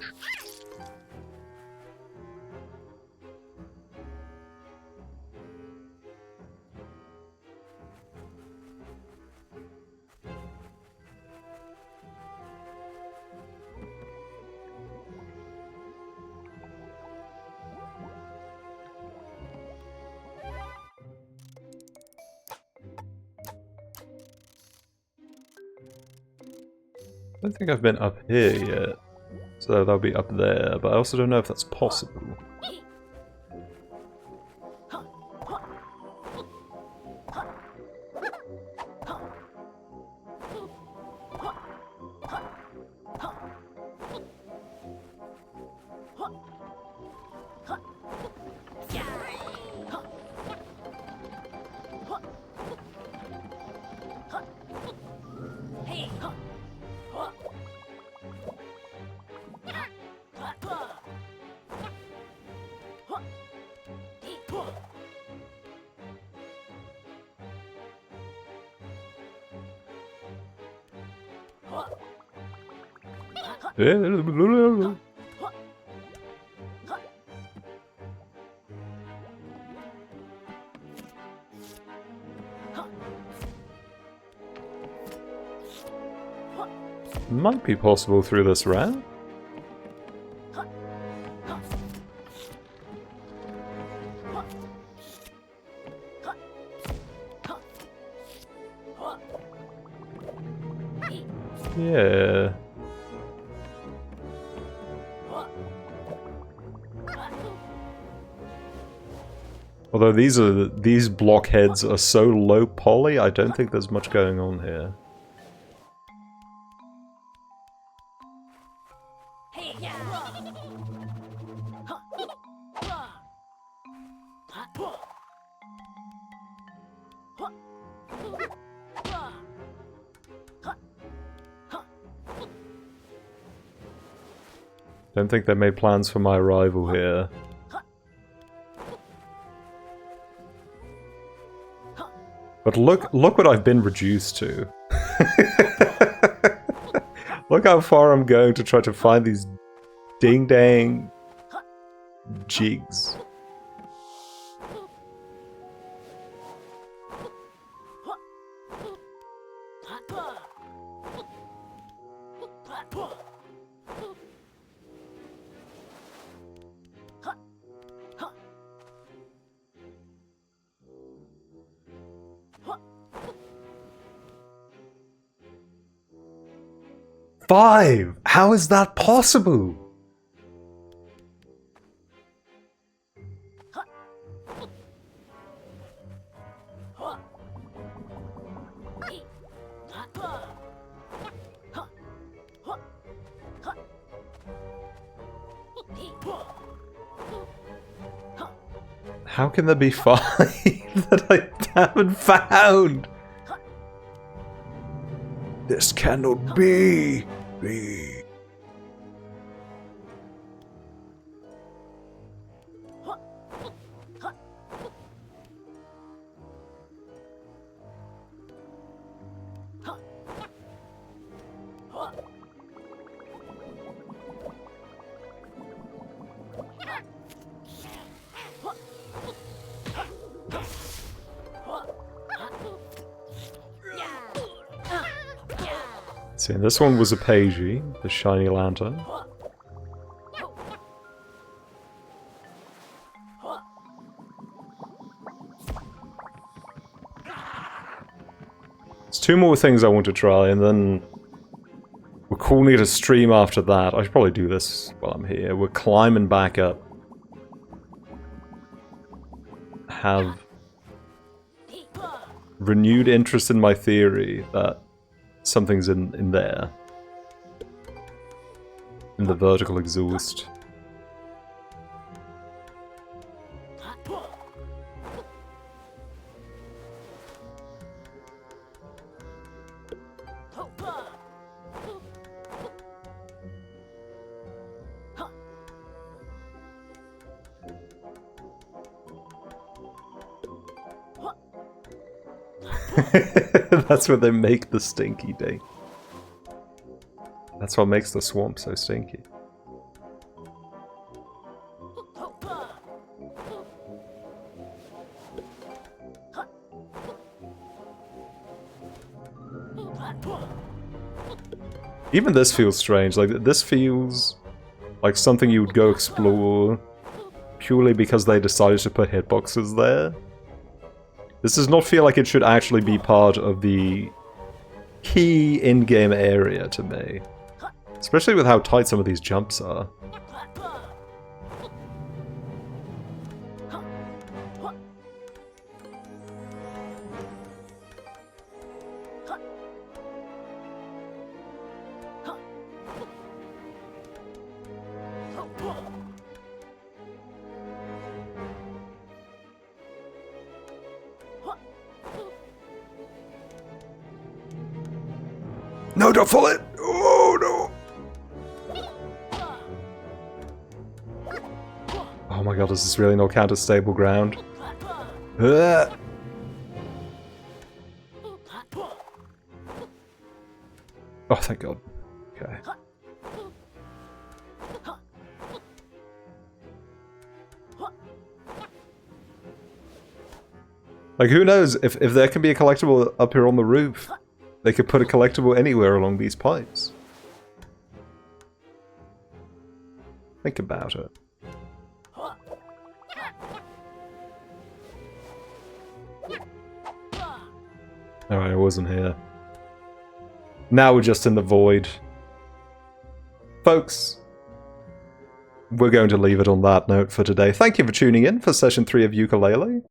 I don't think I've been up here yet, so that'll be up there, but I also don't know if that's possible. Might be possible through this ramp. Yeah. Although these blockheads are so low poly, I don't think there's much going on here. Don't think they made plans for my arrival here. But look what I've been reduced to. Look how far I'm going to try to find these ding-dang jigs. Five! How is that possible? How can there be five that I haven't found? This cannot be. See, and this one was a pagey, the shiny lantern. There's two more things I want to try, and then we're calling it a stream after that. I should probably do this while I'm here. We're climbing back up. Have renewed interest in my theory that something's in there. In the vertical exhaust. That's where they make the stinky day. That's what makes the swamp so stinky. Even this feels strange. Like, this feels like something you would go explore purely because they decided to put hitboxes there. This does not feel like it should actually be part of the key in-game area to me. Especially with how tight some of these jumps are. No, don't fall it! Oh, no! Oh my god, is this really no counter-stable ground? Oh, thank god. Okay. Like, who knows? If there can be a collectible up here on the roof, they could put a collectible anywhere along these pipes. Think about it. Alright, I wasn't here. Now we're just in the void. Folks, we're going to leave it on that note for today. Thank you for tuning in for session 3 of Yooka-Laylee.